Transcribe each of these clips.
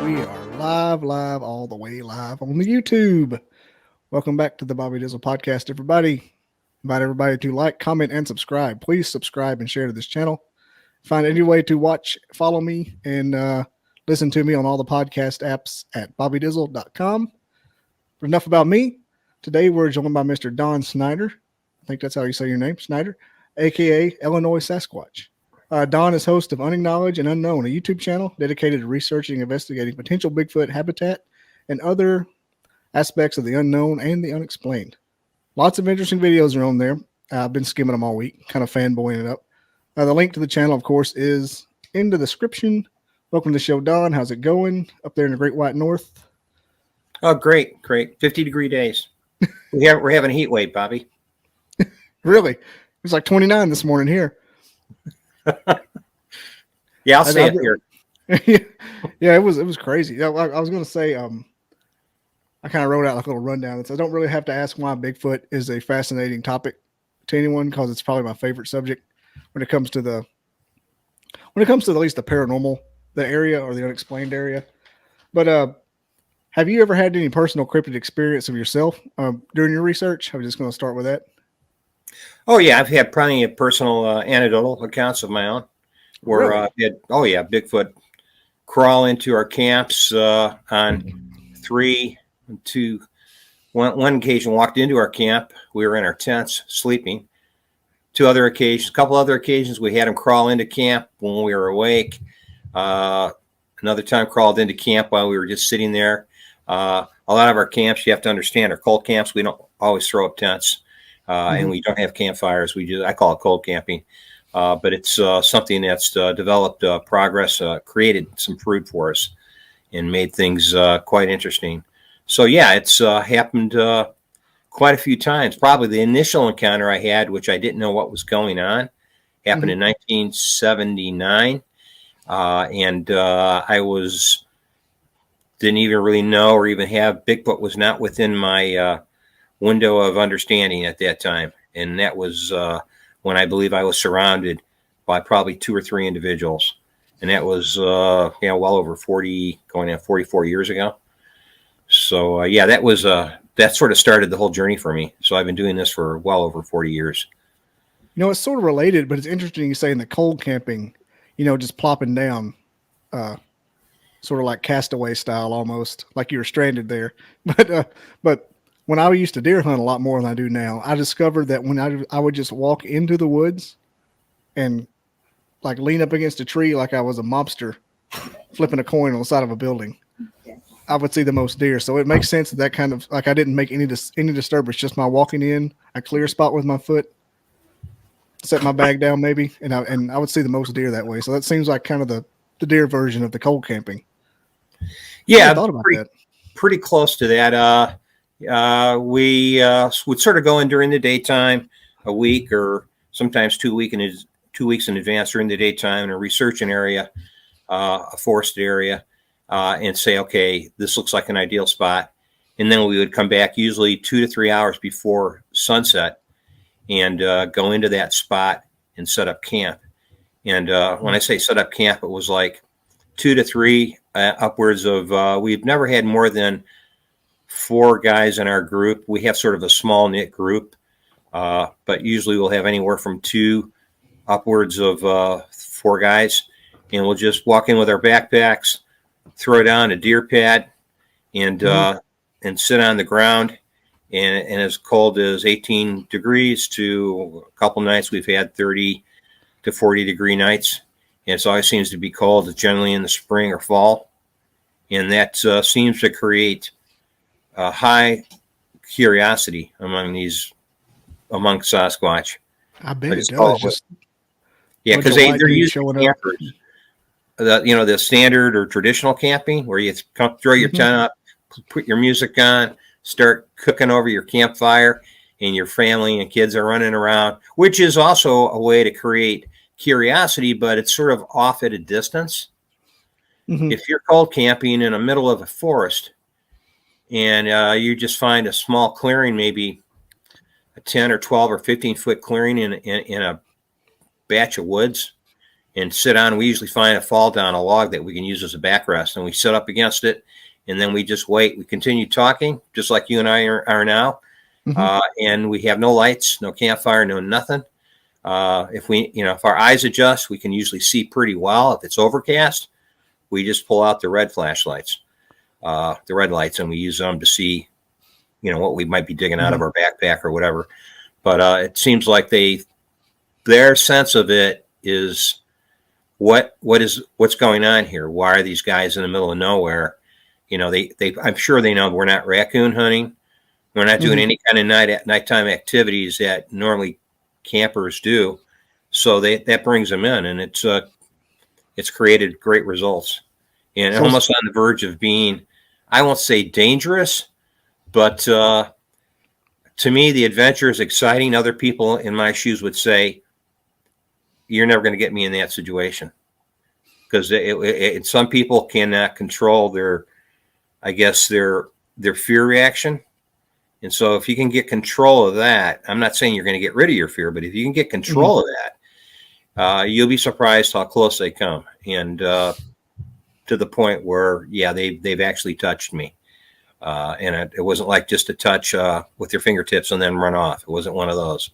We are live, all the way live on the YouTube. Welcome back to the Bobby Dizzle podcast, everybody. Invite everybody to like, comment, and subscribe. Please subscribe and share to this channel. Find any way to watch, follow me, and listen to me on all the podcast apps at bobbydizzle.com. But enough about me. Today we're joined by Mr. Don Schneider. I think that's how you say your name, Schneider, aka Illinois Sasquatch. Don is host of Unacknowledged and Unknown, a YouTube channel dedicated to researching and investigating potential Bigfoot habitat and other aspects of the unknown and the unexplained. Lots of interesting videos are on there. I've been skimming them all week, kind of fanboying it up. The link to the channel, of course, is in the description. Welcome to the show, Don. How's it going up there in the Great White North? Oh, great. 50-degree days. We're having a heat wave, Bobby. Really? It was like 29 this morning here. Yeah, I'll stay up here. Yeah, it was crazy. I was going to say, I kind of wrote out like a little rundown. I don't really have to ask why Bigfoot is a fascinating topic to anyone because it's probably my favorite subject when it comes to at least the paranormal, the area or the unexplained area. But have you ever had any personal cryptid experience of yourself during your research? I'm just going to start with that. Oh, yeah, I've had plenty of personal anecdotal accounts of my own where Really? Bigfoot crawl into our camps on one occasion walked into our camp. We were in our tents sleeping. Couple other occasions, we had him crawl into camp when we were awake. Another time crawled into camp while we were just sitting there. A lot of our camps, you have to understand, are cold camps. We don't always throw up tents. And we don't have campfires. I call it cold camping, but it's something that's developed progress, created some food for us, and made things quite interesting. So yeah, it's happened quite a few times. Probably the initial encounter I had, which I didn't know what was going on, happened in 1979, and I didn't even really know or even have Bigfoot was not within my window of understanding at that time, and that was when I believe I was surrounded by probably 2 or 3 individuals, and that was well over 40, going on 44 years ago. So that sort of started the whole journey for me. So I've been doing this for well over 40 years. You know, it's sort of related, but it's interesting you saying the cold camping, just plopping down, sort of like Castaway style, almost like you were stranded there. But when I used to deer hunt a lot more than I do now, I discovered that when I would just walk into the woods and like lean up against a tree like I was a mobster flipping a coin on the side of a building, I would see the most deer. So it makes sense that kind of like I didn't make any disturbance, just my walking in, a clear spot with my foot, set my bag down maybe, and I would see the most deer that way. So that seems like kind of the deer version of the cold camping. Yeah, I thought about that. Pretty close to that. We would sort of go in during the daytime, a week or sometimes 2 weeks in advance during the daytime, in a research an area, a forested area, and say, okay, this looks like an ideal spot. And then we would come back usually 2 to 3 hours before sunset and go into that spot and set up camp. And when I say set up camp, it was like 2 to 3 upwards of, we've never had more than 4 guys in our group. We have sort of a small knit group, but usually we'll have anywhere from 2 upwards of 4 guys, and we'll just walk in with our backpacks, throw down a deer pad, and sit on the ground. And as cold as 18 degrees to a couple nights, we've had 30 to 40 degree nights, and it always seems to be cold. It's generally in the spring or fall, and that seems to create high curiosity among Sasquatch. I bet it does. Because they're using campers. The standard or traditional camping where you come throw your tent up, put your music on, start cooking over your campfire, and your family and kids are running around, which is also a way to create curiosity, but it's sort of off at a distance. If you're cold camping in the middle of a forest and you just find a small clearing, maybe a 10 or 12 or 15 foot clearing in a batch of woods, and sit on. We usually find a fall down a log that we can use as a backrest, and we sit up against it, and then we just wait. We continue talking, just like you and I are now, and we have no lights, no campfire, no nothing. If our eyes adjust, we can usually see pretty well. If it's overcast, we just pull out the red flashlights, the red lights, and we use them to see, what we might be digging out of our backpack or whatever. But it seems like their sense of it is what's going on here? Why are these guys in the middle of nowhere? I'm sure they know we're not raccoon hunting. We're not doing any kind of nighttime activities that normally campers do. So that brings them in, and it's created great results, and almost on the verge of being, I won't say dangerous, but to me, the adventure is exciting. Other people in my shoes would say, you're never going to get me in that situation, because some people cannot control their fear reaction. And so if you can get control of that, I'm not saying you're going to get rid of your fear, but if you can get control of that, you'll be surprised how close they come. And to the point where, they've actually touched me. And it wasn't like just a touch with your fingertips and then run off. It wasn't one of those.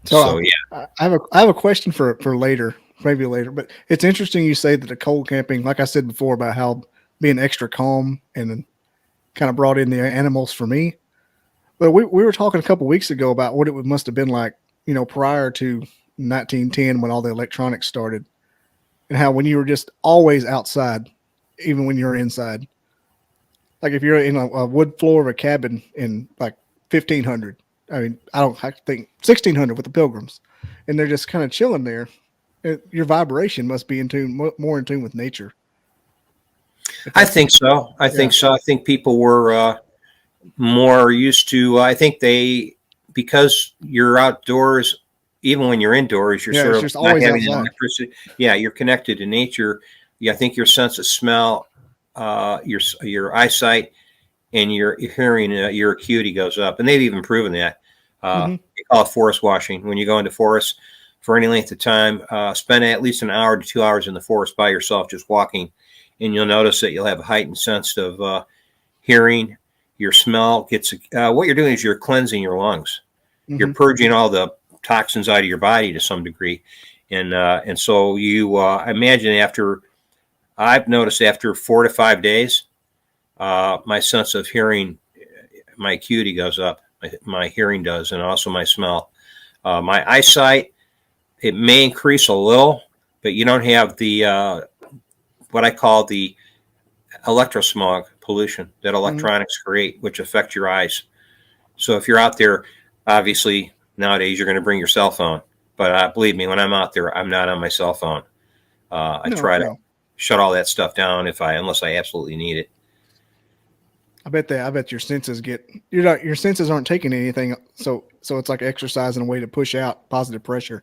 So yeah. I have a question for later, maybe later, but it's interesting you say that the cold camping, like I said before, about how being extra calm and kind of brought in the animals for me. But we were talking a couple weeks ago about what it must have been like, prior to 1910 when all the electronics started, and how when you were just always outside, even when you were inside, like if you're in a wood floor of a cabin in like 1500, I think 1600 with the Pilgrims, and they're just kind of chilling there. Your vibration must be more in tune with nature. I think so. I think people were more used to, because you're outdoors, even when you're indoors, you're sort of not having electricity. Yeah, you're connected to nature. Yeah, I think your sense of smell, your eyesight, and your hearing, your acuity goes up. And they've even proven that. They call it forest washing. When you go into forests for any length of time, spend at least an hour to 2 hours in the forest by yourself, just walking. And you'll notice that you'll have a heightened sense of hearing. Your smell gets. What you're doing is you're cleansing your lungs. You're purging all the toxins out of your body to some degree, and so you imagine I've noticed after 4 to 5 days, my sense of hearing, my acuity goes up. My hearing does, and also my smell. My eyesight, it may increase a little, but you don't have the what I call the electrosmog pollution that electronics create, which affect your eyes. So if you're out there, obviously nowadays you're going to bring your cell phone, but believe me, when I'm out there, I'm not on my cell phone. I try to shut all that stuff down unless I absolutely need it. I bet your senses your senses aren't taking anything. So it's like exercise in a way to push out positive pressure,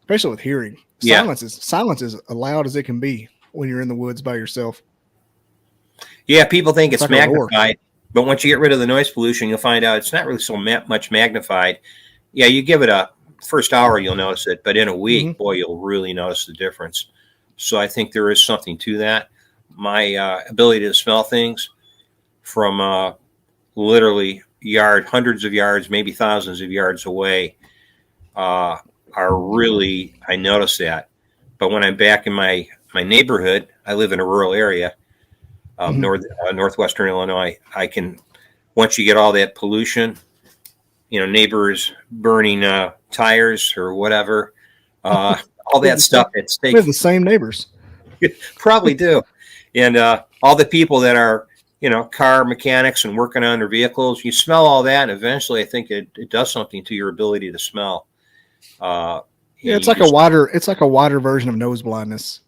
especially with hearing. Silence is as loud as it can be when you're in the woods by yourself. Yeah, people think it's magnified, but once you get rid of the noise pollution, you'll find out it's not really so much magnified. Yeah, you give it a first hour, you'll notice it, but in a week, boy, you'll really notice the difference. So I think there is something to that. My ability to smell things from literally hundreds of yards, maybe thousands of yards away, are really, I notice that. But when I'm back in my neighborhood, I live in a rural area, northwestern Illinois. Once you get all that pollution, neighbors burning tires or whatever, all that stuff at stake. We have the same neighbors. Probably do. And all the people that are, car mechanics and working on their vehicles, you smell all that, and eventually I think it does something to your ability to smell. It's like a wider version of nose blindness,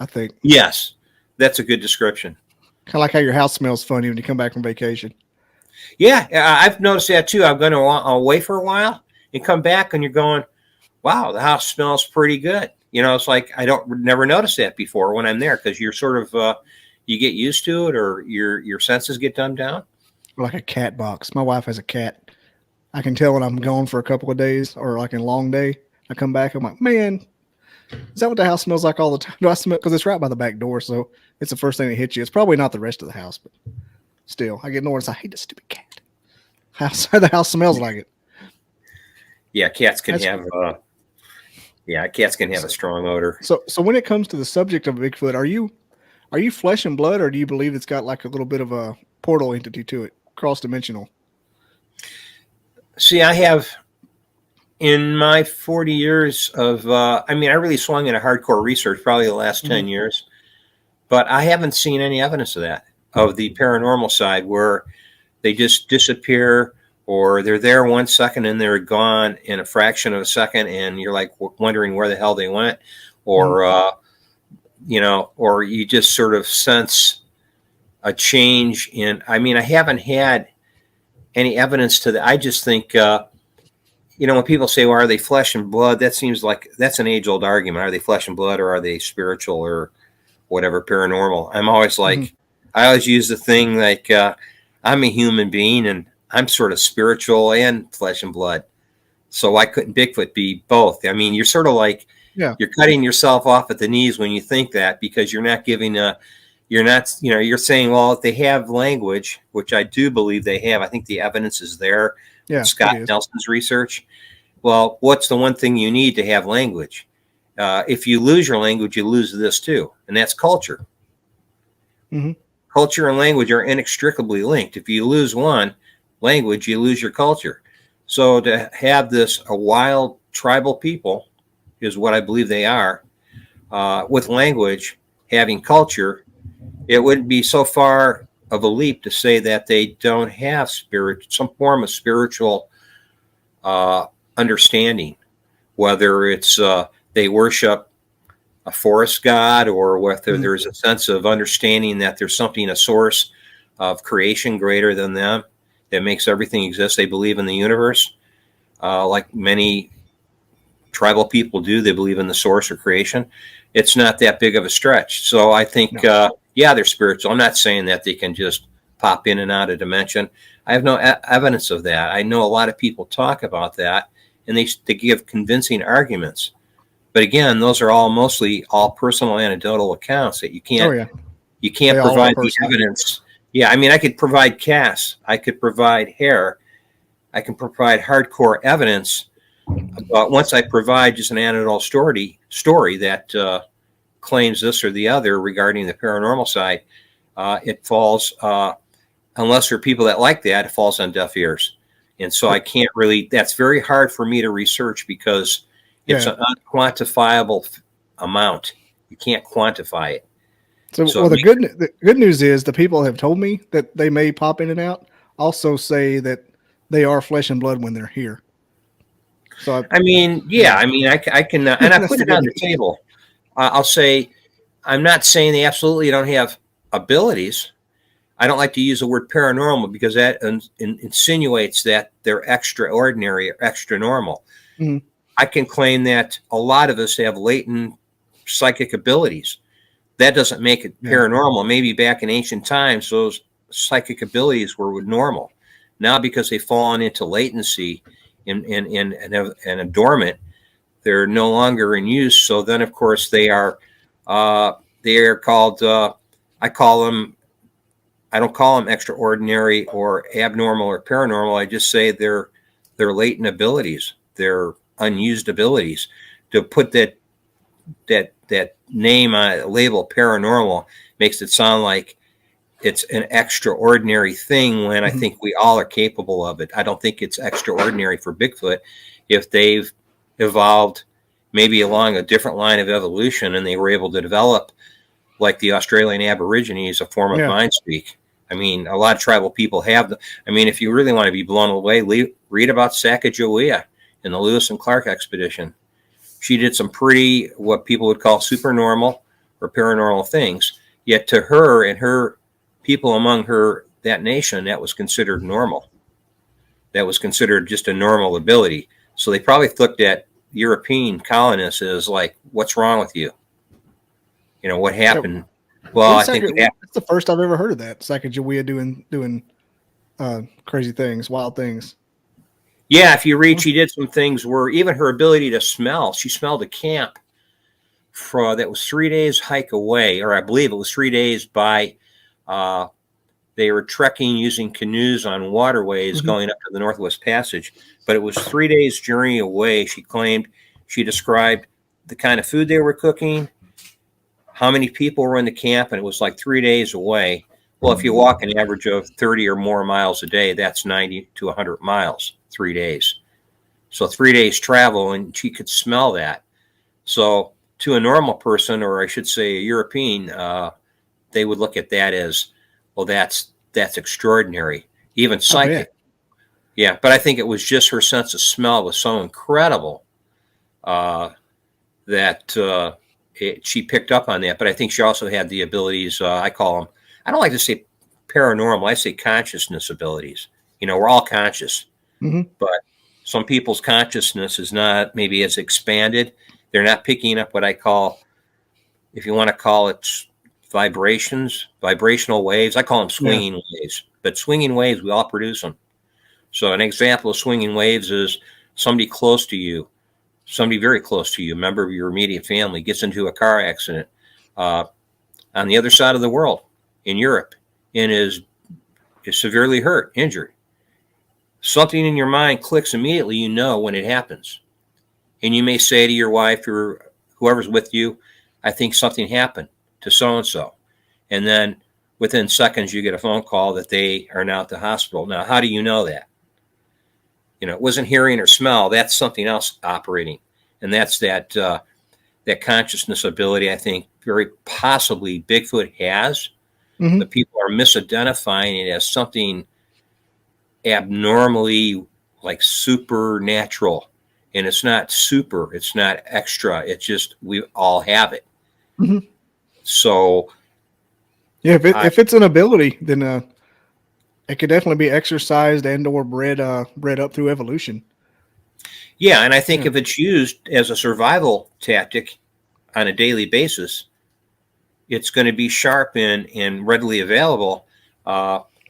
I think. Yes, that's a good description. Kind of like how your house smells funny when you come back from vacation. Yeah, I've noticed that too. I've gone away for a while and come back, and you're going, wow, the house smells pretty good. It's like I never noticed that before when I'm there, because you're sort of you get used to it, or your senses get dumbed down. Like a cat box. My wife has a cat. I can tell when I'm gone for a couple of days or like a long day. I come back, I'm like, man, Is that what the house smells like all the time? Do I smell? Because it's right by the back door, so it's the first thing that hits you. It's probably not the rest of the house, but still, I get noticed. I hate this stupid cat. The house smells like it. Yeah, cats can have. Cats can have a strong odor. So when it comes to the subject of Bigfoot, are you flesh and blood, or do you believe it's got like a little bit of a portal entity to it, cross dimensional? See, I have in my 40 years of, I really swung into hardcore research probably the last 10 years, but I haven't seen any evidence of that, of the paranormal side where they just disappear, or they're there 1 second and they're gone in a fraction of a second, and you're like wondering where the hell they went, or or you just sort of sense a change in. I haven't had any evidence to that. I just think, when people say, "Well, are they flesh and blood?" That seems like that's an age-old argument. Are they flesh and blood, or are they spiritual, or whatever, paranormal? I'm always like, I always use the thing like, I'm a human being, and I'm sort of spiritual and flesh and blood. So why couldn't Bigfoot be both? You're sort of like, you're cutting yourself off at the knees when you think that, because you're not giving you're saying, well, if they have language, which I do believe they have, I think the evidence is there. Yeah, Scott Nelson's research. Well, what's the one thing you need to have language? If you lose your language, you lose this too, and that's culture. Culture and language are inextricably linked. If you lose one language, you lose your culture. So to have a wild tribal people is what I believe they are, with language, having culture, it wouldn't be so far of a leap to say that they don't have some form of spiritual understanding, whether it's they worship a forest god, or whether there's a sense of understanding that there's something, a source of creation greater than them that makes everything exist. They believe in the universe, like many tribal people do. They believe in the source or creation. It's not that big of a stretch. So I think, they're spiritual. I'm not saying that they can just pop in and out of dimension. I have no evidence of that. I know a lot of people talk about that, and they give convincing arguments. But again, those are mostly all personal anecdotal accounts that you can't provide the evidence. Yeah, I could provide casts, I could provide hair, I can provide hardcore evidence. But once I provide just an anecdotal story that claims this or the other regarding the paranormal side, it falls, unless there are people that like that, it falls on deaf ears. And so I can't really, that's very hard for me to research, because it's an unquantifiable amount. You can't quantify it. So the good news is the people have told me that they may pop in and out also say that they are flesh and blood when they're here. So I can, and I put it on the table. I'll say, I'm not saying they absolutely don't have abilities. I don't like to use the word paranormal, because that insinuates that they're extraordinary or extra normal. I can claim that a lot of us have latent psychic abilities. That doesn't make it paranormal. Maybe back in ancient times, those psychic abilities were normal. Now, because they've fallen into latency and a dormant, they're no longer in use. So then, of course, they are called. I don't call them extraordinary or abnormal or paranormal. I just say they're latent abilities. They're unused abilities. To put that name on a label, paranormal, makes it sound like it's an extraordinary thing, when I think we all are capable of it. I don't think it's extraordinary for Bigfoot if they've evolved maybe along a different line of evolution, and they were able to develop, like the Australian Aborigines, a form of mind speak. A lot of tribal people have. If you really want to be blown away, read about Sacagawea in the Lewis and Clark expedition. She did some pretty, what people would call supernormal or paranormal things. Yet to her and her people among that nation, that was considered normal. That was considered just a normal ability. So they probably looked at European colonists as like, what's wrong with you? What happened? Well, I think that's the first I've ever heard of that. Sacagawea doing crazy things, wild things. Yeah, if you read, she did some things where even her ability to smell, she smelled a camp that was 3 days hike away, or I believe it was 3 days by, they were trekking using canoes on waterways going up to the Northwest Passage. But it was 3 days journey away. She claimed, she described the kind of food they were cooking, how many people were in the camp, and it was like 3 days away. Well, if you walk an average of 30 or more miles a day, that's 90 to 100 miles, 3 days. So 3 days travel, and she could smell that. So to a normal person, or I should say a European, they would look at that as, well, that's extraordinary, even psychic. Yeah, but I think it was just her sense of smell was so incredible that she picked up on that. But I think she also had the abilities, I call them, I don't like to say paranormal, I say consciousness abilities. You know, we're all conscious, but some people's consciousness is not maybe as expanded. They're not picking up what I call, if you want to call it vibrations, vibrational waves. I call them swinging waves, but swinging waves, we all produce them. So an example of swinging waves is somebody close to you, somebody very close to you, a member of your immediate family, gets into a car accident on the other side of the world in Europe and is severely hurt, injured. Something in your mind clicks immediately, you know, when it happens. And you may say to your wife or whoever's with you, I think something happened to so-and-so. And then within seconds, you get a phone call that they are now at the hospital. Now, how do you know that? You know, it wasn't hearing or smell. That's something else operating. And that's that consciousness ability, I think, very possibly Bigfoot has. But people are misidentifying it as something abnormally, like, supernatural. And it's not super, it's not extra. It's just, we all have it. So, yeah, if it's an ability, then it could definitely be exercised and or bred up through evolution. Yeah, and I think if it's used as a survival tactic on a daily basis, it's going to be sharp and readily available.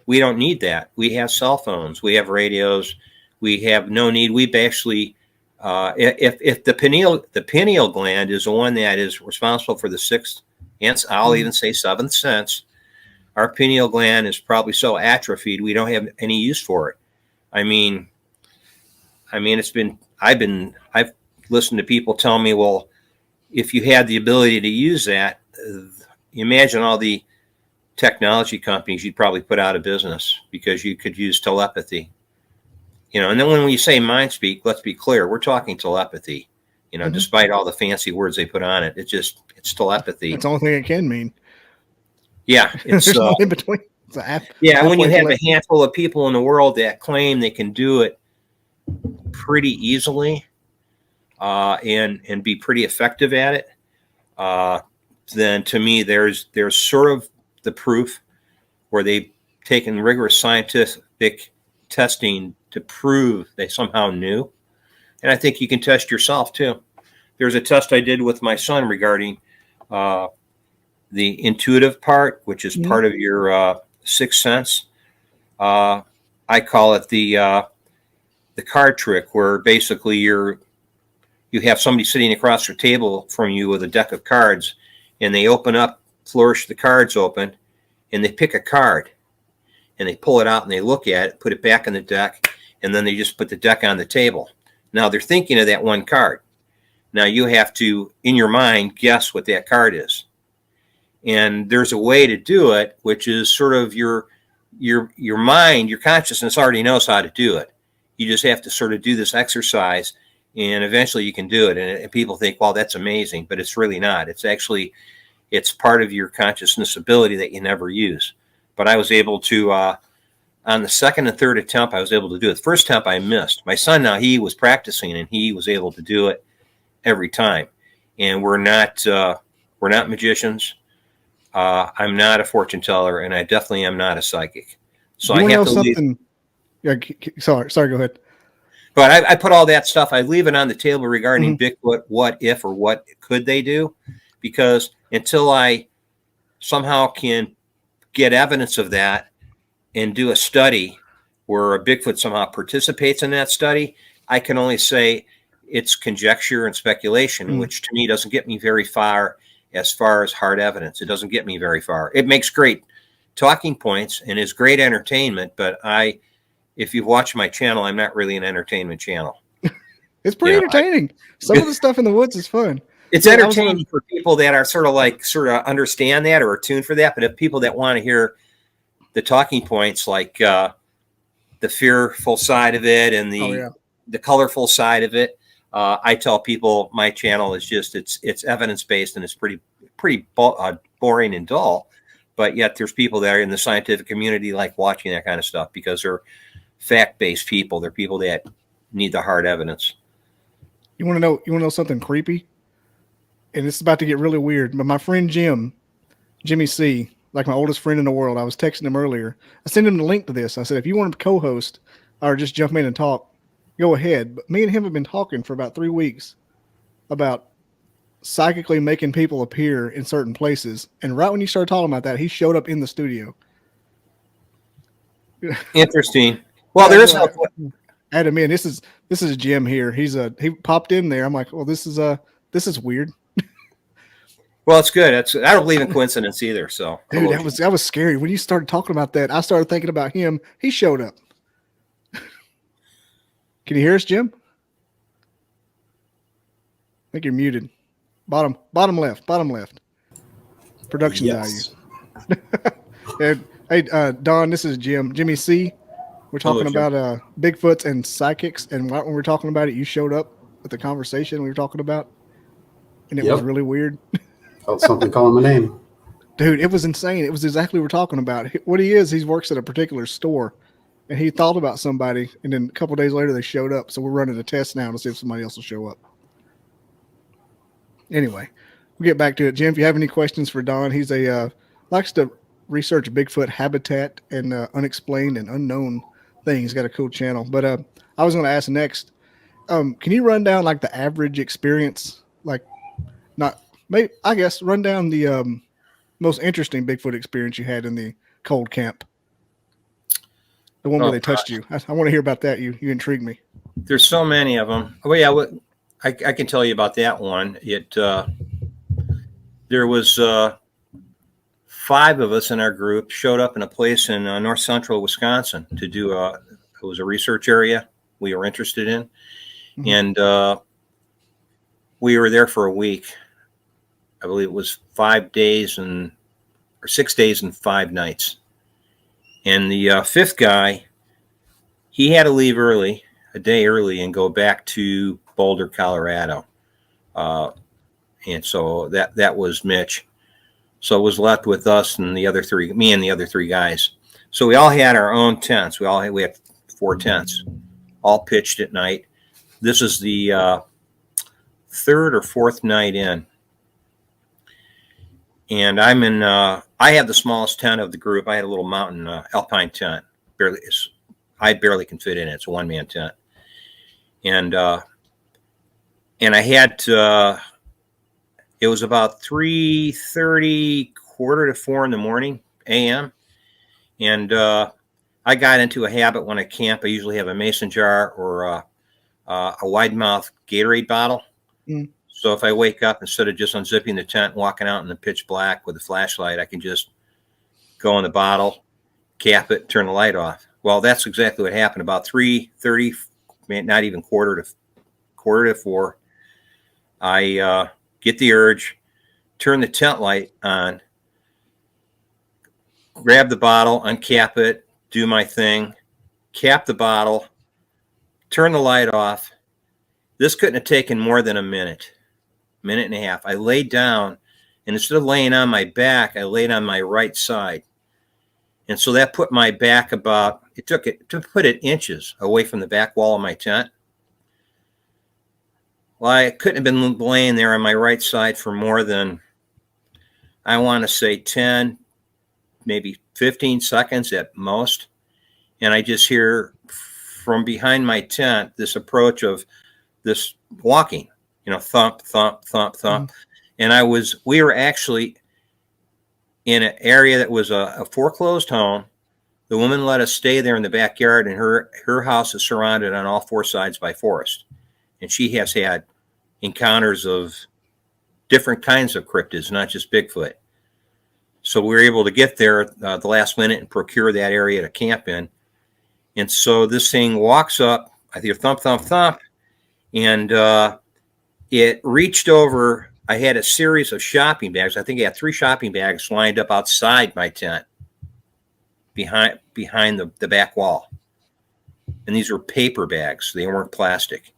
We don't need that. We have cell phones. We have radios. We have no need. We've actually, if the pineal gland is the one that is responsible for the sixth, and I'll even say seventh sense, our pineal gland is probably so atrophied we don't have any use for it. I mean, I've listened to people tell me, well, if you had the ability to use that, imagine all the technology companies you'd probably put out of business because you could use telepathy. You know, and then when we say mind speak, let's be clear, we're talking telepathy. You know, despite all the fancy words they put on it, it's telepathy. It's the only thing it can mean. Yeah, it's there's no in between. Yeah, when you have a handful of people in the world that claim they can do it pretty easily and be pretty effective at it, then to me there's sort of the proof where they've taken rigorous scientific testing to prove they somehow knew. And I think you can test yourself too. There's a test I did with my son regarding the intuitive part, which is part of your sixth sense. I call it the card trick, where basically you have somebody sitting across the table from you with a deck of cards, and they open up, flourish the cards open, and they pick a card, and they pull it out and they look at it, put it back in the deck, and then they just put the deck on the table. Now they're thinking of that one card. Now you have to, in your mind, guess what that card is. And there's a way to do it, which is sort of your mind, your consciousness already knows how to do it. You just have to sort of do this exercise, and eventually you can do it. And people think, well, that's amazing, but it's really not. It's actually, it's part of your consciousness ability that you never use. But I was able to, on the second and third attempt, I was able to do it. The first attempt I missed. My son now, he was practicing, and he was able to do it every time. And we're not magicians. I'm not a fortune teller, and I definitely am not a psychic. So I have to leave. Yeah, sorry, go ahead. But I put all that stuff, I leave it on the table regarding Bigfoot, what if or what could they do? Because until I somehow can get evidence of that and do a study where a Bigfoot somehow participates in that study, I can only say it's conjecture and speculation, which to me doesn't get me very far as hard evidence. It doesn't get me very far. It makes great talking points and is great entertainment, but if you've watched my channel, I'm not really an entertainment channel. It's pretty entertaining. Some of the stuff in the woods is fun. It's entertaining for people that are sort of understand that or are tuned for that. But if people that want to hear the talking points, like the fearful side of it and the colorful side of it, I tell people my channel is just it's evidence based and it's pretty boring and dull. But yet there's people that are in the scientific community like watching that kind of stuff because they're fact-based people. They're people that need the hard evidence. You want to know something creepy? And it's about to get really weird. But my friend Jimmy C, like my oldest friend in the world, I was texting him earlier. I sent him the link to this. I said, if you want to co-host or just jump in and talk, go ahead. But me and him have been talking for about 3 weeks about psychically making people appear in certain places. And right when you started talking about that, he showed up in the studio. Interesting. Well, there is add him in. This is Jim here. He popped in there. I'm like, well, this is weird. Well, it's good. I don't believe in coincidence either. So, dude, that was scary. When you started talking about that, I started thinking about him. He showed up. Can you hear us, Jim? I think you're muted. Bottom left. Production value. And, hey, Don, this is Jimmy C. We're talking about Bigfoots and psychics, and when we were talking about it, you showed up with the conversation we were talking about, and it was really weird. Felt something calling my name. Dude, it was insane. It was exactly what we're talking about. What he works at a particular store, and he thought about somebody, and then a couple of days later they showed up, so we're running a test now to see if somebody else will show up. Anyway, we'll get back to it. Jim, if you have any questions for Don, he's likes to research Bigfoot habitat and unexplained and unknown things. He's got a cool channel. But I was going to ask next, can you run down like the average experience? Like, run down the most interesting Bigfoot experience you had in the cold camp. The one where they touched you. I want to hear about that. You intrigue me. There's so many of them. Oh yeah, I can tell you about that one. There was 5 of us in our group showed up in a place in north central Wisconsin to do it was a research area we were interested in. Mm-hmm. And we were there for a week. I believe it was 6 days and 5 nights. And the 5th guy, he had to leave a day early and go back to Boulder, Colorado. And so that was Mitch. So it was left with us and me and the other 3 guys. So we all had our own tents. We had 4 tents, all pitched at night. This is the 3rd or 4th night in. And I'm in, I had the smallest tent of the group. I had a little mountain alpine tent. I barely can fit in it. It's a 1-man tent. And I had it was about 3:30, quarter to 4 in the morning, a.m. And I got into a habit when I camp. I usually have a mason jar or a wide mouth Gatorade bottle. Mm. So if I wake up, instead of just unzipping the tent, walking out in the pitch black with a flashlight, I can just go in the bottle, cap it, turn the light off. Well, that's exactly what happened. About 3:30, not even quarter to 4, I get the urge, turn the tent light on, grab the bottle, uncap it, do my thing, cap the bottle, turn the light off. This couldn't have taken more than a minute and a half. I laid down, and instead of laying on my back, I laid on my right side. And so that put my back to put it inches away from the back wall of my tent. Well, I couldn't have been laying there on my right side for more than, I want to say 10, maybe 15 seconds at most. And I just hear from behind my tent this approach of this walking, thump, thump, thump, thump. And we were actually in an area that was a foreclosed home. The woman let us stay there in the backyard, and her house is surrounded on all 4 sides by forest. and she has had encounters of different kinds of cryptids, not just Bigfoot. So we were able to get there the last minute and procure that area to camp in. And so this thing walks up, I hear thump, thump, thump, and it reached over. I had a series of shopping bags. I think I had 3 shopping bags lined up outside my tent behind the back wall. And these were paper bags. They weren't plastic.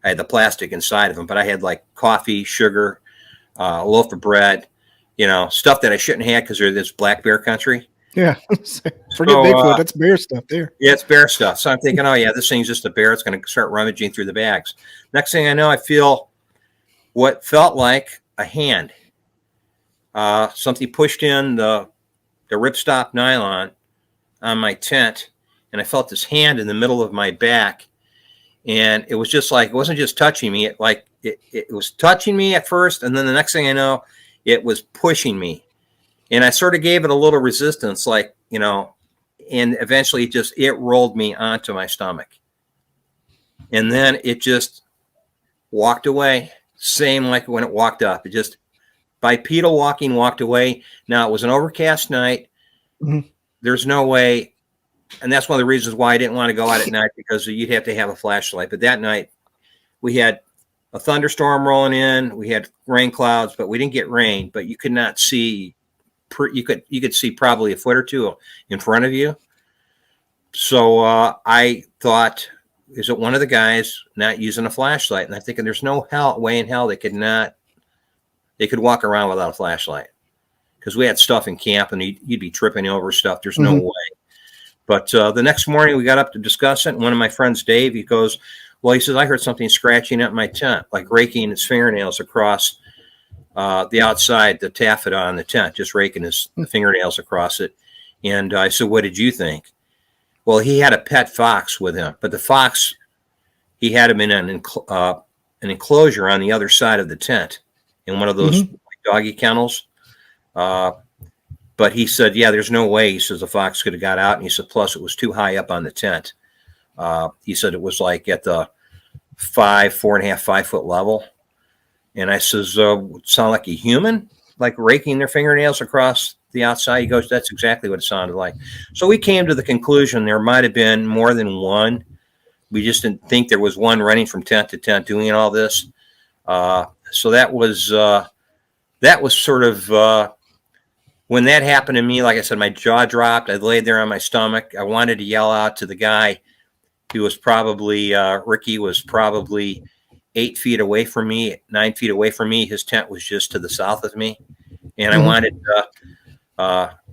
I had the plastic inside of them, but I had like coffee, sugar, a loaf of bread, stuff that I shouldn't have because they're this black bear country. Yeah. Forget Bigfoot. That's bear stuff there. Yeah, it's bear stuff. So I'm thinking, oh, yeah, this thing's just a bear. It's going to start rummaging through the bags. Next thing I know, I feel what felt like a hand. Something pushed in the ripstop nylon on my tent, and I felt this hand in the middle of my back. And it was just like, it wasn't just touching me. It was touching me at first, and then the next thing I know, it was pushing me. And I sort of gave it a little resistance, and eventually it rolled me onto my stomach. And then it just walked away, same like when it walked up. It just bipedal walking walked away. Now, it was an overcast night. Mm-hmm. There's no way, and that's one of the reasons why I didn't want to go out at night, because you'd have to have a flashlight. But that night, we had a thunderstorm rolling in. We had rain clouds, but we didn't get rain. But you could not see. You could see probably a foot or two in front of you. So I thought, is it one of the guys not using a flashlight? And I'm thinking, there's no way in hell they could walk around without a flashlight, because we had stuff in camp and you'd be tripping over stuff. There's no way. But the next morning we got up to discuss it. And one of my friends, Dave, he goes, well, he says, I heard something scratching at my tent, like raking his fingernails across the outside, the taffeta on the tent, just raking his fingernails across it. And I said, what did you think? Well, he had a pet fox with him, but the fox, he had him in an enclosure on the other side of the tent in one of those doggy kennels. But he said, yeah, there's no way. He says the fox could have got out. And he said, plus it was too high up on the tent. He said it was like at the 4.5, 5 foot level. And I says, sound like a human, like raking their fingernails across the outside? He goes, that's exactly what it sounded like. So we came to the conclusion there might have been more than one. We just didn't think there was one running from tent to tent doing all this. So that was sort of, when that happened to me, like I said, my jaw dropped. I laid there on my stomach. I wanted to yell out to the guy. He was probably, Ricky was probably 8 feet away from me, 9 feet away from me. His tent was just to the south of me. And I wanted,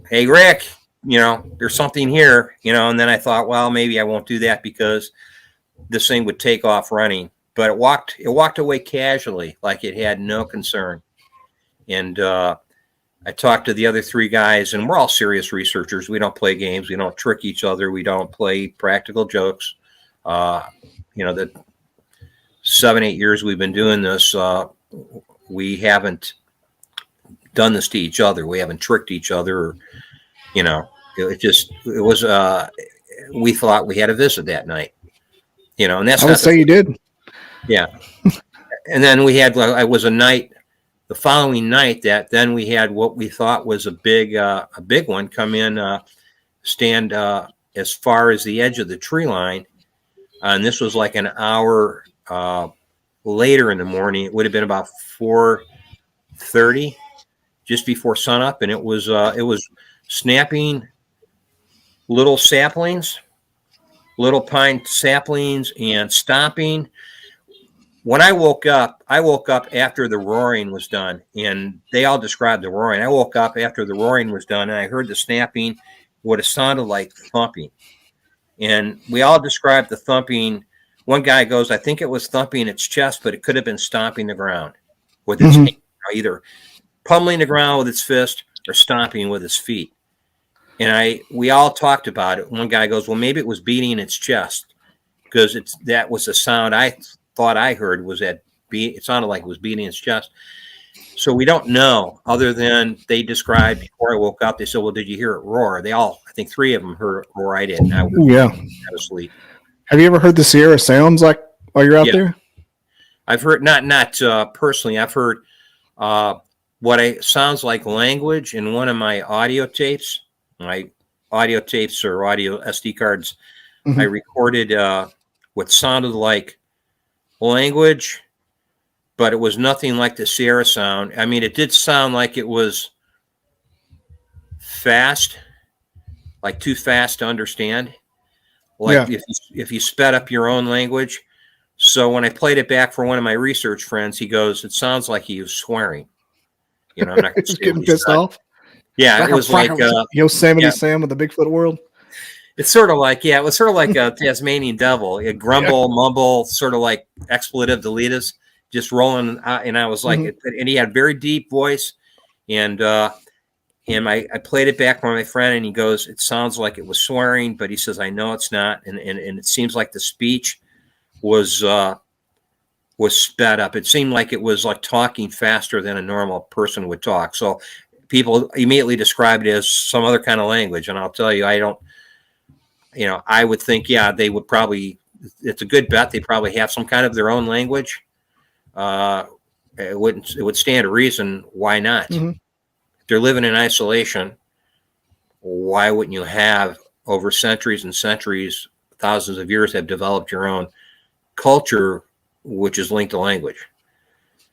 hey, Rick, there's something here, and then I thought, well, maybe I won't do that because this thing would take off running. But it walked away casually, like it had no concern. And I talked to the other 3 guys, and we're all serious researchers. We don't play games. We don't trick each other. We don't play practical jokes. The 7-8 years we've been doing this, we haven't done this to each other. We haven't tricked each other. We thought we had a visit that night, and that's, I would say you did. Yeah. And then we had, it was a night, the following night, that then we had what we thought was a big one come in, stand as far as the edge of the tree line. And this was like an hour later in the morning. It would have been about 4:30, just before sunup, and it was snapping little saplings, little pine saplings, and stomping. When I woke up after the roaring was done, and they all described the roaring. I woke up after the roaring was done, and I heard the snapping, what it sounded like thumping. And we all described the thumping. One guy goes, I think it was thumping its chest, but it could have been stomping the ground with its hand, either pummeling the ground with its fist or stomping with its feet. And we all talked about it. One guy goes, well, maybe it was beating its chest, because that was the sound I thought I heard, was that it sounded like it was beating its chest. So we don't know, other than they described before I woke up. They said, well, did you hear it roar? I think 3 of them heard it roar. I didn't. I was asleep. Have you ever heard the Sierra sounds like while you're out there? I've heard not personally. I've heard what sounds like language in one of my audio tapes. My audio tapes or audio SD cards. Mhm. I recorded what sounded like language, but it was nothing like the Sierra sound. I mean, it did sound like it was fast, like too fast to understand. Like if you sped up your own language. So when I played it back for one of my research friends, he goes, "It sounds like he was swearing." You know, I'm not going to Just say what getting he pissed said. off. Yeah, it was like Yosemite yeah. Sam of the Bigfoot world. It's sort of like, it was sort of like a Tasmanian devil. A grumble, mumble, sort of like expletive deletus, just rolling. And I was like, and he had very deep voice. And I played it back for my friend, and he goes, "It sounds like it was swearing," but he says, "I know it's not." And it seems like the speech was sped up. It seemed like it was like talking faster than a normal person would talk. So people immediately described it as some other kind of language. And I'll tell you, I don't, I would think, they would probably, it's a good bet. They probably have some kind of their own language. It would stand to reason. Why not? Mm-hmm. If they're living in isolation, why wouldn't you have over centuries and centuries, thousands of years, have developed your own culture, which is linked to language?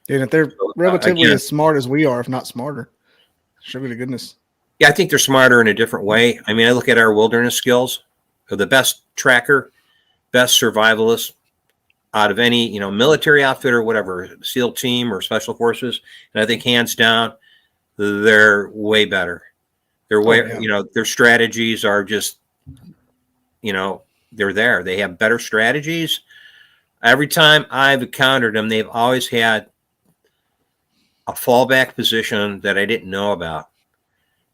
And if they're relatively as smart as we are, if not smarter, sugar to goodness. Yeah, I think they're smarter in a different way. I mean, I look at our wilderness skills. They're the best tracker, best survivalist out of any, military outfit or whatever, SEAL team or special forces. And I think hands down, they're way better. They're way, their strategies are just, they're there. They have better strategies. Every time I've encountered them, they've always had a fallback position that I didn't know about,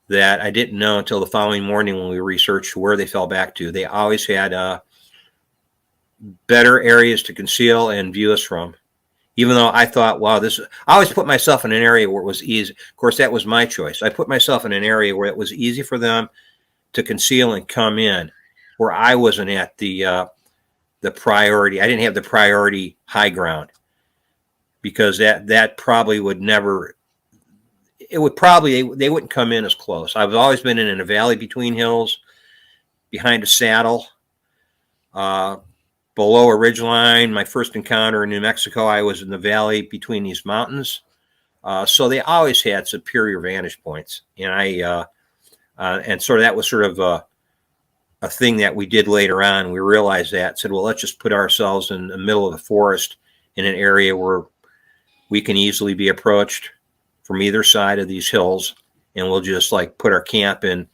that I didn't know until the following morning when we researched where they fell back to. They always had better areas to conceal and view us from. Even though I thought, wow, I always put myself in an area where it was easy. Of course, that was my choice. I put myself in an area where it was easy for them to conceal and come in, where I wasn't at the priority. I didn't have the priority high ground, because that probably would never. It would probably, they wouldn't come in as close. I've always been in a valley between hills, behind a saddle, below a ridge line. My first encounter in New Mexico, I was in the valley between these mountains. So they always had superior vantage points. And and sort of that was sort of a thing that we did later on. We realized that, said, well, let's just put ourselves in the middle of the forest in an area where we can easily be approached from either side of these hills. And we'll just like put our camp in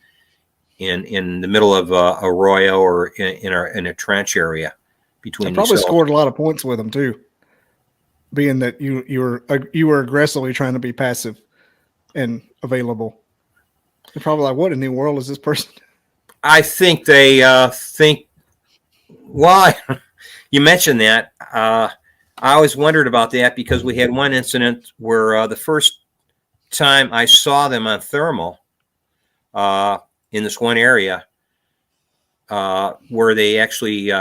the middle of a arroyo or in a trench area between. I probably scored a lot of points with them too, being that you were aggressively trying to be passive and available. They're probably like, what in the world is this person? I think they think. Well, you mentioned that. I always wondered about that, because we had one incident where the first time I saw them on thermal in this one area, where they actually,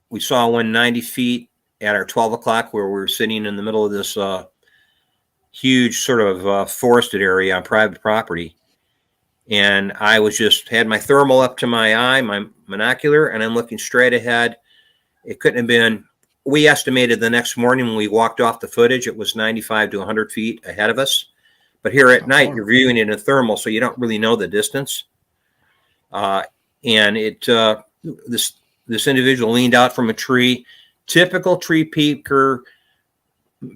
we saw one 90 feet at our 12 o'clock, where we were sitting in the middle of this huge sort of forested area on private property. And I was had my thermal up to my eye, my monocular, and I'm looking straight ahead. It couldn't have been, we estimated the next morning when we walked off the footage, it was 95 to 100 feet ahead of us. But here at night, you're viewing it in thermal, so you don't really know the distance. And this individual leaned out from a tree, typical tree peeker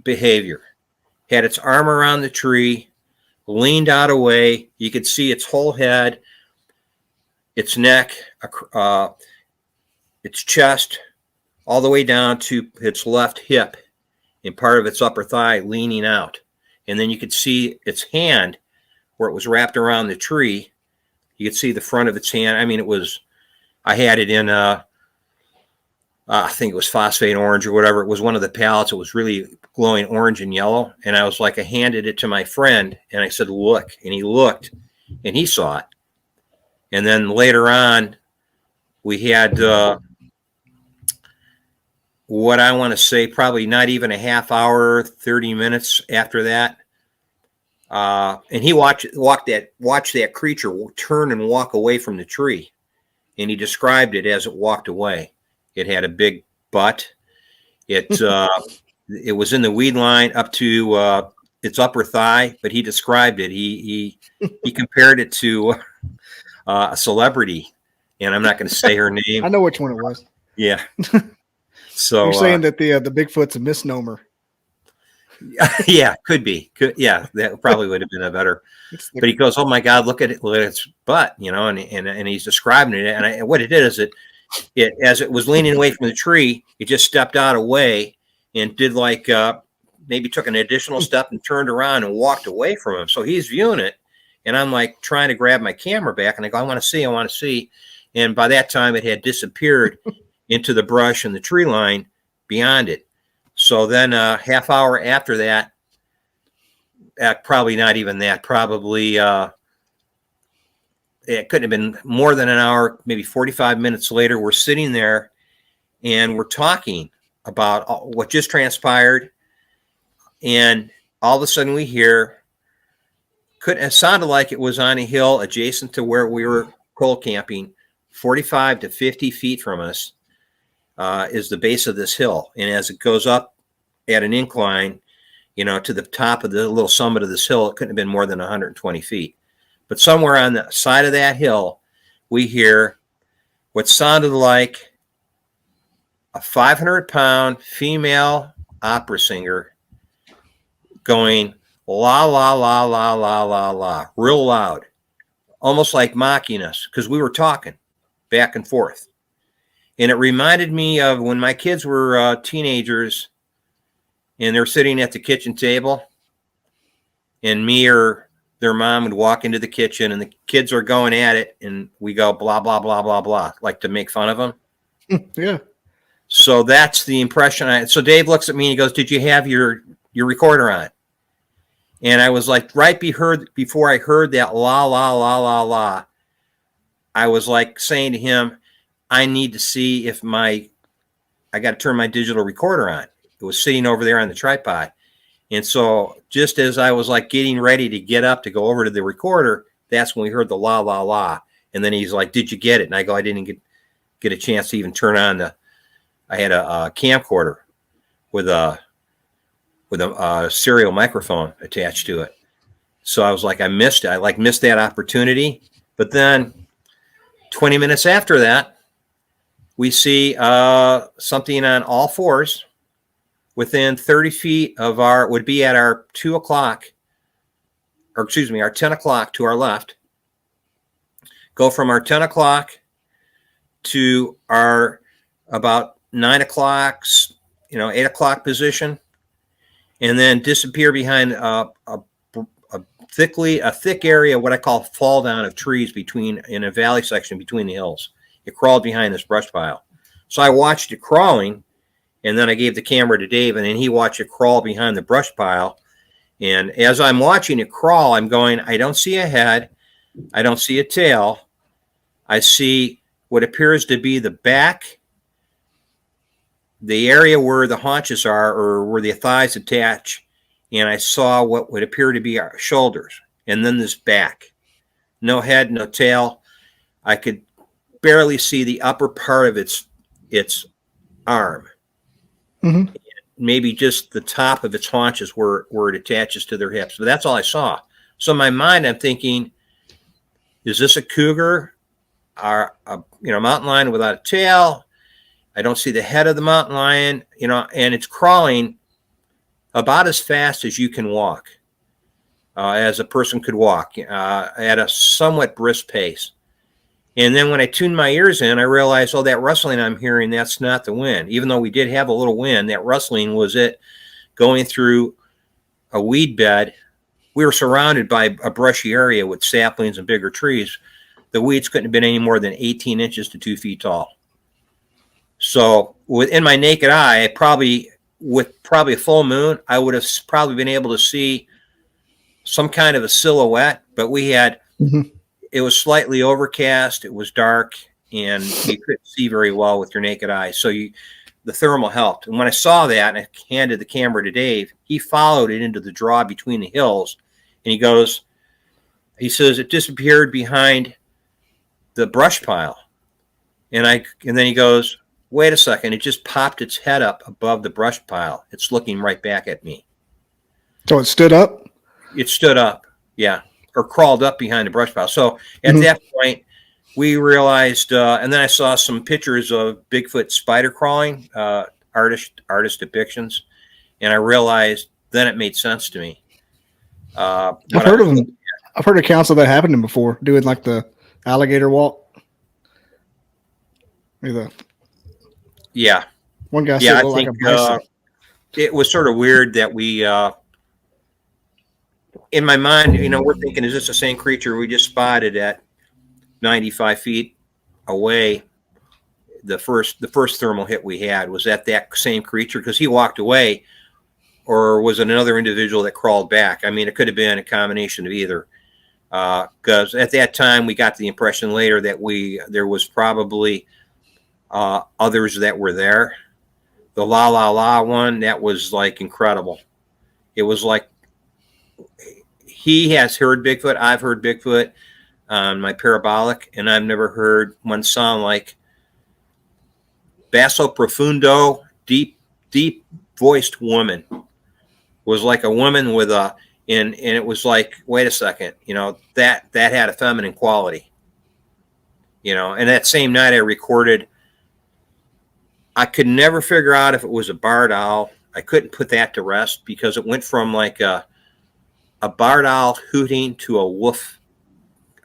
behavior, had its arm around the tree, leaned out away. You could see its whole head, its neck, its chest, all the way down to its left hip and part of its upper thigh leaning out. And then you could see its hand where it was wrapped around the tree. You could see the front of its hand. I mean, I had it in, I think it was phosphate orange or whatever. It was one of the pallets. It was really glowing orange and yellow. And I was like, I handed it to my friend and I said, look. And he looked and he saw it. And then later on, we had what I want to say, probably not even a half hour, 30 minutes after that. And he watched that creature turn and walk away from the tree. And he described it as it walked away. It had a big butt. It was in the weed line up to its upper thigh, but he described it. He compared it to a celebrity, and I'm not going to say her name. I know which one it was. Yeah. So you're saying that the Bigfoot's a misnomer. Yeah, could be. Yeah, that probably would have been a better. But he goes, "Oh my God, look at its butt," and he's describing it. And what it did is it as it was leaning away from the tree, it just stepped out away and did like maybe took an additional step and turned around and walked away from him. So he's viewing it, and I'm like trying to grab my camera back, and I go, I want to see. And by that time, it had disappeared into the brush and the tree line beyond it. So then half hour after that, probably not even that, probably it couldn't have been more than an hour, maybe 45 minutes later, we're sitting there and we're talking about what just transpired. And all of a sudden we hear, it sounded like it was on a hill adjacent to where we were coal camping, 45 to 50 feet from us. Is the base of this hill. And as it goes up at an incline, to the top of the little summit of this hill, it couldn't have been more than 120 feet. But somewhere on the side of that hill, we hear what sounded like a 500-pound female opera singer going la, la, la, la, la, la, la, real loud, almost like mocking us because we were talking back and forth. And it reminded me of when my kids were teenagers and they're sitting at the kitchen table and me or their mom would walk into the kitchen and the kids are going at it and we go blah, blah, blah, blah, blah, like to make fun of them. Yeah. So that's the impression. So Dave looks at me and he goes, did you have your recorder on? And I was like, right before I heard that la, la, la, la, la, I was like saying to him, I need to see if I got to turn my digital recorder on. It was sitting over there on the tripod. And so just as I was like getting ready to get up to go over to the recorder, that's when we heard the la, la, la. And then he's like, did you get it? And I go, I didn't get a chance to even turn on I had a camcorder with a serial microphone attached to it. So I was like, I missed it. I missed that opportunity. But then 20 minutes after that, we see something on all fours within 30 feet of would be at our 2 o'clock, or excuse me, our 10 o'clock to our left. Go from our 10 o'clock to our about 9 o'clock, 8 o'clock position, and then disappear behind a thick area, what I call fall down of trees in a valley section between the hills. It crawled behind this brush pile. So I watched it crawling, and then I gave the camera to Dave, and then he watched it crawl behind the brush pile. And as I'm watching it crawl, I'm going, I don't see a head. I don't see a tail. I see what appears to be the back, the area where the haunches are or where the thighs attach. And I saw what would appear to be our shoulders, and then this back. No head, no tail. I could barely see the upper part of its arm. Mm-hmm. Maybe just the top of its haunches where it attaches to their hips. But that's all I saw. So in my mind, I'm thinking, is this a cougar? Or a mountain lion without a tail? I don't see the head of the mountain lion, and it's crawling about as fast as you can walk, as a person could walk, at a somewhat brisk pace. And then when I tuned my ears in, I realized, that rustling I'm hearing, that's not the wind. Even though we did have a little wind, that rustling was it going through a weed bed. We were surrounded by a brushy area with saplings and bigger trees. The weeds couldn't have been any more than 18 inches to 2 feet tall. So within my naked eye, with a full moon, I would have probably been able to see some kind of a silhouette, but we had... Mm-hmm. It was slightly overcast. It was dark, and you couldn't see very well with your naked eye. So the thermal helped. And when I saw that and I handed the camera to Dave, he followed it into the draw between the hills. And he says, it disappeared behind the brush pile. And then he goes, wait a second, it just popped its head up above the brush pile. It's looking right back at me. So it stood up? It stood up, yeah, or crawled up behind the brush pile. So at that point, we realized, and then I saw some pictures of Bigfoot spider crawling, artist depictions, and I realized then it made sense to me. I've heard of them. I've heard accounts of that happening before, doing like the alligator walk. Yeah. One guy said it looked like a bison. It was sort of weird that we, in my mind, we're thinking, is this the same creature we just spotted at 95 feet away? The first thermal hit we had was at that same creature because he walked away, or was it another individual that crawled back? I mean, it could have been a combination of either. Because at that time, we got the impression later that there was probably others that were there. The La La La one, that was like incredible. It was like he has heard Bigfoot. I've heard Bigfoot on my parabolic, and I've never heard one sound like basso profundo, deep voiced woman. Was like a woman with a, and it was like, wait a second, that had a feminine quality. And that same night I recorded, I could never figure out if it was a barred owl. I couldn't put that to rest because it went from like a barred owl hooting to a woof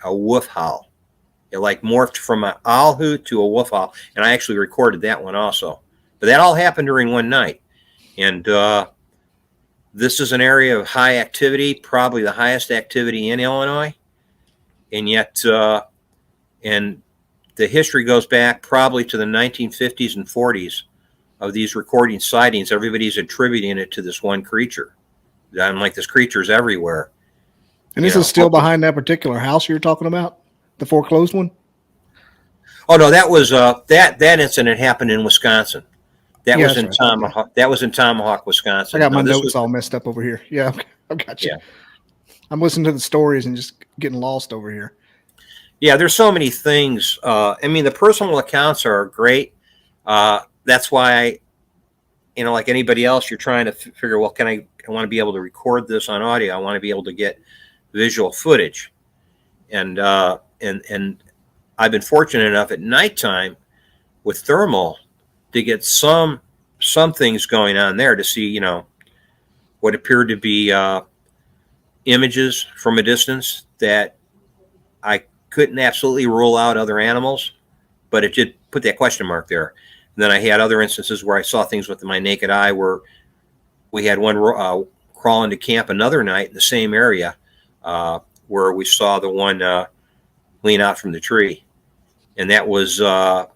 howl. It like morphed from an owl hoot to a woof howl. And I actually recorded that one also. But that all happened during one night. And this is an area of high activity, probably the highest activity in Illinois. And yet, and the history goes back probably to the 1950s and 40s of these recording sightings. Everybody's attributing it to this one creature. I'm like, this creature's everywhere. And this is still behind that particular house you're talking about? The foreclosed one? Oh, no, that was that incident happened in Wisconsin. That was in Tomahawk. Okay. That was in Tomahawk, Wisconsin. I got my notes all messed up over here. Yeah, I've got you. Yeah. I'm listening to the stories and just getting lost over here. Yeah, there's so many things. I mean, the personal accounts are great. That's why, like anybody else, you're trying to figure, well, I want to be able to record this on audio. I want to be able to get visual footage. And I've been fortunate enough at nighttime with thermal to get some things going on there to see, what appeared to be images from a distance that I couldn't absolutely rule out other animals, but it did put that question mark there. And then I had other instances where I saw things with my naked eye, where we had one crawl into camp another night in the same area, where we saw the one lean out from the tree. And that was a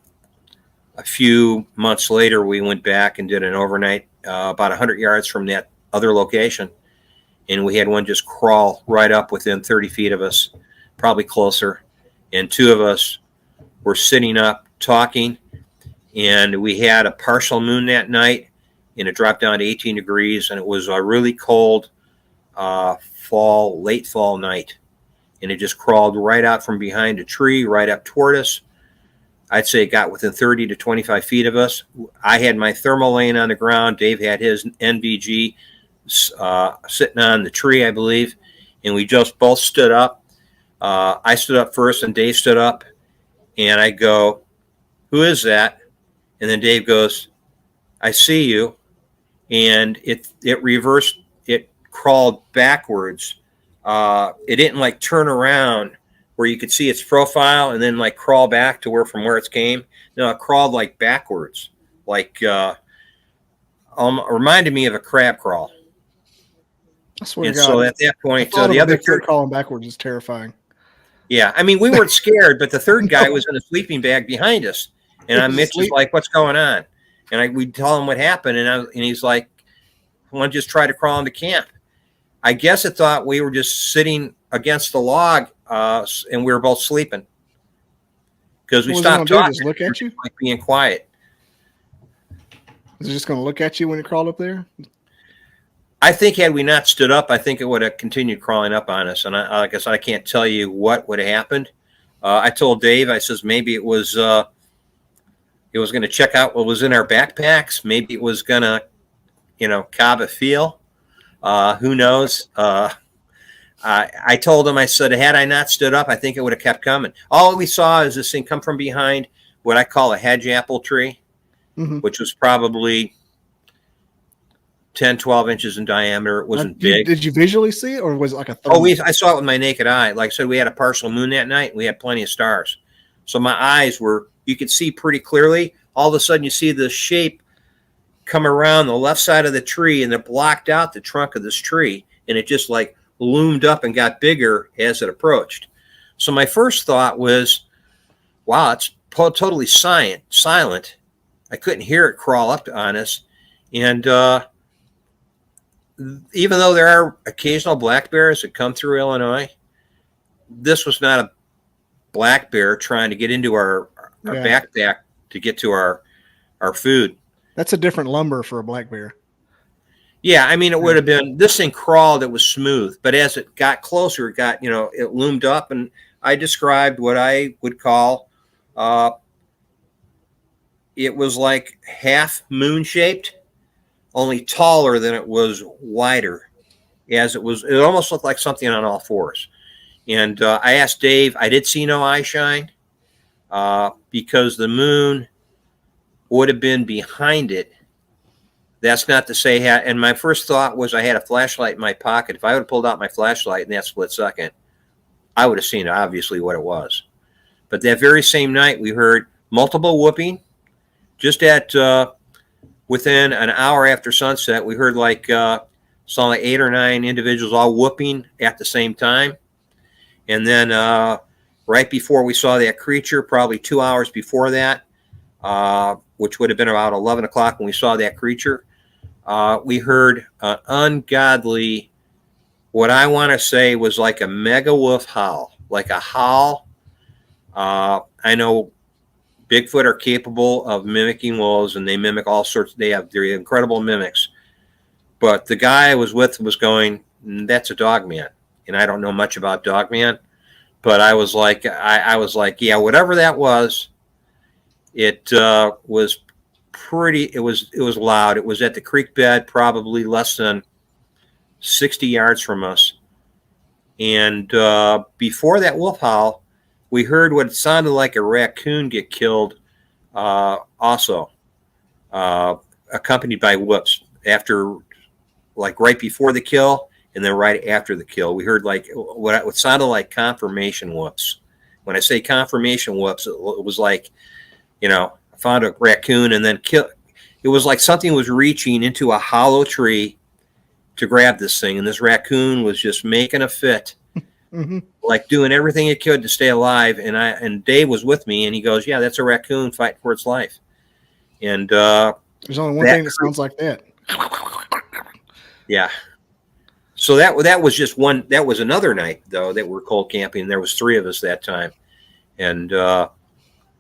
few months later. We went back and did an overnight about 100 yards from that other location. And we had one just crawl right up within 30 feet of us, probably closer. And two of us were sitting up talking. And we had a partial moon that night, and it dropped down to 18 degrees. And it was a really cold late fall night. And it just crawled right out from behind a tree, right up toward us. I'd say it got within 30 to 25 feet of us. I had my thermal laying on the ground. Dave had his NVG sitting on the tree, I believe. And we just both stood up. I stood up first, and Dave stood up. And I go, "Who is that?" And then Dave goes, "I see you." And it reversed. It crawled backwards. It didn't like turn around where you could see its profile and then like crawl back to from where it came. No, it crawled like backwards, like reminded me of a crab crawl. I swear and to God. So at that point, the other third crawling backwards is terrifying. Yeah, I mean, we weren't scared, but the third guy was in a sleeping bag behind us, and Mitch is like, "What's going on?" And we tell him what happened, and he's like, "One just tried to crawl into camp." I guess it thought we were just sitting against the log, and we were both sleeping because we stopped talking. Just look at you, like being quiet. Was it just going to look at you when it crawled up there? I think had we not stood up, I think it would have continued crawling up on us. And I guess I can't tell you what would have happened. I told Dave, I says maybe it was going to check out what was in our backpacks. Maybe it was going to, cob a feel. Who knows? I told him, I said, had I not stood up, I think it would have kept coming. All we saw is this thing come from behind what I call a hedge apple tree, which was probably 10, 12 inches in diameter. It wasn't big. Did you visually see it, or was it like a I saw it with my naked eye. Like I said, we had a partial moon that night. We had plenty of stars. So my eyes you could see pretty clearly. All of a sudden, you see the shape come around the left side of the tree, and it blocked out the trunk of this tree, and it just like loomed up and got bigger as it approached. So my first thought was, wow, it's totally silent. I couldn't hear it crawl up on us. And even though there are occasional black bears that come through Illinois, this was not a black bear trying to get into our backpack to get to our food. That's a different lumber for a black bear. Yeah, I mean, it would have been, this thing crawled, it was smooth, but as it got closer, it got, it loomed up, and I described what I would call, it was like half moon shaped, only taller than it was wider, it almost looked like something on all fours. And I asked Dave, I did see no eye shine, because the moon would have been behind it. That's not to say, and my first thought was I had a flashlight in my pocket. If I would have pulled out my flashlight in that split second, I would have seen obviously what it was. But that very same night, we heard multiple whooping. Just at within an hour after sunset, we heard saw like 8 or 9 individuals all whooping at the same time. And then right before we saw that creature, probably 2 hours before that, which would have been about 11 o'clock when we saw that creature, we heard an ungodly, what I want to say was like a mega wolf howl, like a howl. I know Bigfoot are capable of mimicking wolves, and they mimic all sorts. They're incredible mimics. But the guy I was with was going, that's a dog man. And I don't know much about dog man, but I was like, yeah, whatever that was, it was pretty, it was loud. It was at the creek bed, probably less than 60 yards from us. And before that wolf howl, we heard what sounded like a raccoon get killed, also, accompanied by whoops. After, like right before the kill, and then right after the kill, we heard like what sounded like confirmation whoops. When I say confirmation whoops, it was like, I found a raccoon and then kill. It was like something was reaching into a hollow tree to grab this thing, and this raccoon was just making a fit. Like doing everything it could to stay alive. And Dave was with me, and he goes, yeah, that's a raccoon fighting for its life. And there's only one thing that sounds like that. Yeah. So that was just one. That was another night though that we're cold camping. There was 3 of us that time, and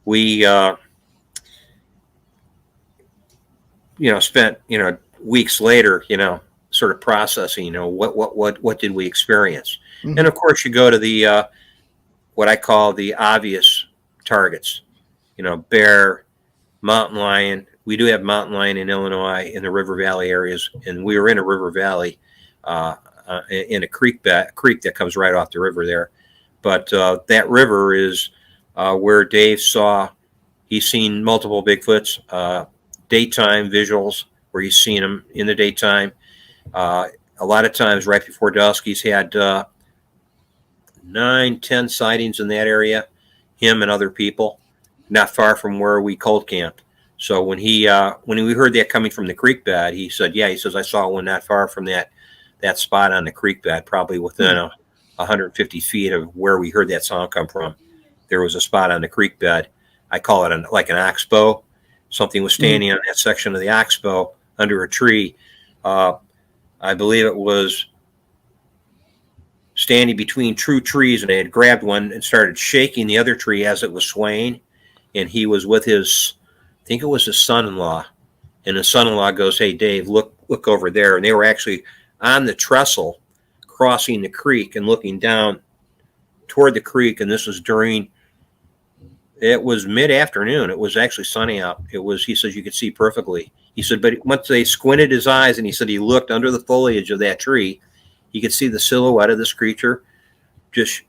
we spent weeks later sort of processing what did we experience. And of course, you go to the what I call the obvious targets, bear, mountain lion. We do have mountain lion in Illinois in the river valley areas, and we were in a river valley in a creek that comes right off the river there. But that river is where Dave he's seen multiple Bigfoots, daytime visuals where he's seen them in the daytime. A lot of times right before dusk, he's had 9, 10 sightings in that area, him and other people, not far from where we cold camped. So when we heard that coming from the creek bed, he said, I saw one not far from that spot on the creek bed, probably within 150 feet of where we heard that sound come from. There was a spot on the creek bed. I call it like an oxbow. Something was standing on that section of the oxbow under a tree. I believe it was standing between true trees, and they had grabbed one and started shaking the other tree as it was swaying. And he was with I think it was his son-in-law, And the son-in-law goes, "Hey, Dave, look over there." And they were actually on the trestle crossing the creek and looking down toward the creek. And this was it was mid-afternoon. It was actually sunny out. He says you could see perfectly. He said, but once they squinted his eyes and he said he looked under the foliage of that tree, he could see the silhouette of this creature. Just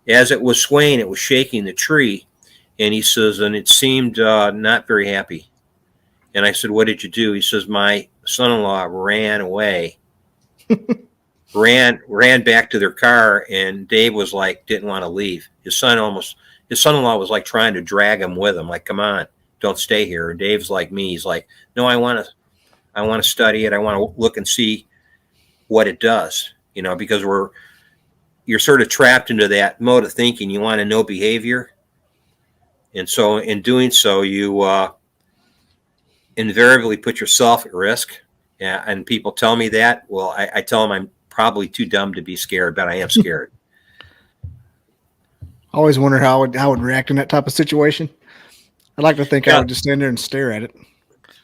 as it was swaying, it was shaking the tree. And he says, and it seemed not very happy. And I said, "What did you do?" He says, "My son-in-law ran away, ran back to their car." And Dave was like, didn't want to leave. His son-in-law was like trying to drag him with him. Like, "Come on, don't stay here." And Dave's like me. He's like, "No, I want to study it. I want to look and see what it does," because you're sort of trapped into that mode of thinking. You want to know behavior. And so in doing so, you invariably put yourself at risk. Yeah, and people tell me that. Well, I tell them I'm probably too dumb to be scared, but I am scared. I always wonder how I would react in that type of situation. I'd like to think I would just stand there and stare at it.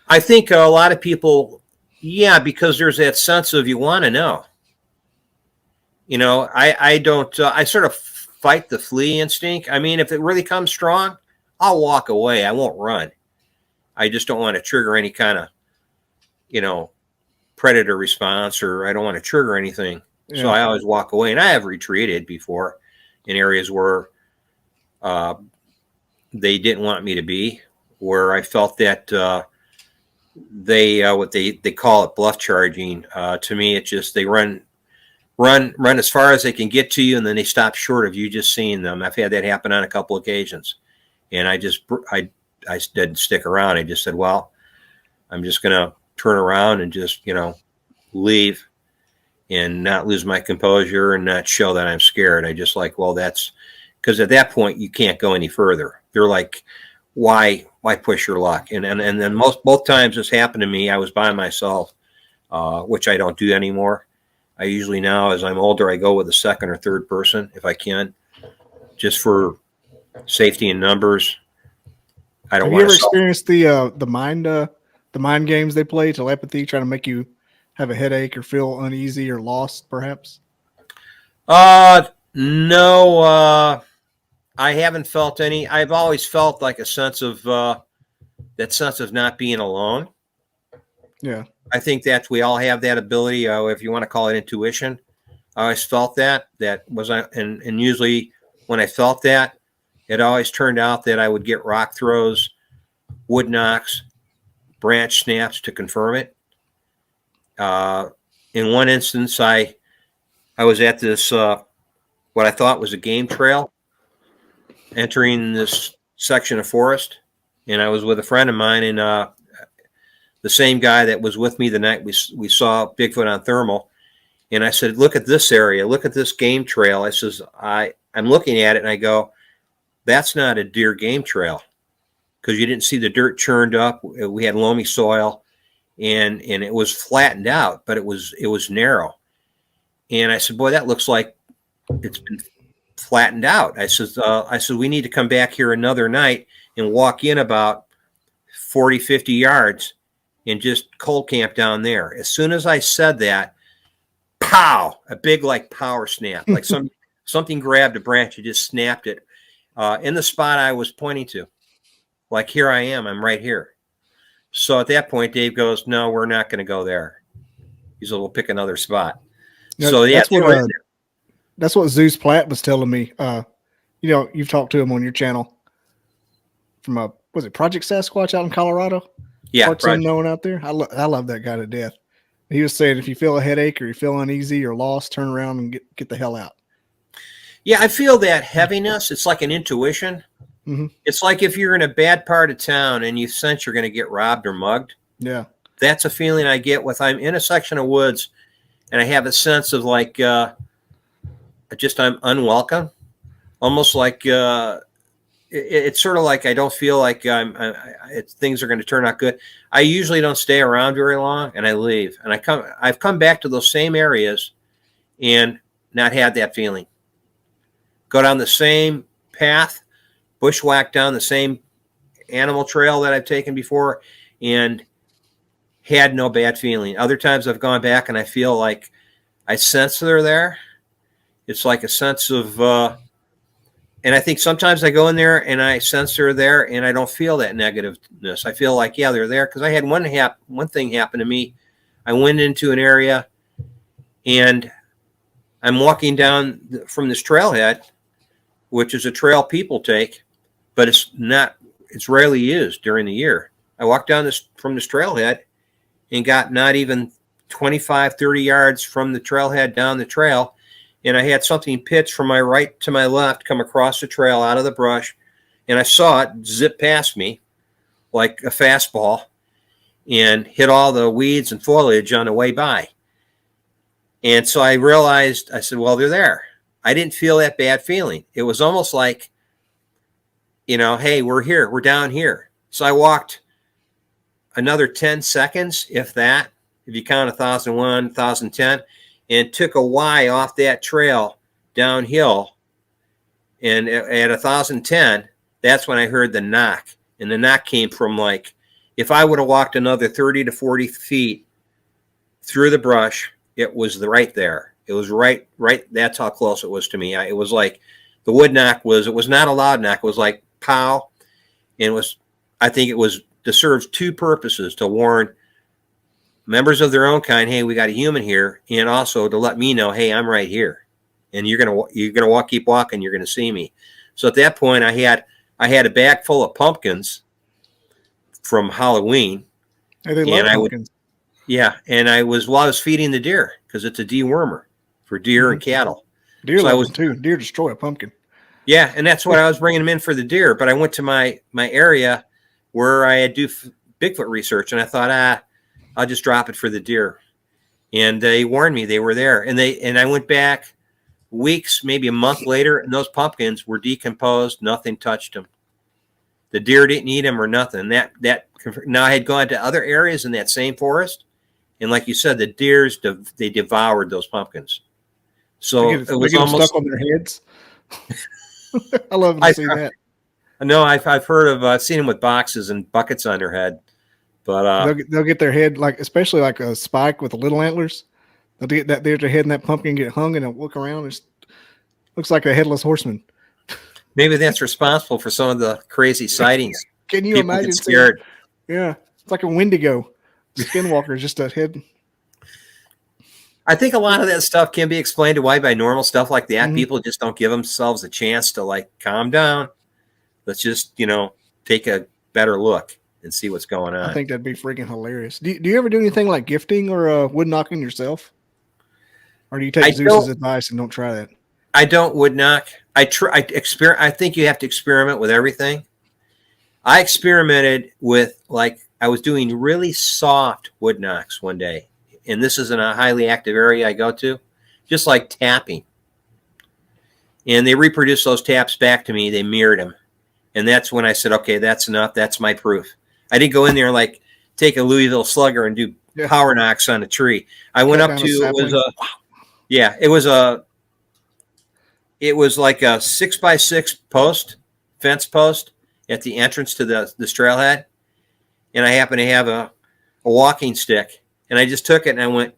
I think a lot of people, because there's that sense of you want to know. I don't, I sort of fight the flee instinct. I mean, if it really comes strong, I'll walk away. I won't run. I just don't want to trigger any kind of, predator response, or I don't want to trigger anything. Yeah. So I always walk away. And I have retreated before in areas where they didn't want me to be, where I felt that what they call it bluff charging. To me, it's just they run as far as they can get to you, and then they stop short of you just seeing them. I've had that happen on a couple occasions, and I didn't stick around. I just said, "Well, I'm just going to turn around and just, leave and not lose my composure and not show that I'm scared." I just like, well, that's because at that point you can't go any further. They're like, why push your luck? And then both times this happened to me, I was by myself, which I don't do anymore. I usually now, as I'm older, I go with a second or third person if I can, just for safety in numbers. I don't. Have you ever experienced the mind games they play, telepathy, trying to make you have a headache or feel uneasy or lost, perhaps? No. I haven't felt any. I've always felt like a sense of that sense of not being alone. Yeah. I think that we all have that ability, if you want to call it intuition. I always felt that was, and usually when I felt that, it always turned out that I would get rock throws, wood knocks, branch snaps to confirm it. In one instance, I was at this what I thought was a game trail, entering this section of forest, and I was with a friend of mine, and the same guy that was with me the night we saw Bigfoot on thermal. And I said, "Look at this area. Look at this game trail." I says, I'm looking at it and I go, "That's not a deer game trail," because you didn't see the dirt churned up. We had loamy soil, and it was flattened out, but it was narrow. And I said, "Boy, that looks like it's been flattened out." I said, "We need to come back here another night and walk in about 40, 50 yards and just cold camp down there." As soon as I said that, pow, a big power snap, like something grabbed a branch and just snapped it in the spot I was pointing to. Like, here I am, I'm right here. So at that point, Dave goes, "No, we're not going to go there." He said, "We'll pick another spot." So yeah, that's what Zeus Platt was telling me. You've talked to him on your channel from was it Project Sasquatch out in Colorado? Yeah, Parts Unknown out there. I love that guy to death. He was saying if you feel a headache or you feel uneasy or lost, turn around and get the hell out. Yeah, I feel that heaviness. It's like an intuition. Mm-hmm. It's like if you're in a bad part of town and you sense you're going to get robbed or mugged. Yeah, that's a feeling I get with I'm in a section of woods, and I have a sense of I'm unwelcome, almost like it's sort of like I don't feel like things are going to turn out good. I usually don't stay around very long, and I leave. And I've come back to those same areas and not had that feeling. Go down the same path, bushwhack down the same animal trail that I've taken before, and had no bad feeling. Other times I've gone back and I feel like I sense they're there. It's like a sense of, and I think sometimes I go in there and I sense they're there and I don't feel that negativeness. I feel like, yeah, they're there. Because I had one thing happen to me. I went into an area and I'm walking down from this trailhead, which is a trail people take, but it's rarely used during the year. I walked down from this trailhead and got not even 25, 30 yards from the trailhead down the trail. And I had something pitch from my right to my left come across the trail out of the brush. And I saw it zip past me like a fastball and hit all the weeds and foliage on the way by. And so I realized, I said, well, they're there. I didn't feel that bad feeling. It was almost like, hey, we're here. We're down here. So I walked another 10 seconds, if that, if you count 1,001, 1,010, and took a Y off that trail downhill. And at 1,010, that's when I heard the knock. And the knock came from like, if I would have walked another 30 to 40 feet through the brush, it was right there. It was right. That's how close it was to me. It was like the wood knock it was not a loud knock. It was like pow. And I think it was to serve two purposes: to warn members of their own kind, hey, we got a human here, and also to let me know, hey, I'm right here, and you're gonna keep walking, you're gonna see me. So at that point, I had a bag full of pumpkins from Halloween. Hey, they love pumpkins. And I was feeding the deer because it's a dewormer for deer and cattle. Deer love them too. Deer destroy a pumpkin. Yeah, and that's what I was bringing them in for the deer. But I went to my area where I do Bigfoot research, and I thought, I'll just drop it for the deer. And they warned me they were there. And I went back weeks, maybe a month later, and those pumpkins were decomposed. Nothing touched them. The deer didn't eat them or nothing. Now I had gone to other areas in that same forest, and like you said, the deers they devoured those pumpkins. So it was almost stuck on their heads. I love to see that. No, I've heard of I've seen them with boxes and buckets on their head. But they'll get their head, like, especially like a spike with the little antlers. They'll get their head in that pumpkin, get hung, and they'll look around. It looks like a headless horseman. Maybe that's responsible for some of the crazy sightings. Can you People imagine? get scared. Yeah, it's like a Wendigo. Skinwalker is just a head. I think a lot of that stuff can be explained away by normal stuff like that. Mm-hmm. People just don't give themselves a chance to like calm down. Let's just take a better look and see what's going on. I think that'd be freaking hilarious. Do you ever do anything like gifting or wood knocking yourself? Or do you take Zeus's advice and don't try that? I don't wood knock. I think you have to experiment with everything. I experimented with, like, I was doing really soft wood knocks one day. And this is in a highly active area I go to, just like tapping. And they reproduced those taps back to me. They mirrored them. And that's when I said, okay, that's enough. That's my proof. I didn't go in there and like take a Louisville Slugger and do power knocks on a tree. I went up to, it was like a 6x6 fence post at the entrance to the trailhead. And I happened to have a walking stick. And I just took it and I went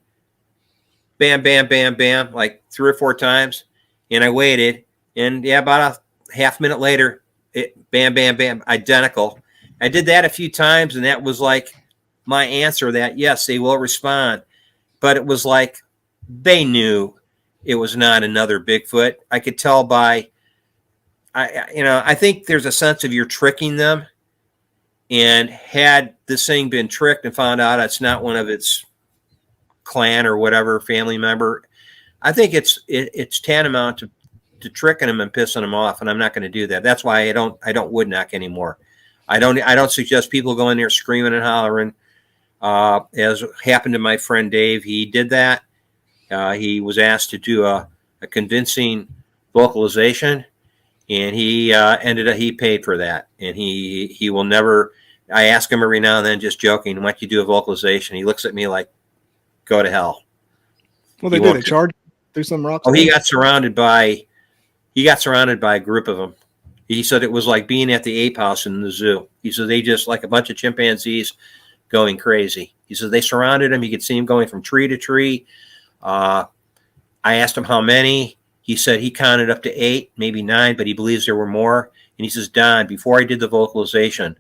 bam, bam, bam, bam, like 3 or 4 times. And I waited. And about a half minute later, bam, bam, bam, identical. I did that a few times, and that was like my answer that, yes, they will respond. But it was like they knew it was not another Bigfoot. I could tell by, I think there's a sense of you're tricking them. And had this thing been tricked and found out it's not one of its clan or whatever family member, I think it's tantamount to tricking them and pissing them off, and I'm not going to do that. That's why I don't wood knock anymore. I don't suggest people go in there screaming and hollering. As happened to my friend Dave, he did that. He was asked to do a convincing vocalization, and he paid for that. And he will never. I ask him every now and then, just joking, why don't you do a vocalization? He looks at me like, go to hell. Well, they did. They charged through some rocks. Oh, he got surrounded by a group of them. He said it was like being at the ape house in the zoo. He said they just, like a bunch of chimpanzees, going crazy. He says they surrounded him. You could see him going from tree to tree. I asked him how many. He said he counted up to 8, maybe 9, but he believes there were more. And he says, Don, before I did the vocalization,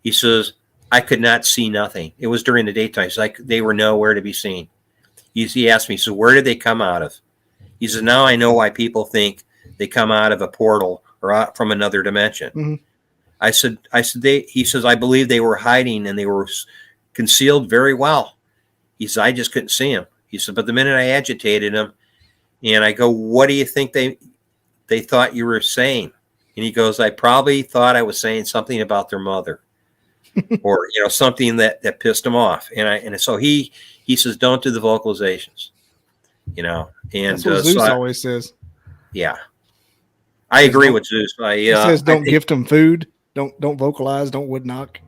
he says, I could not see nothing. It was during the daytime. He's like, they were nowhere to be seen. He asked me, so where did they come out of? He says, now I know why people think they come out of a portal or out from another dimension. Mm-hmm. He says, I believe they were hiding and they were concealed very well. He said, I just couldn't see them. He said, but the minute I agitated them and I go, what do you think they thought you were saying? And he goes, I probably thought I was saying something about their mother or, something that pissed him off. And so he says, don't do the vocalizations, and that's what Zeus always says. Yeah. I agree with Zeus. He says, don't gift them food. Don't vocalize. Don't wood knock.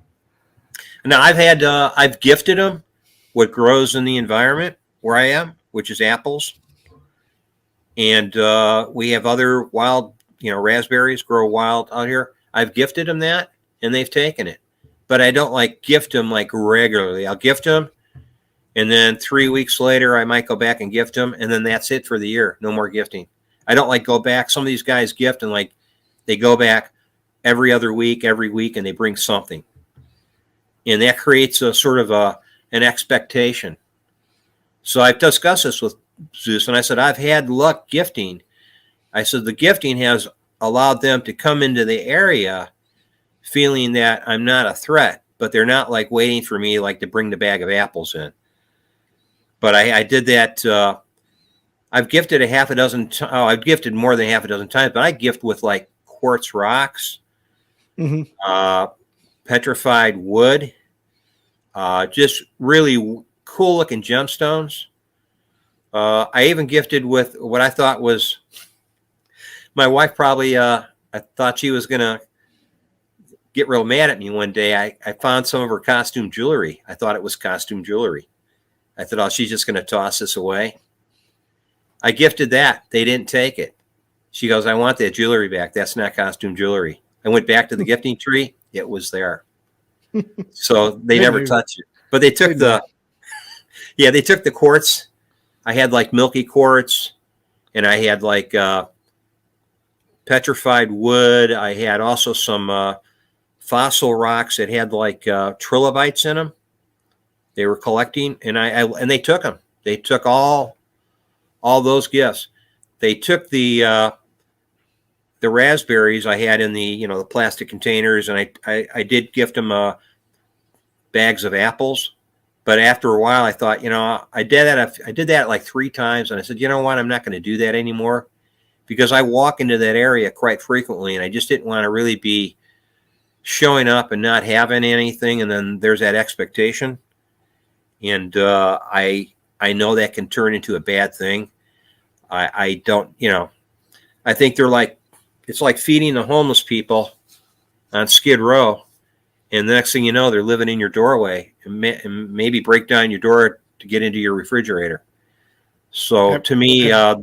Now I've gifted them what grows in the environment where I am, which is apples. And we have other wild, raspberries grow wild out here. I've gifted them that and they've taken it, but I don't gift them regularly. I'll gift them. And then 3 weeks later, I might go back and gift them. And then that's it for the year. No more gifting. I don't go back. Some of these guys gift and they go back every week, and they bring something. And that creates a sort of an expectation. So I've discussed this with Zeus, and I said, I've had luck gifting. I said, the gifting has allowed them to come into the area feeling that I'm not a threat, but they're not waiting for me to bring the bag of apples in. But I did that. I've gifted I've gifted more than half a dozen times, but I gift with quartz rocks, petrified wood, just really cool looking gemstones. I even gifted with what I thought was, my wife probably, I thought she was going to get real mad at me one day. I found some of her costume jewelry. I thought it was costume jewelry. I thought, oh, she's just going to toss this away. I gifted that. They didn't take it. She goes, I want that jewelry back. That's not costume jewelry. I went back to the gifting tree. It was there. So they never touched it. But they took they took the quartz. I had milky quartz, and I had petrified wood. I had also some fossil rocks that had trilobites in them. They were collecting, and they took them. They took all those gifts. They took the raspberries I had in the the plastic containers, and I did gift them bags of apples. But after a while, I thought, I did that 3 times, and I said, you know what, I'm not going to do that anymore, because I walk into that area quite frequently, and I just didn't want to really be showing up and not having anything, and then there's that expectation. And I know that can turn into a bad thing. I don't, I think they're it's like feeding the homeless people on Skid Row. And the next thing you know, they're living in your doorway and maybe break down your door to get into your refrigerator. So to me, I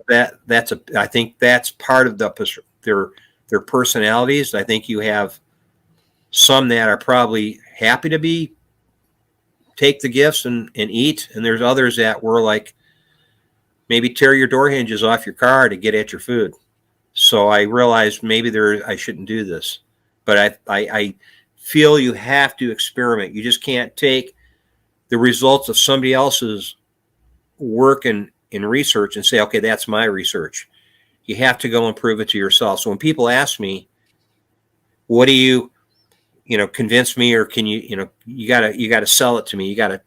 think that's part of their personalities. I think you have some that are probably happy to take the gifts and eat. And there's others that were maybe tear your door hinges off your car to get at your food. So I realized maybe I shouldn't do this, but I feel you have to experiment. You just can't take the results of somebody else's work and research and say, okay, that's my research. You have to go and prove it to yourself. So when people ask me, what do you convince me, or can you gotta sell it to me. You gotta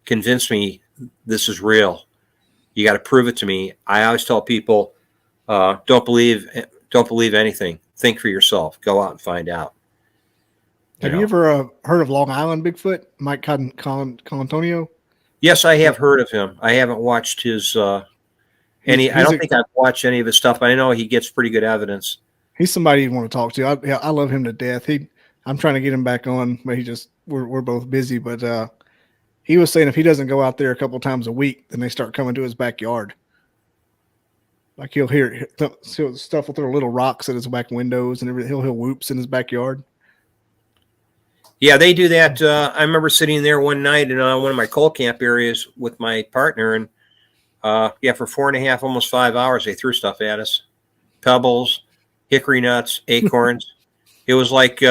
convince me this is real. You got to prove it to me. I always tell people, don't believe anything. Think for yourself. Go out and find out. Have you ever heard of Long Island Bigfoot, Mike Colantonio? Yes, I have heard of him. I haven't watched his I don't think I've watched any of his stuff, but I know he gets pretty good evidence. He's somebody you want to talk to. I love him to death. I'm trying to get him back on, but we're both busy. But he was saying if he doesn't go out there a couple times a week, then they start coming to his backyard. He'll hear stuff with their little rocks at his back windows and everything. He'll whoops in his backyard. Yeah, they do that. I remember sitting there one night in one of my coal camp areas with my partner, and for 4.5, almost 5 hours, they threw stuff at us: pebbles, hickory nuts, acorns. It was like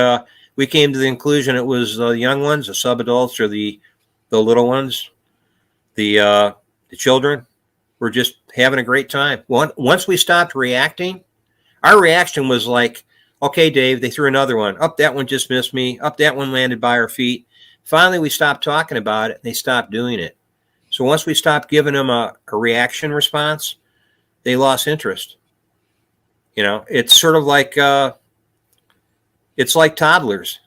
we came to the conclusion it was the young ones, the subadults, or the little ones, the children. Were just having a great time. Once we stopped reacting, our reaction was like, okay, Dave, they threw another one. Up, that one just missed me. Up, that one landed by our feet. Finally, we stopped talking about it, and they stopped doing it. So once we stopped giving them a reaction response, they lost interest. You know, it's sort of like, it's like toddlers.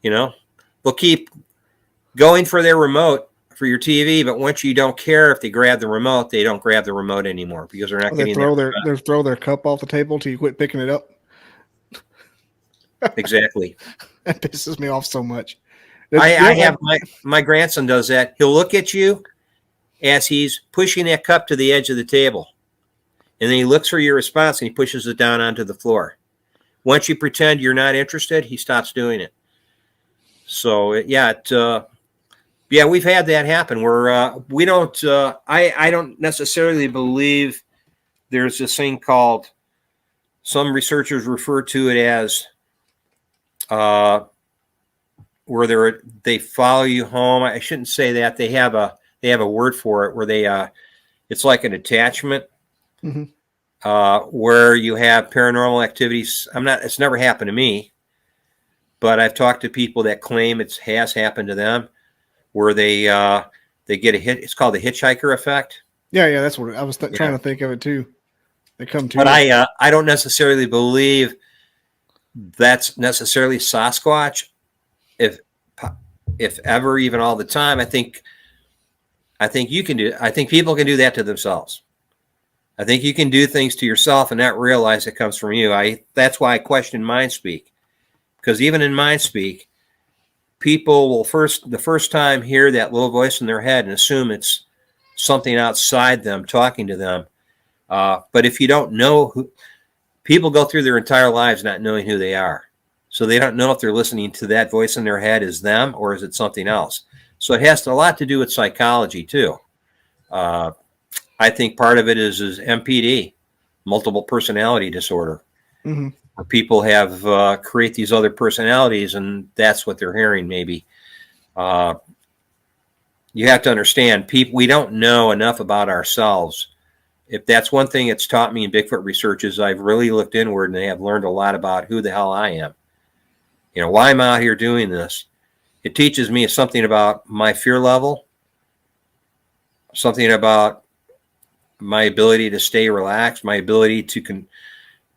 You know, they'll keep going for their remote for your TV, but once you don't care if they grab the remote, they don't grab the remote anymore because they're not getting they throw their cup off the table till you quit picking it up. Exactly. That pisses me off so much. I have my grandson does that. He'll look at you as he's pushing that cup to the edge of the table, and then he looks for your response and he pushes it down onto the floor. Once you pretend you're not interested, he stops doing it. So we've had that happen where we don't. I don't necessarily believe there's this thing called. Some researchers refer to it as where they follow you home. I shouldn't say that. They have a word for it where it's like an attachment, where you have paranormal activities. It's never happened to me, but I've talked to people that claim it has happened to them, where they get a hit. It's called the hitchhiker effect. Yeah, that's what I was trying to think of it too. They come to. But I don't necessarily believe that's necessarily Sasquatch. If ever, even all the time, I think you can do. I think people can do that to themselves. I think you can do things to yourself and not realize it comes from you. That's why I question mind speak, because even in mind speak, people will the first time hear that little voice in their head and assume it's something outside them talking to them. But if you don't know who, people go through their entire lives not knowing who they are. So they don't know if they're listening to that voice in their head is them or is it something else. So it has a lot to do with psychology too. I think part of it is MPD, multiple personality disorder. Where people have create these other personalities, and that's what they're hearing. Maybe you have to understand, we don't know enough about ourselves. If that's one thing it's taught me in Bigfoot research is I've really looked inward and I have learned a lot about who the hell I am. You know, why I'm out here doing this. It teaches me something about my fear level, something about my ability to stay relaxed, my ability to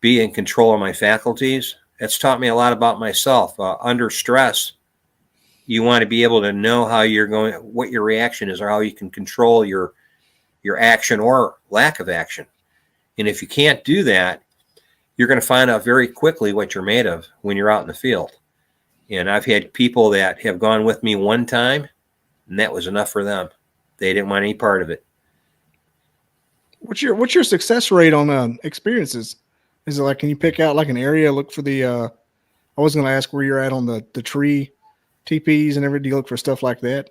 be in control of my faculties. It's taught me a lot about myself. Under stress, you want to be able to know how you're going, what your reaction is, or how you can control your action or lack of action. And if you can't do that, you're going to find out very quickly what you're made of when you're out in the field. And I've had people that have gone with me one time, and that was enough for them. They didn't want any part of it. What's your success rate on experiences? Is it like, can you pick out like an area, look for the, I was going to ask where you're at on the tree TPs and everything. Do you look for stuff like that?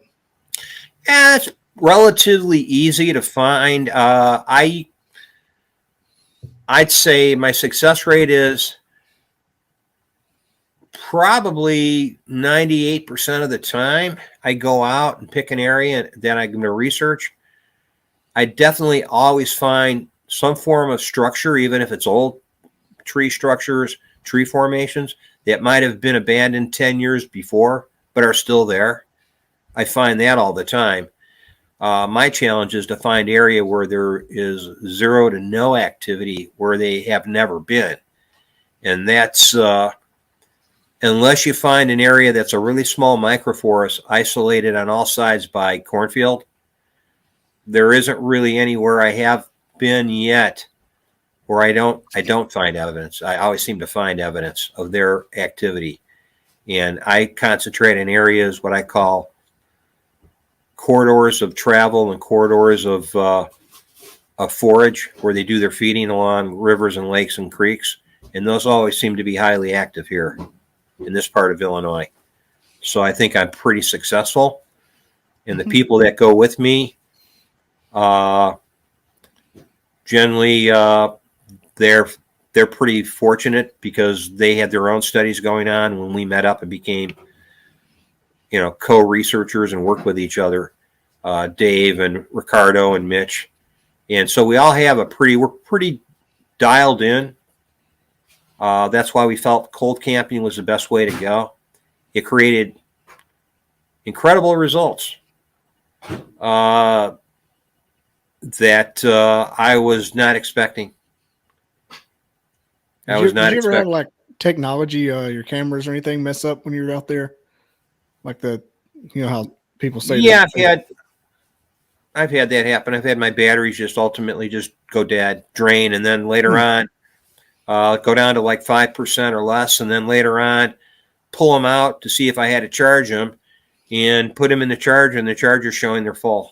Yeah, it's relatively easy to find. I'd say my success rate is probably 98% of the time. I go out and pick an area that I'm going to research. I definitely always find some form of structure, even if it's old tree structures, tree formations that might have been abandoned 10 years before, but are still there. I find that all the time. My challenge is to find area where there is zero to no activity, where they have never been. And that's, unless you find an area that's a really small microforest isolated on all sides by cornfield, there isn't really anywhere I have been yet where I don't find evidence. I always seem to find evidence of their activity. And I concentrate in areas, what I call corridors of travel and corridors of forage, where they do their feeding along rivers and lakes and creeks. And those always seem to be highly active here in this part of Illinois. So I think I'm pretty successful. And the people that go with me, generally, they're pretty fortunate because they had their own studies going on when we met up and became, co-researchers and worked with each other, Dave and Ricardo and Mitch. And so we all have we're pretty dialed in. That's why we felt cold camping was the best way to go. It created incredible results that I was not expecting. Did you ever have like technology, your cameras or anything mess up when you were out there? Like how people say. Yeah, I've had that happen. I've had my batteries just ultimately just go dead, drain, and then later on go down to like 5% or less, and then later on pull them out to see if I had to charge them and put them in the charger, and the charger's showing they're full.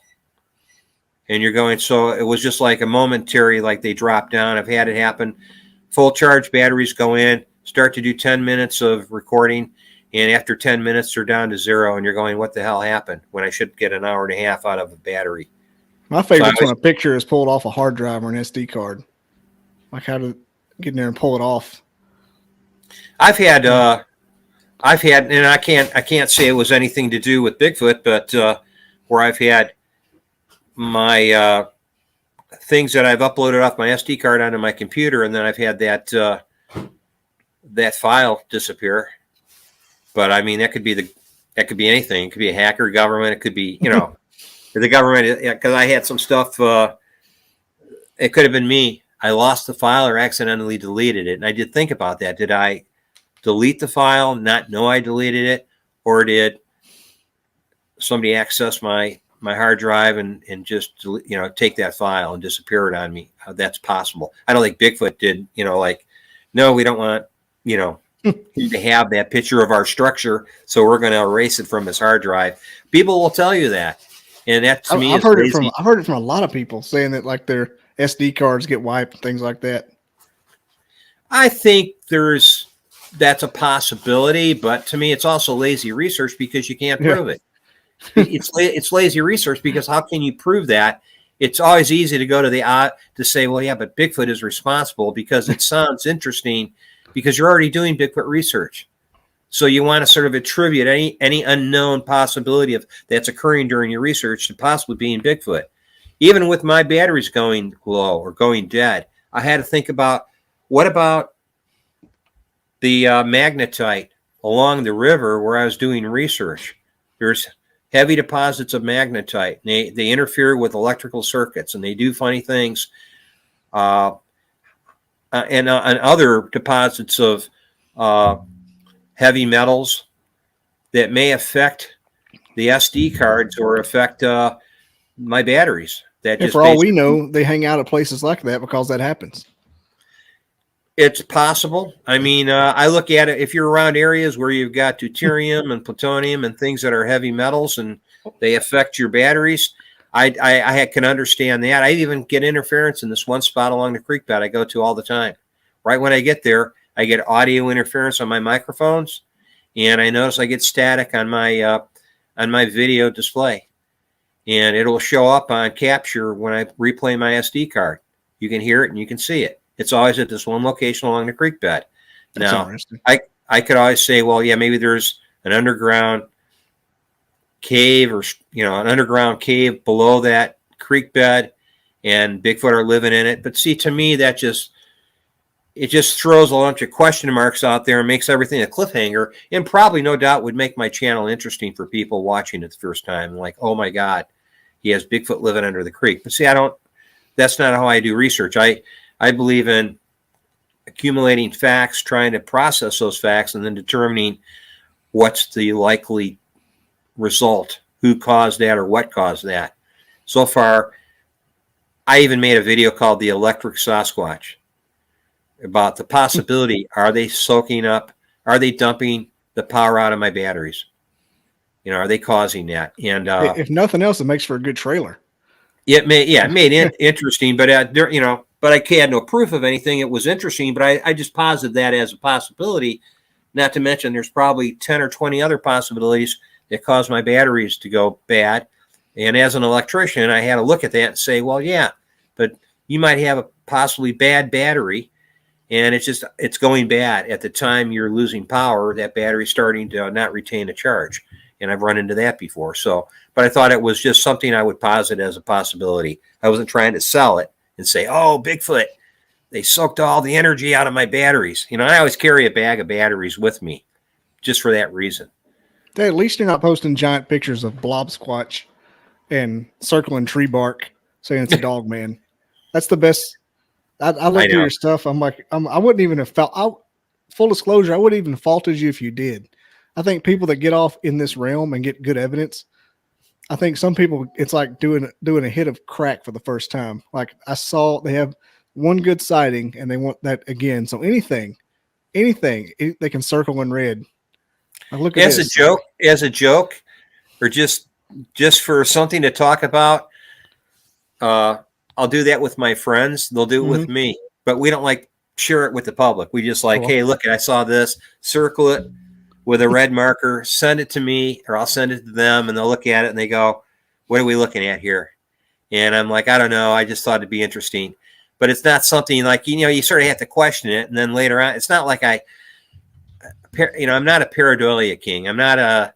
And you're going, so it was just like a momentary, like they drop down. I've had it happen. Full charge batteries go in, start to do 10 minutes of recording, and after 10 minutes, they're down to 0, and you're going, what the hell happened when I should get an hour and a half out of a battery? My favorite's when a picture is pulled off a hard drive or an SD card. Like how to get in there and pull it off. I've had, and I can't say it was anything to do with Bigfoot, but where I've had my things that I've uploaded off my SD card onto my computer, and then I've had that file disappear. But I mean, that could be anything. It could be a hacker, government. It could be, the government. Because I had some stuff. It could have been me. I lost the file or accidentally deleted it, and I did think about that. Did I delete the file, not know I deleted it, or did somebody access my hard drive and just take that file and disappear it on me? That's possible. I don't think Bigfoot did. No, we don't want to have that picture of our structure, so we're going to erase it from his hard drive. People will tell you that, and that to me, I've heard it from a lot of people saying that like their SD cards get wiped and things like that. I think that's a possibility, but to me, it's also lazy research because you can't prove it. It's lazy research because how can you prove that? It's always easy to go to to say, well, yeah, but Bigfoot is responsible because it sounds interesting because you're already doing Bigfoot research. So you want to sort of attribute any unknown possibility of that's occurring during your research to possibly being Bigfoot. Even with my batteries going low or going dead, I had to think about what about the magnetite along the river where I was doing research. There's heavy deposits of magnetite. They interfere with electrical circuits, and they do funny things. And other deposits of heavy metals that may affect the SD cards or affect my batteries. And for all we know, they hang out at places like that because that happens. It's possible. I mean, I look at it, if you're around areas where you've got deuterium and plutonium and things that are heavy metals and they affect your batteries, I can understand that. I even get interference in this one spot along the creek bed I go to all the time. Right when I get there, I get audio interference on my microphones, and I notice I get static on my video display. And it'll show up on capture when I replay my SD card. You can hear it and you can see it. It's always at this one location along the creek bed. Now, I could always say, well, yeah, maybe there's an underground cave or, an underground cave below that creek bed and Bigfoot are living in it. But see, to me, it just throws a bunch of question marks out there and makes everything a cliffhanger, and probably no doubt would make my channel interesting for people watching it the first time. Like, oh my God, he has Bigfoot living under the creek. But see, that's not how I do research. I believe in accumulating facts, trying to process those facts, and then determining what's the likely result, who caused that or what caused that. So far, I even made a video called The Electric Sasquatch about the possibility, are they dumping the power out of my batteries? Are they causing that? And if nothing else, it makes for a good trailer. It made it interesting, but but I had no proof of anything. It was interesting, but I just posited that as a possibility Not to mention there's probably 10 or 20 other possibilities that cause my batteries to go bad. And as an electrician, I had to look at that and say, well, yeah, but you might have a possibly bad battery, and it's going bad at the time you're losing power. That battery's starting to not retain a charge, and I've run into that before. So, but I thought it was just something I would posit as a possibility. I wasn't trying to sell it and say, oh, Bigfoot, they soaked all the energy out of my batteries. You know, I always carry a bag of batteries with me just for that reason. At least you're not posting giant pictures of blob squatch and circling tree bark saying it's a dog man. That's the best. I looked through your stuff. I'm like, I wouldn't even have felt. Full disclosure, I wouldn't even have faulted you if you did. I think people that get off in this realm and get good evidence, I think some people, it's like doing a hit of crack for the first time. Like I saw they have one good sighting and they want that again. So anything they can circle in red. Like, look at as a joke, or just for something to talk about. I'll do that with my friends. They'll do it with me, but we don't like share it with the public. We just like, hey, look, I saw this, circle it with a red marker, send it to me, or I'll send it to them, and they'll look at it and they go, what are we looking at here? And I'm like, I don't know. I just thought it'd be interesting, but it's not something like, you sort of have to question it. And then later on, it's not like I'm not a pareidolia king. I'm not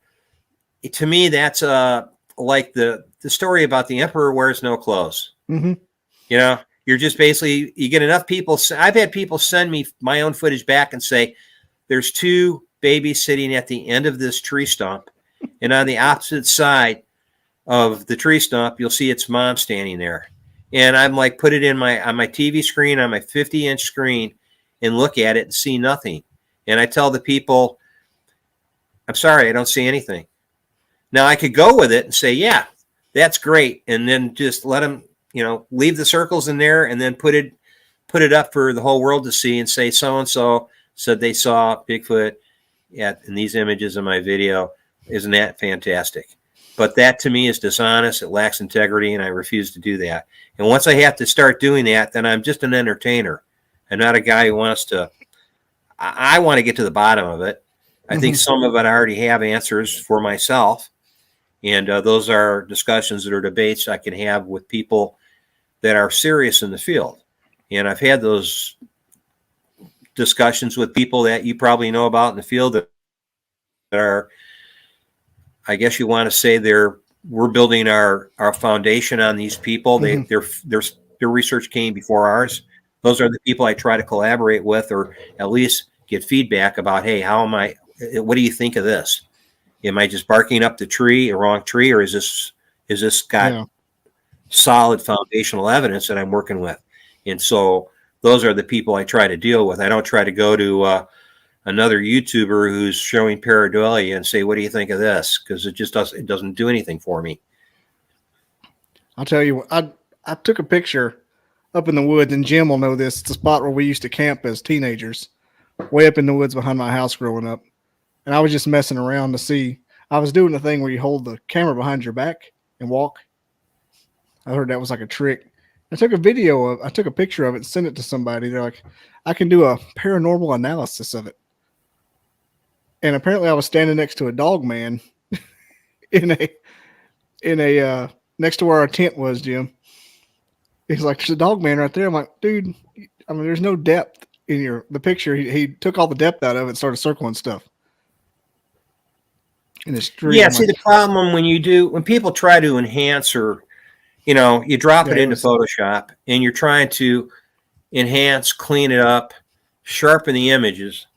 to me, that's like the story about the emperor wears no clothes. Mm-hmm. You're just basically, you get enough people. I've had people send me my own footage back and say, there's two babies sitting at the end of this tree stump. And on the opposite side of the tree stump, you'll see its mom standing there. And I'm like, put it on my TV screen, on my 50-inch screen, and look at it and see nothing. And I tell the people, I'm sorry, I don't see anything. Now I could go with it and say, yeah, that's great. And then just let them, leave the circles in there and then put it up for the whole world to see and say, so-and-so said they saw Bigfoot in these images in my video. Isn't that fantastic? But that to me is dishonest. It lacks integrity, and I refuse to do that. And once I have to start doing that, then I'm just an entertainer and not a guy who wants to, I want to get to the bottom of it. I think some of it I already have answers for myself. And those are discussions or debates I can have with people that are serious in the field. And I've had those discussions with people that you probably know about in the field that are, I guess you want to say we're building our foundation on these people. Their research came before ours. Those are the people I try to collaborate with, or at least get feedback about, hey, what do you think of this? Am I just barking up the wrong tree, or is this got solid foundational evidence that I'm working with? And so those are the people I try to deal with. I don't try to go to another YouTuber who's showing pareidolia and say, what do you think of this? Because it doesn't do anything for me. I'll tell you what, I took a picture up in the woods, and Jim will know this. It's a spot where we used to camp as teenagers, way up in the woods behind my house growing up. And I was just messing around to see. I was doing the thing where you hold the camera behind your back and walk. I heard that was like a trick. I took a picture of it and sent it to somebody. They're like, I can do a paranormal analysis of it. And apparently I was standing next to a dog man in a next to where our tent was, Jim. He's like, there's a dog man right there. I'm like, dude, there's no depth in the picture. He took all the depth out of it and started circling stuff. In the street. Yeah, see, the problem when people try to enhance, or you drop it into Photoshop and you're trying to enhance, clean it up, sharpen the images.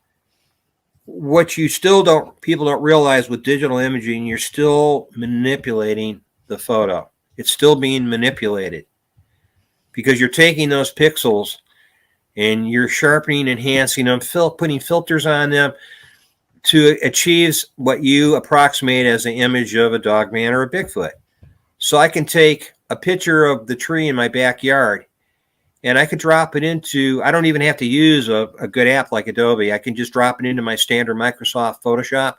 What people don't realize with digital imaging, you're still manipulating the photo. It's still being manipulated because you're taking those pixels and you're sharpening, enhancing them, putting filters on them to achieve what you approximate as an image of a dog man or a Bigfoot. So I can take a picture of the tree in my backyard and I could drop it into, I don't even have to use a good app like Adobe. I can just drop it into my standard Microsoft Photoshop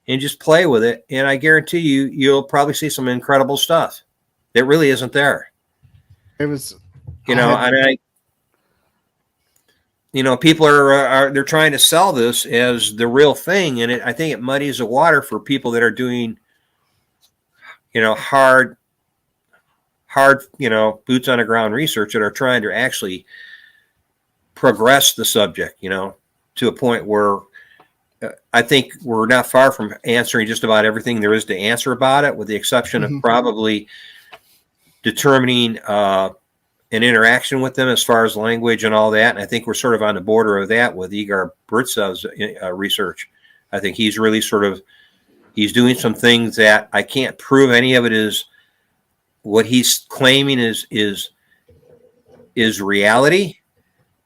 and just play with it. And I guarantee you'll probably see some incredible stuff that really isn't there. It was, people are they're trying to sell this as the real thing, and I think it muddies the water for people that are doing, hard, boots on the ground research that are trying to actually progress the subject, to a point where I think we're not far from answering just about everything there is to answer about it, with the exception of probably determining an interaction with them as far as language and all that. And I think we're sort of on the border of that with Igor Burtsev's research. I think he's really he's doing some things that I can't prove any of it is what he's claiming is reality.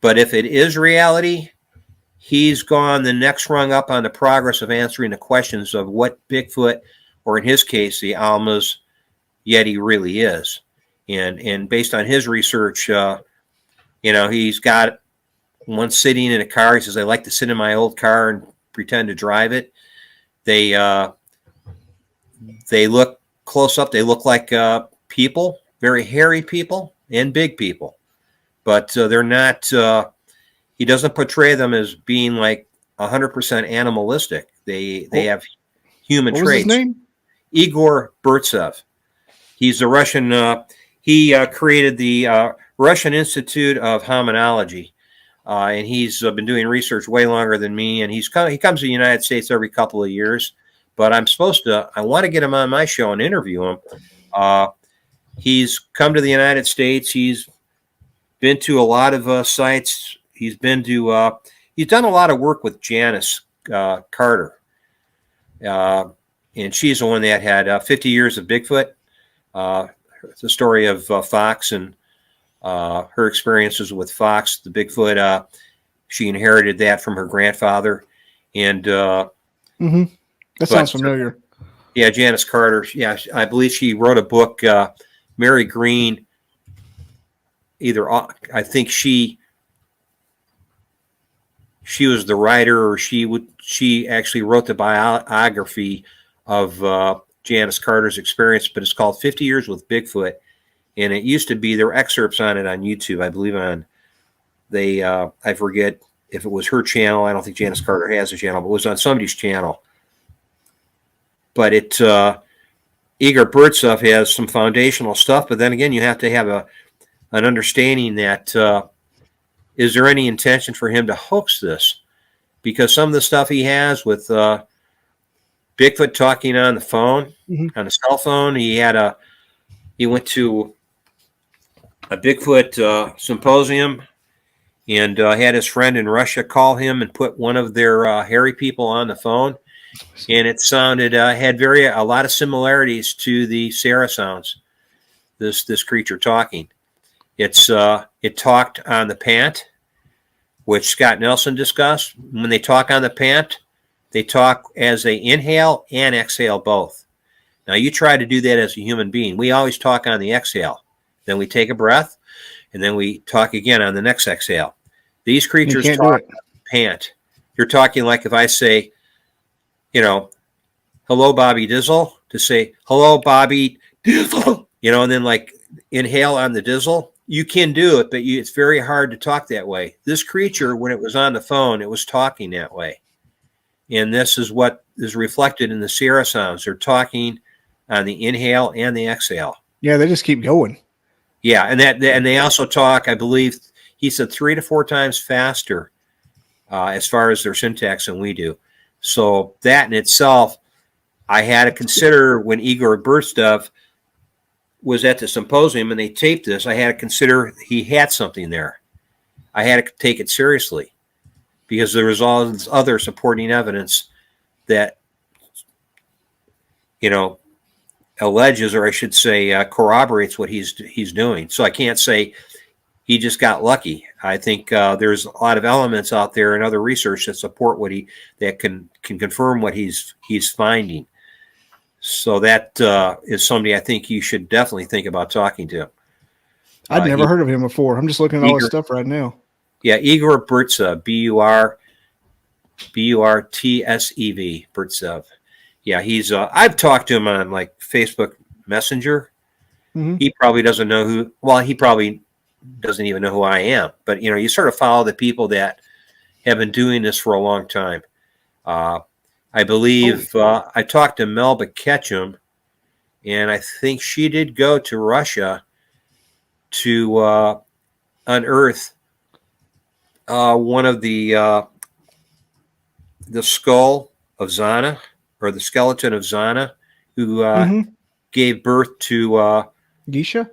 But if it is reality, he's gone the next rung up on the progress of answering the questions of what Bigfoot, or in his case, the Alma's Yeti, really is. And based on his research, he's got one sitting in a car. He says, I like to sit in my old car and pretend to drive it. They look close up. They look like people, very hairy people and big people, but they're not. He doesn't portray them as being like 100% animalistic. They have human traits. What was his name? Igor Burtsev. He's a Russian. He created the Russian Institute of Hominology, and he's been doing research way longer than me. And he comes to the United States every couple of years. But I want to get him on my show and interview him. He's come to the United States. He's been to a lot of sites. He's done a lot of work with Janice Carter. And she's the one that had 50 years of Bigfoot. It's a story of Fox and her experiences with Fox, the Bigfoot. She inherited that from her grandfather. And that sounds familiar. Yeah, Janice Carter. Yeah, I believe she wrote a book, Mary Green. I think she was the writer, or she actually wrote the biography of Janice Carter's experience, but it's called 50 Years with Bigfoot. And it used to be, there were excerpts on it on YouTube, I believe I forget if it was her channel. I don't think Janice Carter has a channel, but it was on somebody's channel. But Igor Burtsev has some foundational stuff, but then again, you have to have an understanding that, is there any intention for him to hoax this? Because some of the stuff he has with Bigfoot talking on the phone, on a cell phone, he went to a Bigfoot symposium and had his friend in Russia call him and put one of their hairy people on the phone. And it sounded, had a lot of similarities to the Sarah sounds, this creature talking. It talked on the pant, which Scott Nelson discussed. When they talk on the pant, they talk as they inhale and exhale both. Now, you try to do that as a human being. We always talk on the exhale. Then we take a breath, and then we talk again on the next exhale. These creatures talk on the pant. You're talking like if I say, hello, Bobby Dizzle, to say, hello, Bobby Dizzle, and then like inhale on the Dizzle. You can do it, but it's very hard to talk that way. This creature, when it was on the phone, it was talking that way. And this is what is reflected in the Sierra sounds. They're talking on the inhale and the exhale. Yeah, they just keep going. Yeah, and they also talk, I believe, he said 3 to 4 times faster as far as their syntax than we do. So that in itself, I had to consider when Igor Burtsev was at the symposium and they taped this, I had to consider he had something there. I had to take it seriously because there was all this other supporting evidence that, alleges, or I should say, corroborates what he's doing. So I can't say he just got lucky. I think there's a lot of elements out there and other research that support that can confirm what he's finding. So that is somebody I think you should definitely think about talking to. I'd never heard of him before. I'm just looking at all his stuff right now. Yeah, Igor Burtsev, Burtsev, Burtsev. Yeah, he's. I've talked to him on like Facebook Messenger. He probably doesn't know who. Well, he probably doesn't even know who I am. But, you sort of follow the people that have been doing this for a long time. I believe I talked to Melba Ketchum, and I think she did go to Russia to unearth one of the skull of Zana, or the skeleton of Zana, who gave birth to Geisha.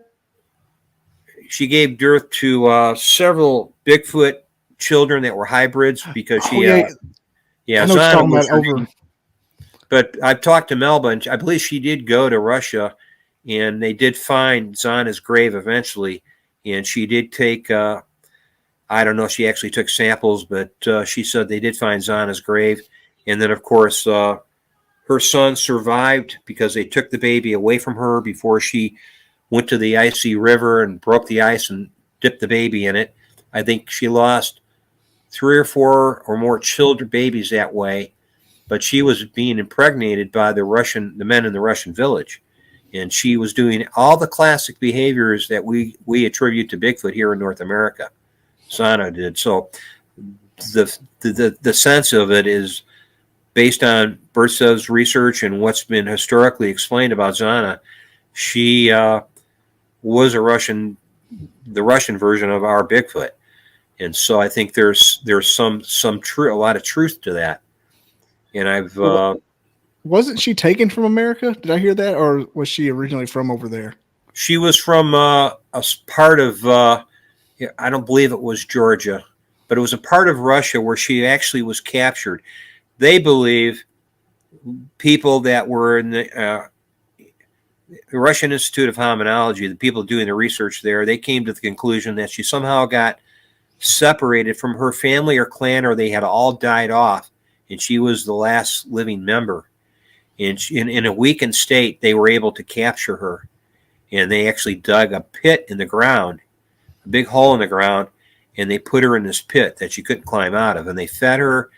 She gave birth to several Bigfoot children that were hybrids because she. I know what you're talking about over. But I've talked to Melba, and I believe she did go to Russia, and they did find Zana's grave eventually, and she did take. I don't know if she actually took samples, but she said they did find Zana's grave, and then of course her son survived because they took the baby away from her before she went to the icy river and broke the ice and dipped the baby in it. I think she lost 3 or 4 or more children, babies that way, but she was being impregnated by the men in the Russian village. And she was doing all the classic behaviors that we attribute to Bigfoot here in North America. Zana did. So the sense of it is based on Burtsev's research and what's been historically explained about Zana. She was the Russian version of our Bigfoot, and so I think there's some a lot of truth to that. And wasn't she taken from America? Did I hear that, or was she originally from over there? She was from a part of I don't believe it was Georgia, but it was a part of Russia where she actually was captured. They believe people that were in the Russian Institute of Hominology, the people doing the research there, they came to the conclusion that she somehow got separated from her family or clan, or they had all died off, and she was the last living member. And in a weakened state, they were able to capture her, and they actually dug a pit in the ground, a big hole in the ground, and they put her in this pit that she couldn't climb out of, and they fed her,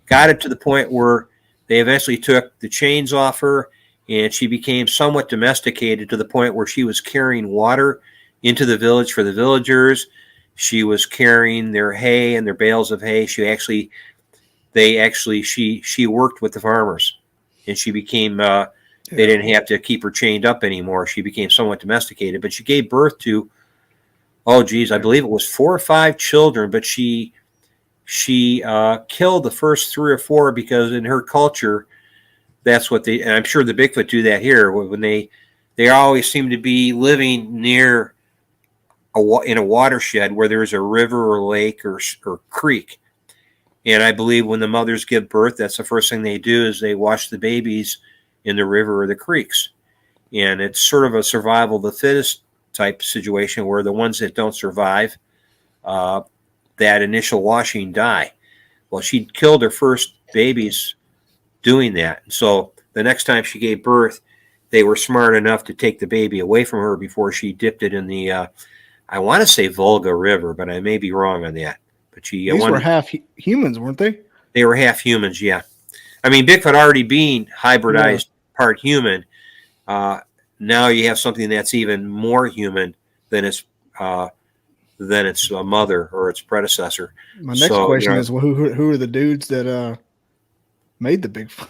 got it to the point where they eventually took the chains off her, and she became somewhat domesticated to the point where she was carrying water into the village for the villagers. She was carrying their hay and their bales of hay. She worked with the farmers, and she became, they didn't have to keep her chained up anymore. She became somewhat domesticated, but she gave birth to, I believe it was 4 or 5 children, but she killed the first 3 or 4 because in her culture, that's what and I'm sure the Bigfoot do that here, when they always seem to be living near in a watershed where there's a river or lake or creek. And I believe when the mothers give birth, that's the first thing they do is they wash the babies in the river or the creeks. And it's sort of a survival of the fittest type situation where the ones that don't survive that initial washing die. Well, she killed her first babies doing that. So the next time she gave birth, they were smart enough to take the baby away from her before she dipped it in the, I want to say Volga River, but I may be wrong on that. But these were half humans, weren't they? They were half humans, yeah. I mean, Bigfoot already being hybridized, part human. Now you have something that's even more human than its mother or its predecessor. My next question is, who are the dudes that made the Bigfoot?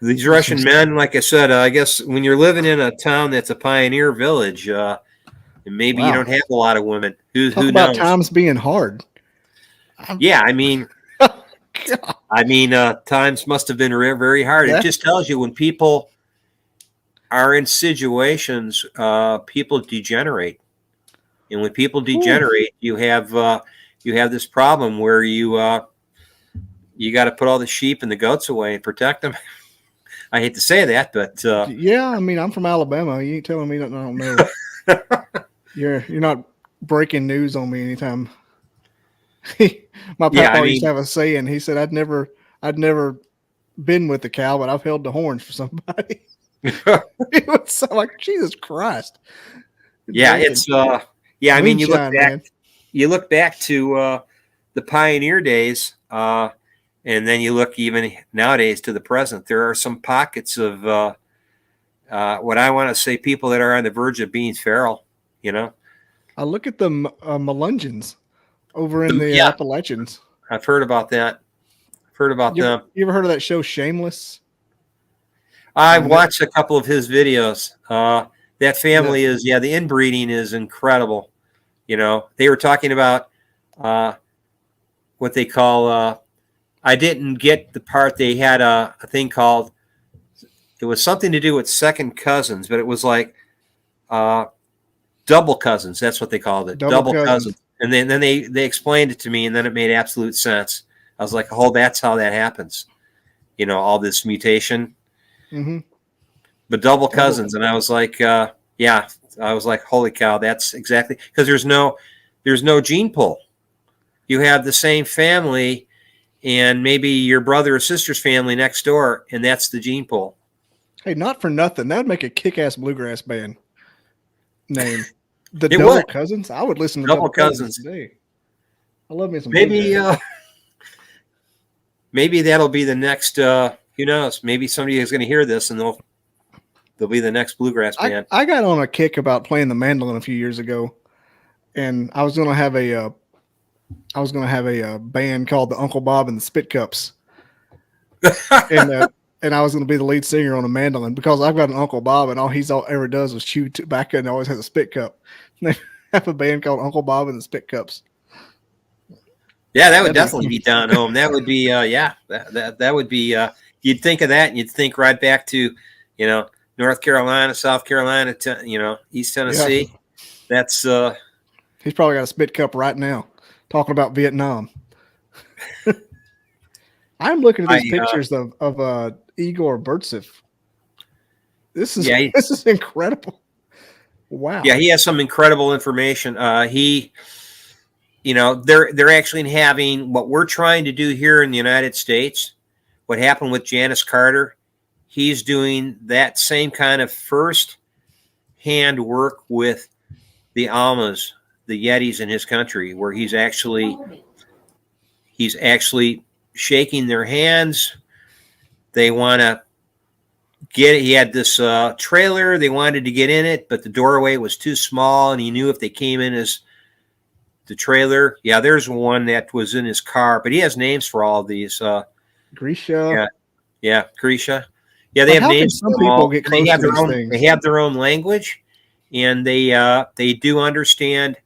These Russian men, like I said, I guess when you're living in a town that's a pioneer village, maybe you don't have a lot of women. Who about knows? Times being hard. Yeah, I mean, times must have been very hard. Yeah. It just tells you when people are in situations, people degenerate, and when people degenerate, you have this problem where you got to put all the sheep and the goats away and protect them. I hate to say that, but yeah, I mean, I'm from Alabama. You ain't telling me nothing I don't know. You're not breaking news on me anytime. My papa used to have a saying. He said, "I'd never been with the cow, but I've held the horns for somebody." It was so like, Jesus Christ. Yeah, it's I mean, you look back to the pioneer days, and then you look even nowadays to the present. There are some pockets of what I want to say, people that are on the verge of being feral. I look at the Melungeons over in the Yeah. Appalachians. I've heard about that. I've heard about them. You ever heard of that show Shameless? I've watched a couple of his videos. That family is, the inbreeding is incredible. You know, they were talking about what they call, I didn't get the part, they had a thing called, it was something to do with second cousins, but it was like double cousins. That's what they called it. Double cousins. And then they explained it to me, and then it made absolute sense. I was like, oh, that's how that happens. You know, all this mutation. Mm-hmm. But double cousins. And I was like, I was like, holy cow, that's exactly, because there's no gene pool. You have the same family and maybe your brother or sister's family next door, and that's the gene pool. Hey, not for nothing. That would make a kick-ass bluegrass band name. The Double Cousins? I would listen to Double Cousins today. I love me some bluegrass. Maybe that'll be the next, who knows? Maybe somebody is going to hear this and they'll be the next bluegrass band. I got on a kick about playing the mandolin a few years ago, and I was going to have a band called the Uncle Bob and the Spit Cups, and I was going to be the lead singer on a mandolin because I've got an Uncle Bob, and all he's ever does is chew tobacco and always has a spit cup. And they have a band called Uncle Bob and the Spit Cups. Yeah, that would definitely be down home. That would be, that would be. You'd think of that, and you'd think right back to, North Carolina, South Carolina, East Tennessee. Yeah. That's. He's probably got a spit cup right now, talking about Vietnam. I'm looking at these pictures of Igor Burtsev. This is incredible. Wow. Yeah, he has some incredible information. They're actually having what we're trying to do here in the United States. What happened with Janice Carter, he's doing that same kind of first-hand work with the Almas, the Yetis in his country, where he's actually shaking their hands. They want to get it. He had this trailer. They wanted to get in it, but the doorway was too small, and he knew if they came in as the trailer. Yeah, there's one that was in his car, but he has names for all of these. Grisha. Yeah, Grisha. Yeah, they have names. Some people get close to these things. They have their own language, and they do understand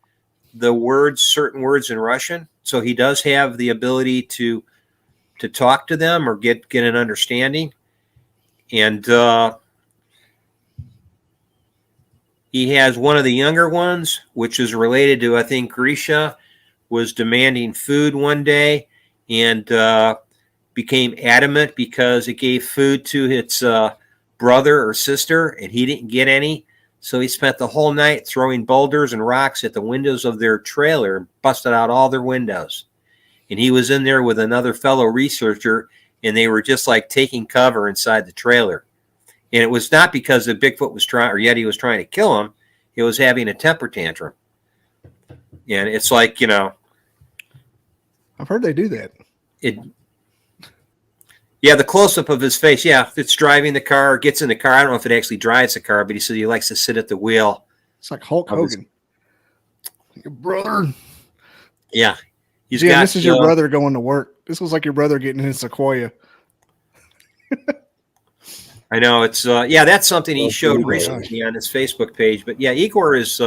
the words, certain words in Russian. So he does have the ability to talk to them or get an understanding. And he has one of the younger ones, which is related to, I think, Grisha was demanding food one day and became adamant because it gave food to its brother or sister, and he didn't get any. So he spent the whole night throwing boulders and rocks at the windows of their trailer and busted out all their windows. And he was in there with another fellow researcher, and they were just like taking cover inside the trailer. And it was not because the Bigfoot was Yeti was trying to kill him. It was having a temper tantrum. And it's like, I've heard they do that. The close-up of his face, it's driving the car, gets in the car. I don't know if it actually drives the car, but he said he likes to sit at the wheel. It's like Hulk Hogan. Your brother. Yeah. This is your brother going to work. This was like your brother getting in his Sequoia. I know. It's that's something he showed recently on his Facebook page. But yeah, Igor is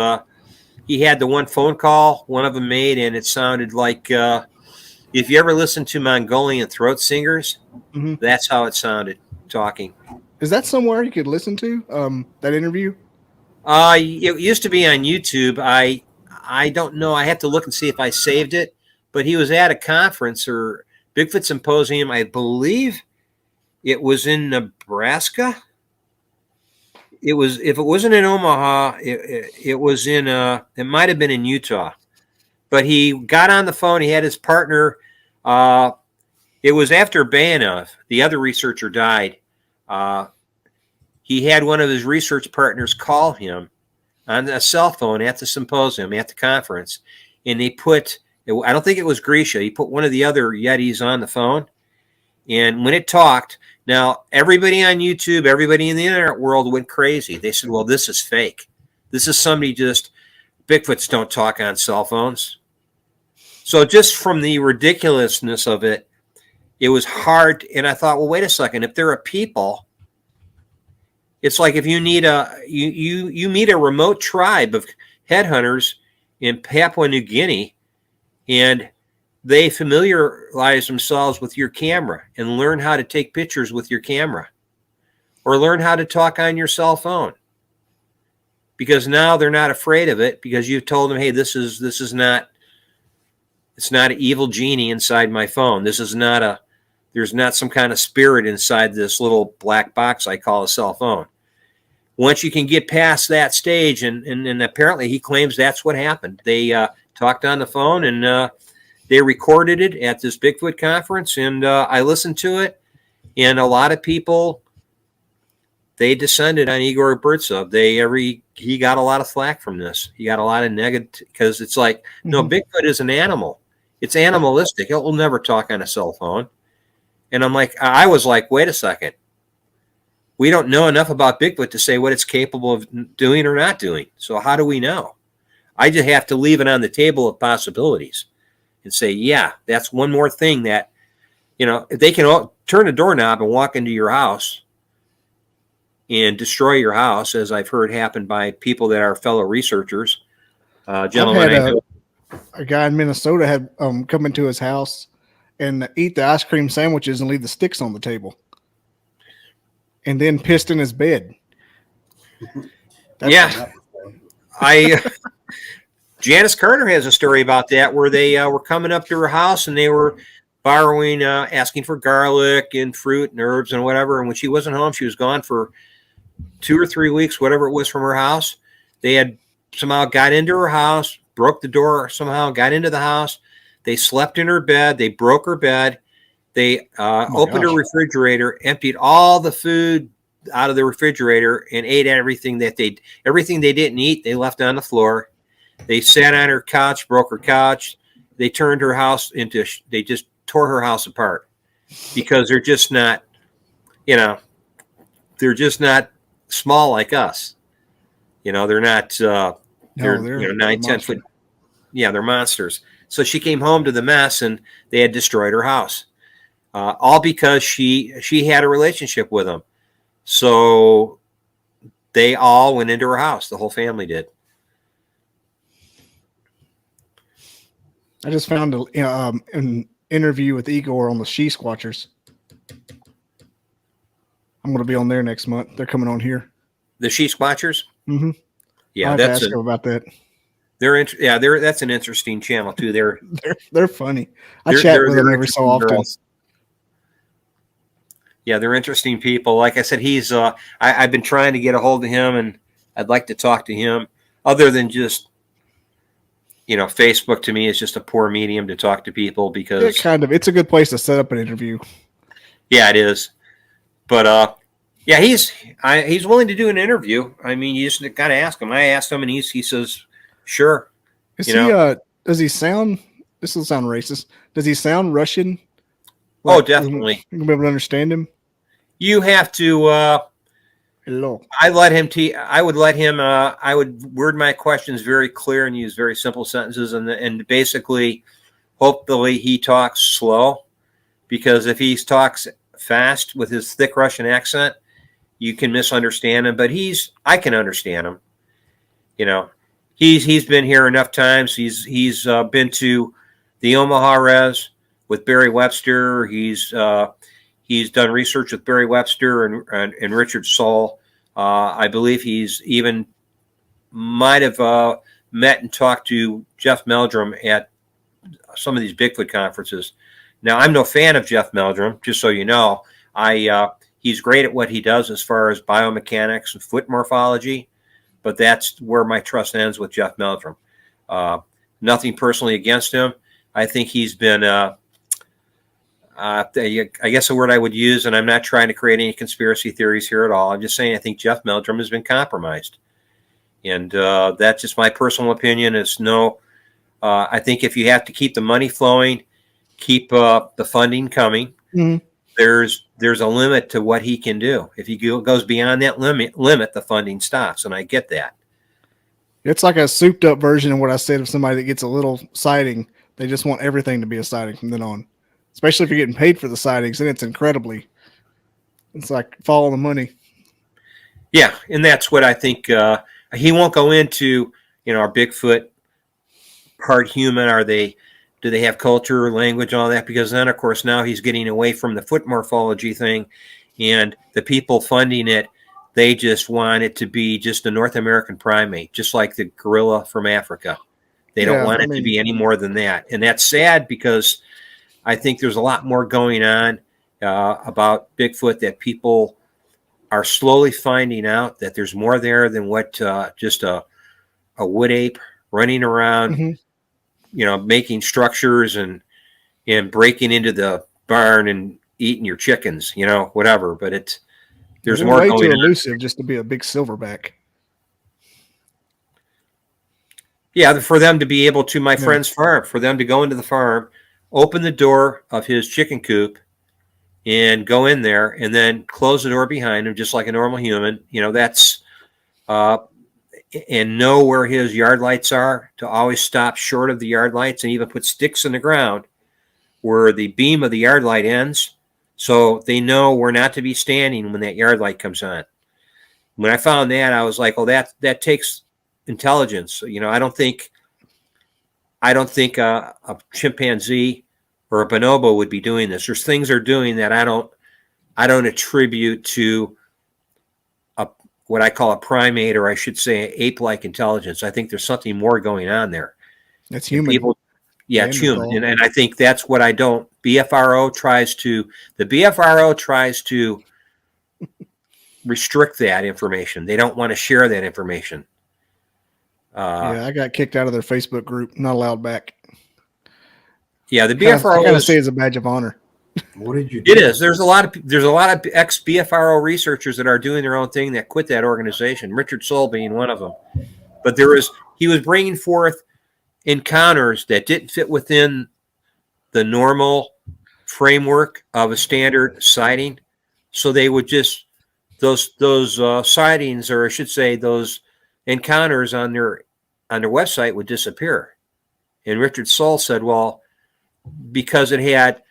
he had the one phone call one of them made, and it sounded like if you ever listen to Mongolian throat singers, that's how it sounded talking. Is that somewhere you could listen to that interview? It used to be on YouTube. I don't know. I have to look and see if I saved it. But he was at a conference or Bigfoot Symposium. I believe it was in Nebraska. It was, if it wasn't in Omaha, it was in it might have been in Utah. But he got on the phone. He had his partner. It was after Bayanov, the other researcher, died. He had one of his research partners call him on a cell phone at the symposium, at the conference. And they put, I don't think it was Grisha, he put one of the other Yetis on the phone. And when it talked, now everybody on YouTube, everybody in the internet world went crazy. They said, well, this is fake. This is somebody just Bigfoots don't talk on cell phones. So just from the ridiculousness of it, it was hard. And I thought, well, wait a second. If there are people, it's like if you need you meet a remote tribe of headhunters in Papua New Guinea, and they familiarize themselves with your camera and learn how to take pictures with your camera, or learn how to talk on your cell phone, because now they're not afraid of it, because you've told them, hey, this is not, it's not an evil genie inside my phone. This is not there's not some kind of spirit inside this little black box I call a cell phone. Once you can get past that stage, and apparently he claims that's what happened. They talked on the phone, and they recorded it at this Bigfoot conference, and I listened to it, and a lot of people, they descended on Igor Burtsov. He got a lot of flack from this. He got a lot of negative, because it's like, no, Bigfoot is an animal. It's animalistic. It will never talk on a cell phone. And I was like, wait a second. We don't know enough about Bigfoot to say what it's capable of doing or not doing. So how do we know? I just have to leave it on the table of possibilities and say, yeah, that's one more thing that, if they can turn a doorknob and walk into your house and destroy your house, as I've heard happen by people that are fellow researchers. Gentlemen, a guy in Minnesota had come into his house and eat the ice cream sandwiches and leave the sticks on the table, and then pissed in his bed. Janice Carter has a story about that, where they were coming up to her house and they were borrowing, asking for garlic and fruit and herbs and whatever. And when she wasn't home, she was gone for 2 or 3 weeks, whatever it was, from her house. They had somehow got into her house, broke the door, somehow got into the house. They slept in her bed. They broke her bed. They opened her refrigerator, emptied all the food out of the refrigerator, and ate everything they didn't eat. They left on the floor. They sat on her couch, broke her couch. They turned her house they just tore her house apart, because they're just not, they're just not small like us. They're not, they're 9, 10 foot. Yeah, they're monsters. So she came home to the mess, and they had destroyed her house. All because she had a relationship with them. So they all went into her house. The whole family did. I just found an interview with Igor on the She Squatchers. I'm going to be on there next month. They're coming on here. The She Squatchers? Mm-hmm. Yeah, that's about that. That's an interesting channel too. They're funny. I chat with them every so often. Girls. Yeah, they're interesting people. Like I said, he's I've been trying to get a hold of him, and I'd like to talk to him. Other than just, Facebook to me is just a poor medium to talk to people, because it's a good place to set up an interview. Yeah, it is. But he's willing to do an interview. I mean, you just got to ask him. I asked him, and he says, sure. Does he sound? This will sound racist. Does he sound Russian? Oh, definitely. You can be able to understand him. You have to. Hello. I would let him. I would word my questions very clear and use very simple sentences, and basically, hopefully, he talks slow, because if he talks fast with his thick Russian accent, you can misunderstand him. But I can understand him. He's been here enough times. He's been to the Omaha Res with Barry Webster. He's done research with Barry Webster and Richard Saul. I believe he's even might have met and talked to Jeff Meldrum at some of these Bigfoot conferences. Now, I'm no fan of Jeff Meldrum, just so you know. He's great at what he does as far as biomechanics and foot morphology, but that's where my trust ends with Jeff Meldrum. Nothing personally against him. I think he's been, I guess the word I would use, and I'm not trying to create any conspiracy theories here at all. I'm just saying I think Jeff Meldrum has been compromised. And that's just my personal opinion. I think if you have to keep the money flowing, keep the funding coming, there's a limit to what he can do. If he goes beyond that limit, the funding stops, and I get that. It's like a souped up version of what I said of somebody that gets a little sighting. They just want everything to be a sighting from then on. Especially if you're getting paid for the sightings, then it's like follow the money. Yeah, and that's what I think. He won't go into, our Bigfoot part human. Do they have culture, language, all that? Because then, of course, now he's getting away from the foot morphology thing, and the people funding it, they just want it to be just a North American primate, just like the gorilla from Africa. They don't want it to be any more than that, and that's sad because I think there's a lot more going on about Bigfoot that people are slowly finding out that there's more there than what just a wood ape running around, making structures and breaking into the barn and eating your chickens, whatever. But there's more way going too on. elusive just to be a big silverback. Yeah, for them to be able to, my friend's farm, for them to go into the farm, open the door of his chicken coop, and go in there and then close the door behind him just like a normal human. That's and know where his yard lights are, to always stop short of the yard lights and even put sticks in the ground where the beam of the yard light ends, so they know where not to be standing when that yard light comes on. When I found that, I was like, oh, that takes intelligence. I don't think a chimpanzee or a bonobo would be doing this. There's things they're doing that I don't attribute to what I call a primate, or I should say ape-like intelligence. I think there's something more going on there. It's human. It's human. And I think that's what I don't. The BFRO tries to restrict that information. They don't want to share that information. I got kicked out of their Facebook group. Not allowed back. Yeah, the BFRO I kind of say it's a badge of honor. What did you do? It is. There's a lot of ex-BFRO researchers that are doing their own thing that quit that organization. Richard Soul being one of them. But he was bringing forth encounters that didn't fit within the normal framework of a standard sighting. So they would just those sightings, or I should say, those encounters on their website would disappear. And Richard Soul said, well, because it had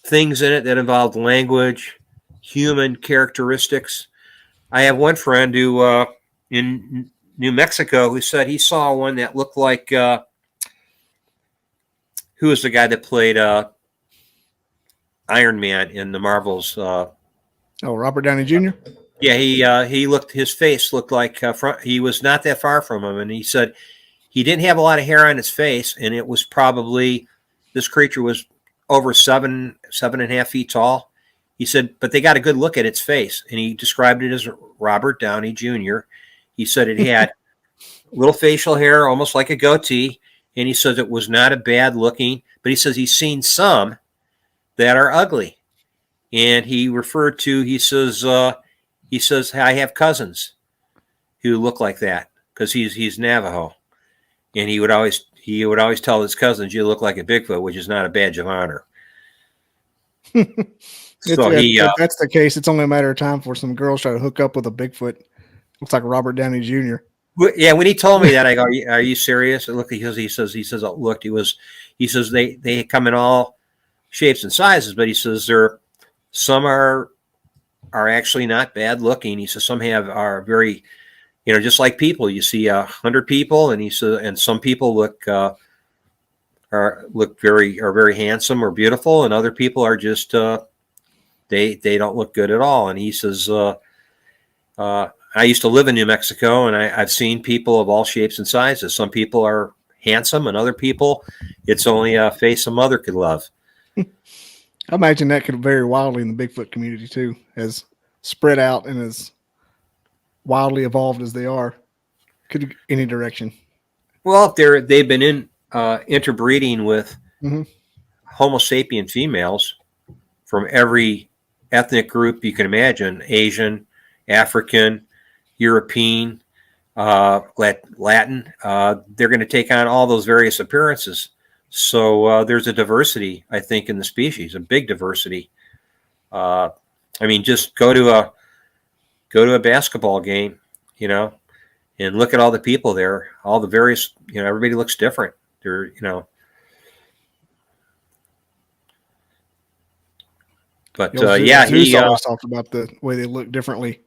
things in it that involved language, human characteristics. I have one friend who in New Mexico who said he saw one that looked like who was the guy that played Iron Man in the Marvels? Robert Downey Jr.? Yeah, his face looked like he was not that far from him, and he said he didn't have a lot of hair on his face, and it was probably, this creature was over 7.5 feet tall. He said, but they got a good look at its face, and he described it as Robert Downey Jr. He said it had little facial hair, almost like a goatee, and he says it was not a bad looking, but he says he's seen some that are ugly. And he referred to, he says, I have cousins who look like that because he's Navajo. And he would always tell his cousins, you look like a Bigfoot, which is not a badge of honor. So if that's the case, it's only a matter of time for some girls try to hook up with a Bigfoot. Looks like Robert Downey Jr. Yeah, when he told me that, I go, "Are you serious?" And look, because he says, look, he says they come in all shapes and sizes, but he says some are actually not bad looking. He says some are very, just like people. You see 100 people, and he says, and some people are very handsome or beautiful, and other people are just they don't look good at all. And he says, I used to live in New Mexico, and I've seen people of all shapes and sizes. Some people are handsome, and other people, it's only a face a mother could love. I imagine that could vary wildly in the Bigfoot community too, as spread out and as wildly evolved as they are. Could any direction. Well, they've been interbreeding with Homo sapien females from every ethnic group you can imagine: Asian, African, European, Latin. They're going to take on all those various appearances. So there's a diversity, I think, in the species, a big diversity. Just go to a basketball game, and look at all the people there, all the various, everybody looks different. They're, but Zeus always talked about the way they look differently.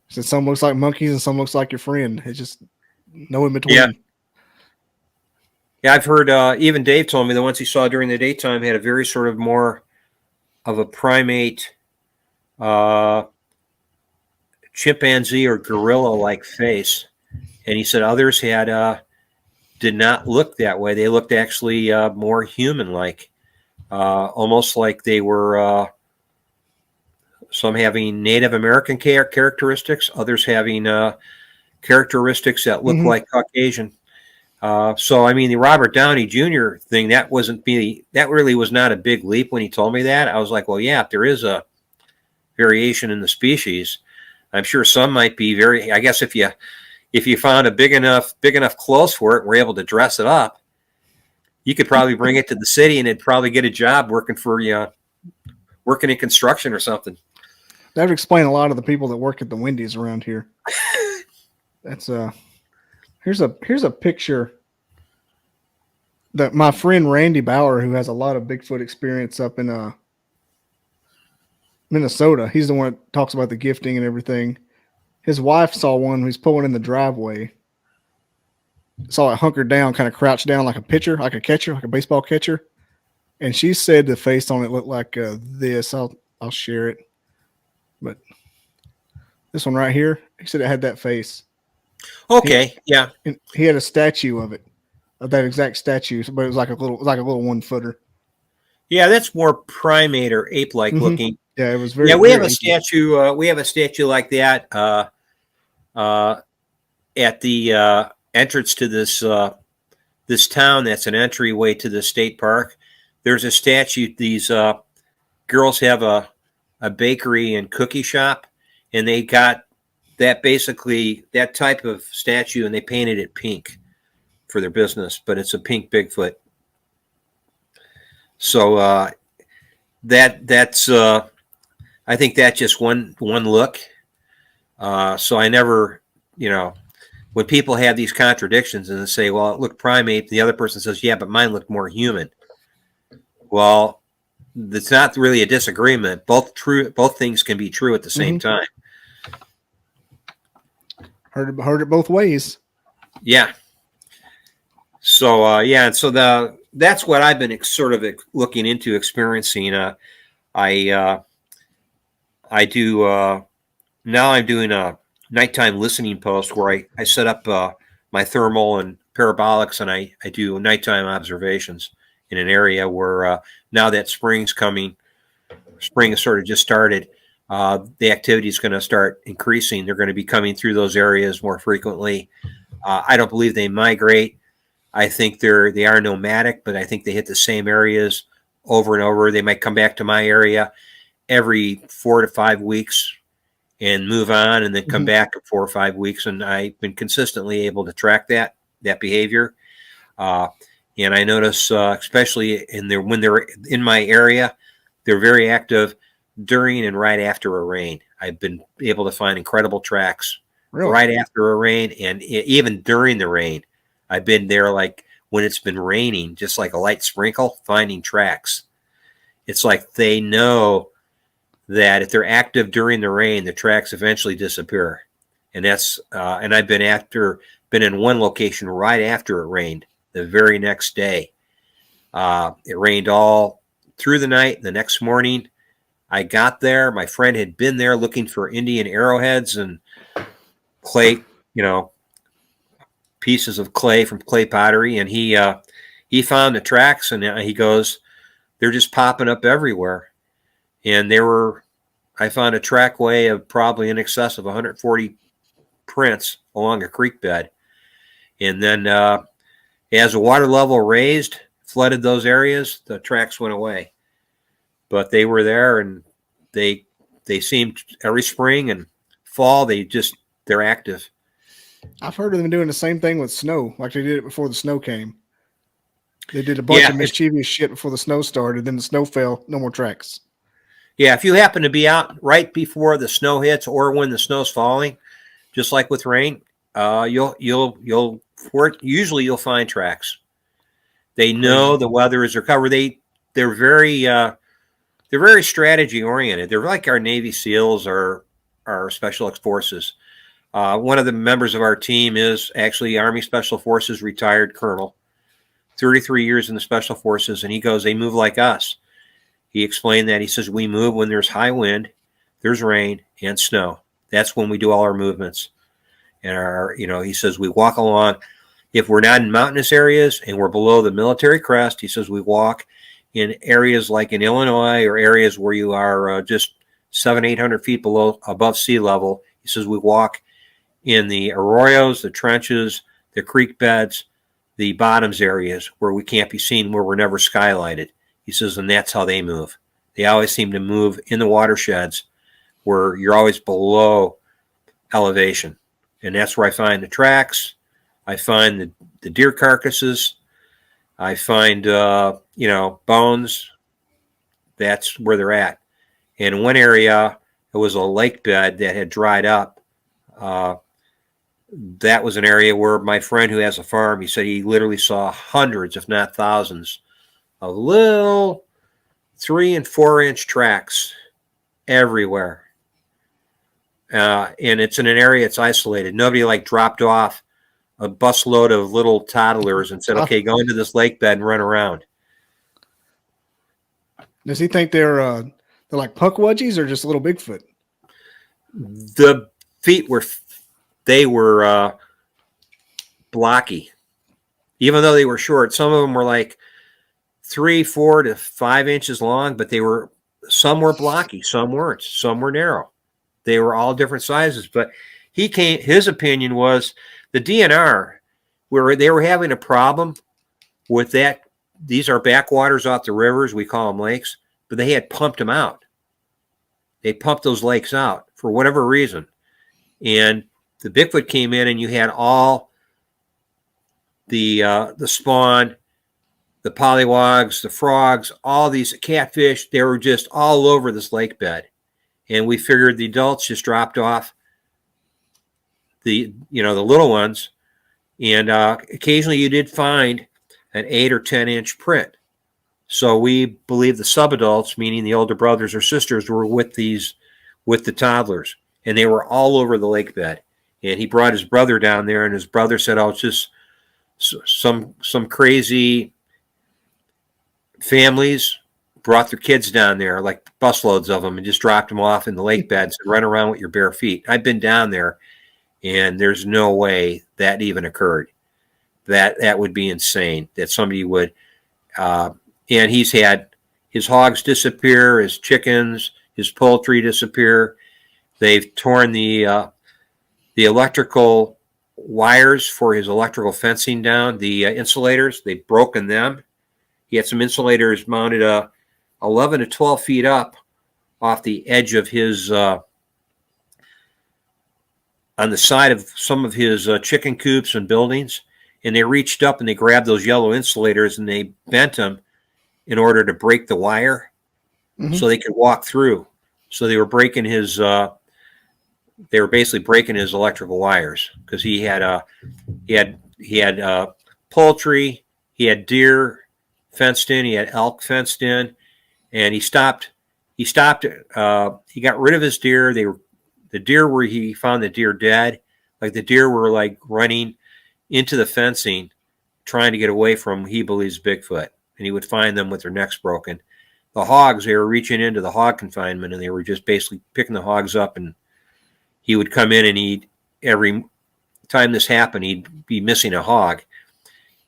Said some looks like monkeys and some looks like your friend. It's just no in between. Yeah, I've heard even Dave told me the ones he saw during the daytime had a very sort of more of a primate, chimpanzee or gorilla-like face, and he said others did not look that way. They looked actually more human-like, almost like they were some having Native American characteristics, others having characteristics that look like Caucasian. So, I mean, the Robert Downey Jr. thing, that really was not a big leap when he told me that. I was like, well, yeah, if there is a variation in the species, I'm sure some might be I guess if you found a big enough clothes for it and were able to dress it up, you could probably bring it to the city and it'd probably get a job working in construction or something. That would explain a lot of the people that work at the Wendy's around here. That's here's a picture that my friend Randy Bauer, who has a lot of Bigfoot experience up in Minnesota, he's the one that talks about the gifting and everything. His wife saw one who's pulling in the driveway. Saw it hunkered down, kind of crouched down like a pitcher, like a catcher, like a baseball catcher. And she said the face on it looked like this. I'll share it. But this one right here, he said it had that face. Okay, And he had a statue of it, of that exact statue, but it was like a little 1-footer. Yeah, that's more primate or ape-like looking. Yeah, it was very. Yeah, we very have a statue. We have a statue like that at the entrance to this town. That's an entryway to the state park. There's a statue. These girls have a bakery and cookie shop, and they got that type of statue, and they painted it pink for their business, but it's a pink Bigfoot. So that's I think that's just one look. So I never, when people have these contradictions and they say, well, it looked primate, the other person says, yeah, but mine looked more human. Well, it's not really a disagreement. Both things can be true at the same time. Heard it both ways. Yeah. So and so that's what I've been sort of looking into, experiencing. I do now. I'm doing a nighttime listening post where I set up my thermal and parabolics, and I do nighttime observations in an area where now that spring's coming, spring has sort of just started. The activity is going to start increasing. They're going to be coming through those areas more frequently. I don't believe they migrate. I think they are nomadic, but I think they hit the same areas over and over. They might come back to my area every 4 to 5 weeks and move on, and then come back in 4 or 5 weeks. And I've been consistently able to track that behavior. And I notice, especially when they're in my area, they're very active during and right after a rain. I've been able to find incredible tracks right after a rain, and even during the rain. I've been there like when it's been raining, just like a light sprinkle, finding tracks. It's like they know that if they're active during the rain, the tracks eventually disappear. And that's and I've been in one location right after it rained the very next day. It rained all through the night. The next morning, I got there. My friend had been there looking for Indian arrowheads and clay, pieces of clay from clay pottery, and he found the tracks, and he goes, they're just popping up everywhere. And I found a trackway of probably in excess of 140 prints along a creek bed. And then as the water level raised, flooded those areas, the tracks went away. But they were there, and they seemed every spring and fall, they're active. I've heard of them doing the same thing with snow, like they did it before the snow came. They did a bunch of mischievous shit before the snow started. Then the snow fell, no more tracks. Yeah, if you happen to be out right before the snow hits or when the snow's falling, just like with rain, Usually you'll find tracks. They know the weather is their cover. They're very strategy oriented. They're like our Navy SEALs or our Special Forces. One of the members of our team is actually Army Special Forces retired colonel, 33 years in the Special Forces, and he goes, they move like us. He explained that. He says, we move when there's high wind, there's rain, and snow. That's when we do all our movements. And he says, we walk along. If we're not in mountainous areas and we're below the military crest, he says, we walk in areas like in Illinois or areas where you are just 700-800 feet above sea level. He says, we walk in the arroyos, the trenches, the creek beds, the bottoms areas where we can't be seen, where we're never skylighted. He says, and that's how they move. They always seem to move in the watersheds where you're always below elevation. And that's where I find the tracks. I find the deer carcasses. I find, bones. That's where they're at. And in one area, it was a lake bed that had dried up. That was an area where my friend who has a farm, he said he literally saw hundreds, if not thousands, of little 3 and 4 inch tracks everywhere. And it's in an area it's isolated. Nobody dropped off a busload of little toddlers and said, okay, go into this lake bed and run around. Does he think they're like puckwudgies or just little Bigfoot? The feet were blocky. Even though they were short, some of them were like 3, 4 to 5 inches long, but some were blocky, some weren't, some were narrow. They were all different sizes, but his opinion was the DNR, where they were having a problem with that. These are backwaters off the rivers. We call them lakes, but they had pumped them out. They pumped those lakes out for whatever reason. And the Bigfoot came in and you had all the spawn, the pollywogs, the frogs, all these catfish. They were just all over this lake bed. And we figured the adults just dropped off the little ones. And occasionally you did find an 8 or 10 inch print. So we believe the subadults, meaning the older brothers or sisters, were with the toddlers, and they were all over the lake bed. And he brought his brother down there, and his brother said, oh, it's just some crazy families brought their kids down there, like busloads of them, and just dropped them off in the lake beds and run around with your bare feet. I've been down there, and there's no way that even occurred. That would be insane that somebody would. And he's had his hogs disappear, his chickens, his poultry disappear. They've torn the electrical wires for his electrical fencing down, the insulators. They've broken them. He had some insulators mounted 11 to 12 feet up off the edge of his, on the side of some of his chicken coops and buildings. And they reached up and they grabbed those yellow insulators and they bent them in order to break the wire so they could walk through. So they were breaking his, they were basically breaking his electrical wires because he had poultry, he had deer fenced in, he had elk fenced in, and he stopped. He got rid of his deer. The deer where he found the deer dead, like the deer were like running into the fencing, trying to get away from, he believes, Bigfoot. And he would find them with their necks broken. The hogs, they were reaching into the hog confinement, and they were just basically picking the hogs up, and he would come in and every time this happened, he'd be missing a hog.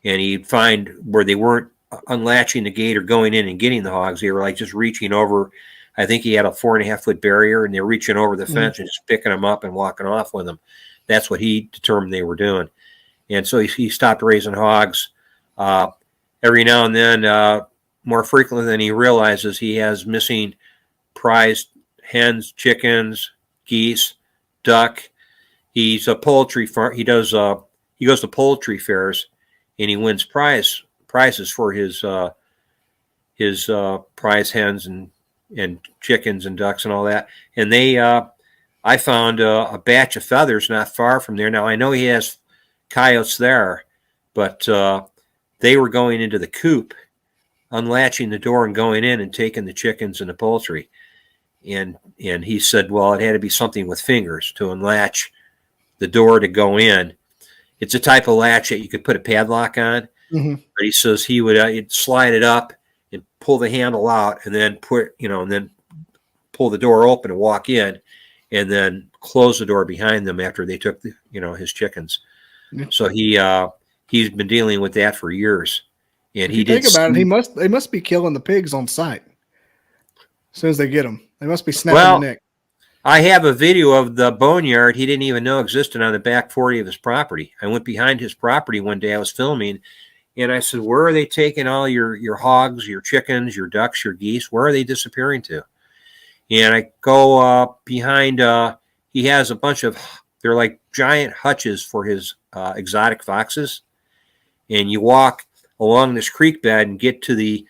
And he'd find where they weren't unlatching the gate or going in and getting the hogs. They were like just reaching over. I think he had a 4.5-foot barrier, and they're reaching over the fence and just picking them up and walking off with them. That's what he determined they were doing. And so he stopped raising hogs. Every now and then, more frequently than he realizes, he has missing prized hens, chickens, geese, duck. He's a poultry farm. He goes to poultry fairs, and he wins prizes for his prize hens and chickens and ducks and all that. And they I found a batch of feathers not far from there. Now, I know he has coyotes there, but they were going into the coop, unlatching the door and going in and taking the chickens and the poultry. And he said, well, it had to be something with fingers to unlatch the door to go in. It's a type of latch that you could put a padlock on. Mm-hmm. But he says he would he'd slide it up and pull the handle out, and then and then pull the door open and walk in, and then close the door behind them after they took his chickens. Yeah. So he's been dealing with that for years. And he did. Think about it. They must be killing the pigs on site as soon as they get them. They must be snapping the neck. I have a video of the boneyard he didn't even know existed on the back 40 of his property. I went behind his property one day. I was filming, and I said, where are they taking all your hogs, your chickens, your ducks, your geese? Where are they disappearing to? And I go behind, he has a bunch of, they're like giant hutches for his exotic foxes. And you walk along this creek bed and get to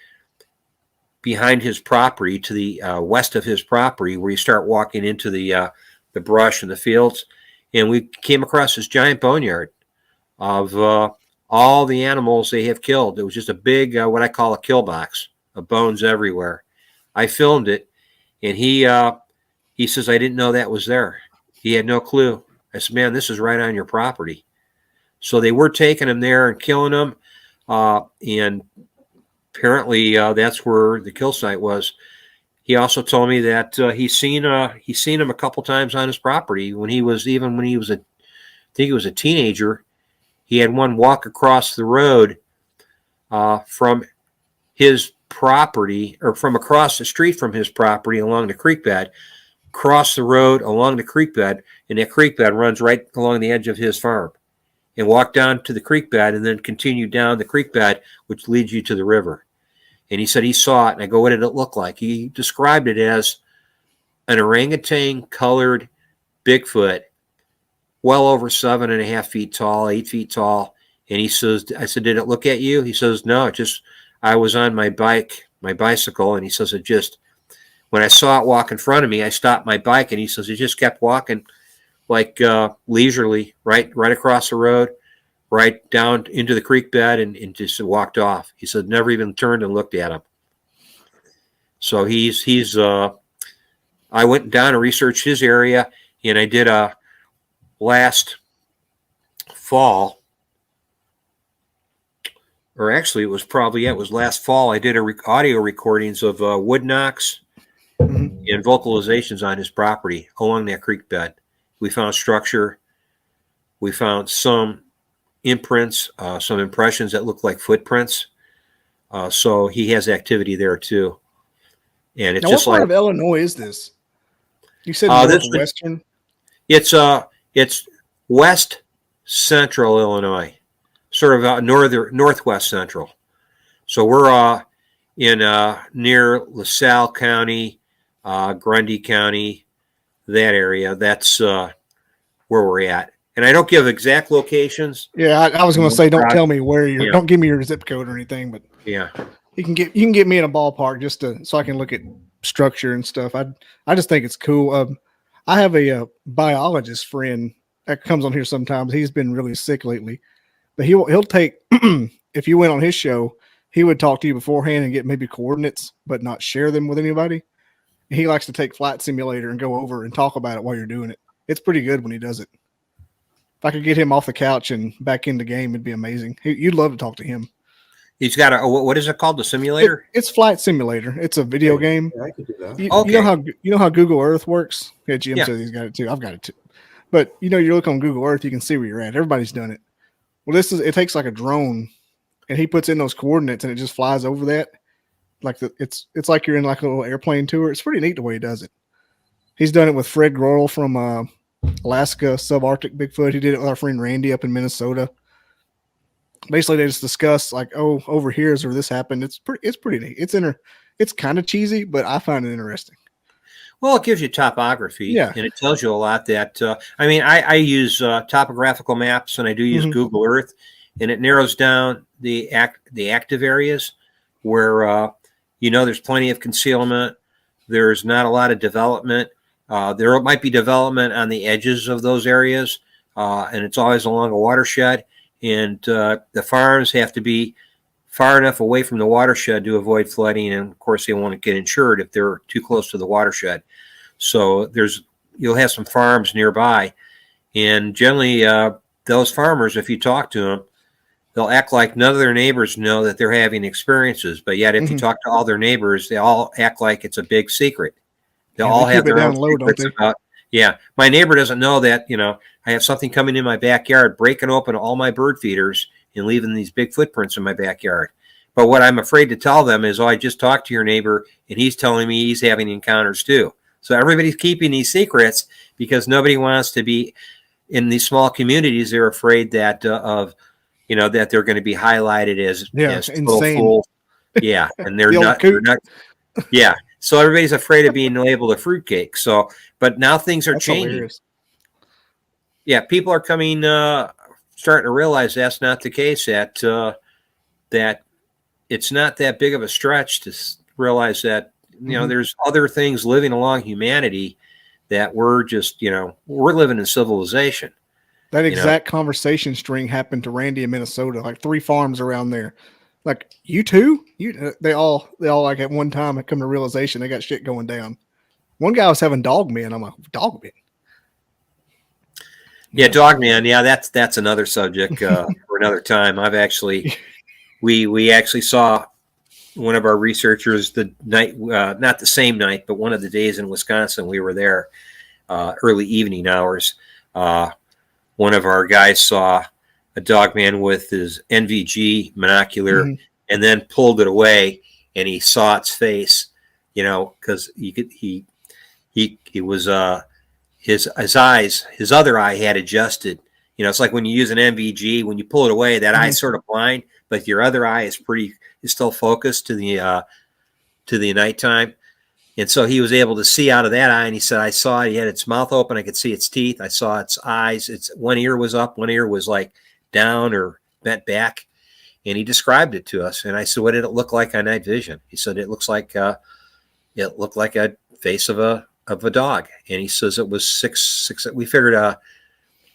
behind his property, to the west of his property, where you start walking into the brush and the fields. And we came across this giant boneyard of all the animals they have killed. It was just a big, what I call a kill box of bones everywhere. I filmed it, and he says, I didn't know that was there. He had no clue. I said, man, this is right on your property. So they were taking him there and killing him, and apparently that's where the kill site was. He also told me that he's seen him a couple times on his property when he was I think he was a teenager. He had one walk across the road from his property, or from across the street from his property along the creek bed, cross the road along the creek bed, and that creek bed runs right along the edge of his farm, and walk down to the creek bed and then continue down the creek bed, which leads you to the river. And he said he saw it, and I go, what did it look like? He described it as an orangutan colored Bigfoot, well over 7.5 feet tall, 8 feet tall. And he says, I said, did it look at you? He says, no, I was on my bicycle. And he says, when I saw it walk in front of me, I stopped my bike. And he says, it just kept walking like leisurely, right across the road, right down into the creek bed, and just walked off. He said, never even turned and looked at him. So I went down and researched his area, and I did last fall, or actually it was last fall. I did audio recordings of wood knocks and vocalizations on his property along that creek bed. We found structure. We found some imprints, some impressions that look like footprints. So he has activity there too. And it's now, just what like, part of Illinois is this? You said northwestern. It's west central Illinois, sort of northwest central. So we're in near LaSalle County, Grundy County, that area. That's where we're at. And I don't give exact locations. Yeah, I was going to say, don't tell me where you're. Yeah. Don't give me your zip code or anything, but yeah, you can get me in a ballpark just so I can look at structure and stuff. I just think it's cool. I have a biologist friend that comes on here sometimes. He's been really sick lately, but he'll take if you went on his show, he would talk to you beforehand and get maybe coordinates, but not share them with anybody. He likes to take Flight Simulator and go over and talk about it while you're doing it. It's pretty good when he does it. If I could get him off the couch and back in the game, it'd be amazing. You'd love to talk to him. He's got what is it called? The simulator? It's Flight Simulator. It's a video game. Yeah, I could do that. You know how Google Earth works? Yeah, Jim says he's got it too. I've got it too. But you look on Google Earth, you can see where you're at. Everybody's done it. Well, it takes like a drone, and he puts in those coordinates, and it just flies over that. Like it's like you're in like a little airplane tour. It's pretty neat the way he does it. He's done it with Fred Grohl from Alaska subarctic Bigfoot. He did it with our friend Randy up in Minnesota. Basically, they just discuss like, oh, over here is where this happened. It's pretty neat. It's kind of cheesy, but I find it interesting. Well, it gives you topography, and it tells you a lot. That I use topographical maps, and I do use Google Earth, and it narrows down the active areas where there's plenty of concealment. There's not a lot of development. There might be development on the edges of those areas, and it's always along a watershed. And the farms have to be far enough away from the watershed to avoid flooding. And of course, they won't get insured if they're too close to the watershed. So you'll have some farms nearby. And generally, those farmers, if you talk to them, they'll act like none of their neighbors know that they're having experiences. But yet, if you talk to all their neighbors, they all act like it's a big secret. They'll all have their own secrets about. Yeah, my neighbor doesn't know that, I have something coming in my backyard, breaking open all my bird feeders and leaving these big footprints in my backyard. But what I'm afraid to tell them is, I just talked to your neighbor and he's telling me he's having encounters too. So everybody's keeping these secrets because nobody wants to be in these small communities. They're afraid that that they're going to be highlighted as insane. Fools. Yeah, and they're not. Yeah. So everybody's afraid of being labeled a fruitcake. So, but now things are changing. Hilarious. Yeah, people are coming, starting to realize that's not the case. That it's not that big of a stretch to realize that there's other things living along humanity that we're just we're living in civilization. That exact conversation string happened to Randy in Minnesota, like 3 farms around there. Like, you too? They all like at one time had come to realization they got shit going down. One guy was having dogmen. I'm like, dogmen? Yeah, dogman. Yeah, that's another subject for another time. I've actually, we actually saw one of our researchers the night, not the same night, but one of the days in Wisconsin. We were there early evening hours. One of our guys saw a dogman with his NVG monocular and then pulled it away and he saw its face, because he was, his eyes, his other eye had adjusted. It's like when you use an NVG, when you pull it away, that eye's sort of blind, but your other eye is still focused to the nighttime. And so he was able to see out of that eye, and he said, I saw it. He had its mouth open. I could see its teeth. I saw its eyes. Its one ear was up. One ear was like down or bent back. And he described it to us. And I said, what did it look like on night vision? He said, it looked like a face of a dog. And he says it was six. We figured,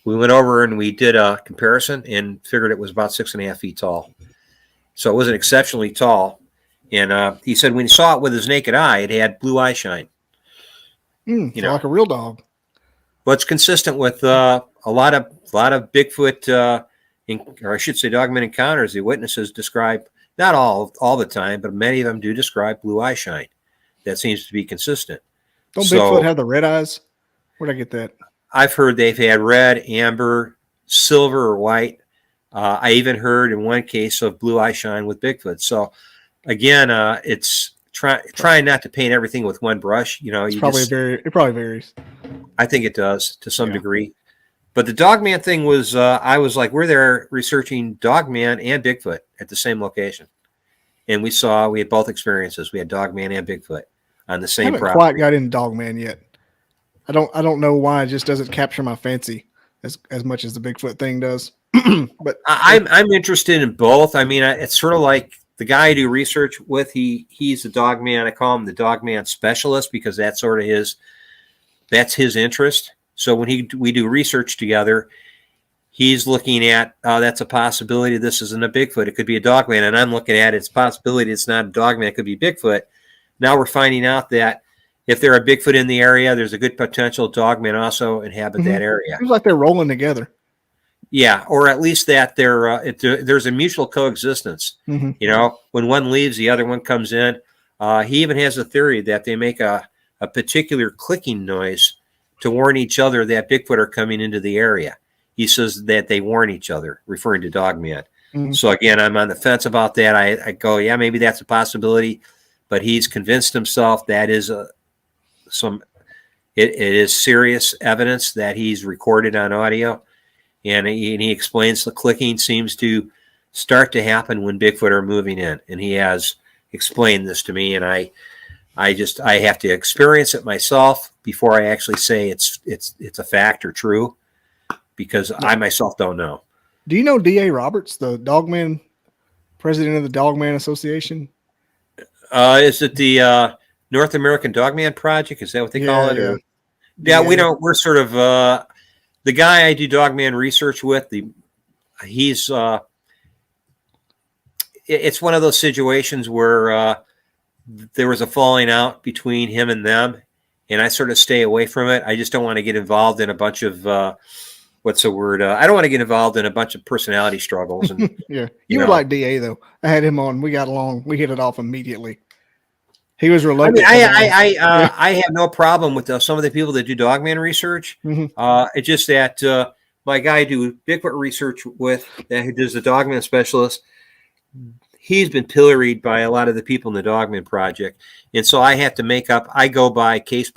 we went over and we did a comparison and figured it was about 6.5 feet tall. So it wasn't exceptionally tall. And he said when he saw it with his naked eye, it had blue eye shine. Like a real dog. Well, it's consistent with a lot of Bigfoot, or I should say, dogman encounters. The witnesses describe, not all the time, but many of them do describe blue eye shine. That seems to be consistent. Don't Bigfoot have the red eyes? Where'd I get that? I've heard they've had red, amber, silver, or white. I even heard in one case of blue eye shine with Bigfoot. So again, it's trying not to paint everything with one brush. It probably varies. I think it does to some degree. But the dogman thing was, I was like, we're there researching dogman and Bigfoot at the same location. And we had both experiences. We had dogman and Bigfoot on the same property. I haven't quite got into dogman yet. I don't know why it just doesn't capture my fancy as much as the Bigfoot thing does. But I'm interested in both. I mean, it's sort of like the guy I do research with. He's a dogman. I call him the dogman specialist because that's sort of his interest. So when we do research together, he's looking at that's a possibility. This isn't a Bigfoot. It could be a dogman, and I'm looking at it's a possibility. It's not a dogman. It could be Bigfoot. Now we're finding out that if there are Bigfoot in the area, there's a good potential dogmen also inhabit that area. Seems like they're rolling together. Yeah, or at least that there's a mutual coexistence. When one leaves, the other one comes in. He even has a theory that they make a particular clicking noise to warn each other that Bigfoot are coming into the area. He says that they warn each other, referring to dogman. So again, I'm on the fence about that. I go, yeah, maybe that's a possibility, but he's convinced himself that is it is serious evidence that he's recorded on audio. And he explains the clicking seems to start to happen when Bigfoot are moving in. And he has explained this to me, and I have to experience it myself before I actually say it's a fact or true, because I myself don't know. Do you know D.A. Roberts, the dogman, president of the Dogman Association? Is it the North American Dogman Project? Is that what they call it? Yeah. Yeah, we don't. We're sort of the guy I do Dogman research with. He's it's one of those situations where there was a falling out between him and them, and I sort of stay away from it. I just don't want to get involved in a bunch of what's the word? I don't want to get involved in a bunch of personality struggles. And yeah, you would like DA though. I had him on. We got along. We hit it off immediately. He was reluctant. I have no problem with some of the people that do Dogman research. It's just that my guy I do Bigfoot research with, who does the Dogman specialist, he's been pilloried by a lot of the people in the Dogman project, and so I have to make up. I go by case.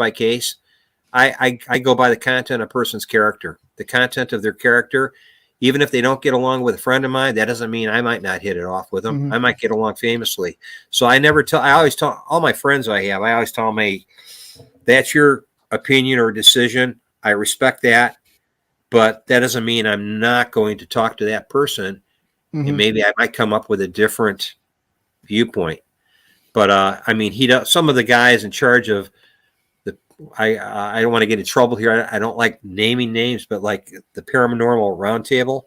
I go by the content of a person's character, the content of their character. Even if they don't get along with a friend of mine, that doesn't mean I might not hit it off with them. I might get along famously. So I always tell all my friends I always tell them, hey, that's your opinion or decision. I respect that, but that doesn't mean I'm not going to talk to that person. And maybe I might come up with a different viewpoint. But I mean, some of the guys in charge of I don't want to get in trouble here. I don't like naming names, but like the Paranormal Roundtable,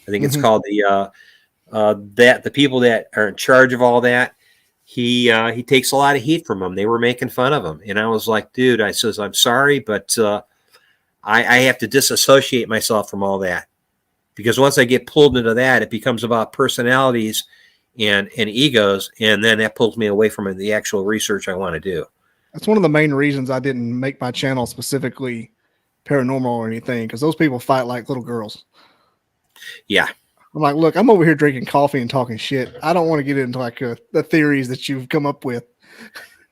I think it's called the people that are in charge of all that. He takes a lot of heat from them. They were making fun of him, and I was like, dude, I says, I'm sorry, but I have to disassociate myself from all that, because once I get pulled into that, it becomes about personalities and egos, and then that pulls me away from the actual research I want to do. That's one of the main reasons I didn't make my channel specifically paranormal or anything, because those people fight like little girls. Yeah. I'm like, look, I'm over here drinking coffee and talking shit. I don't want to get into like the theories that you've come up with.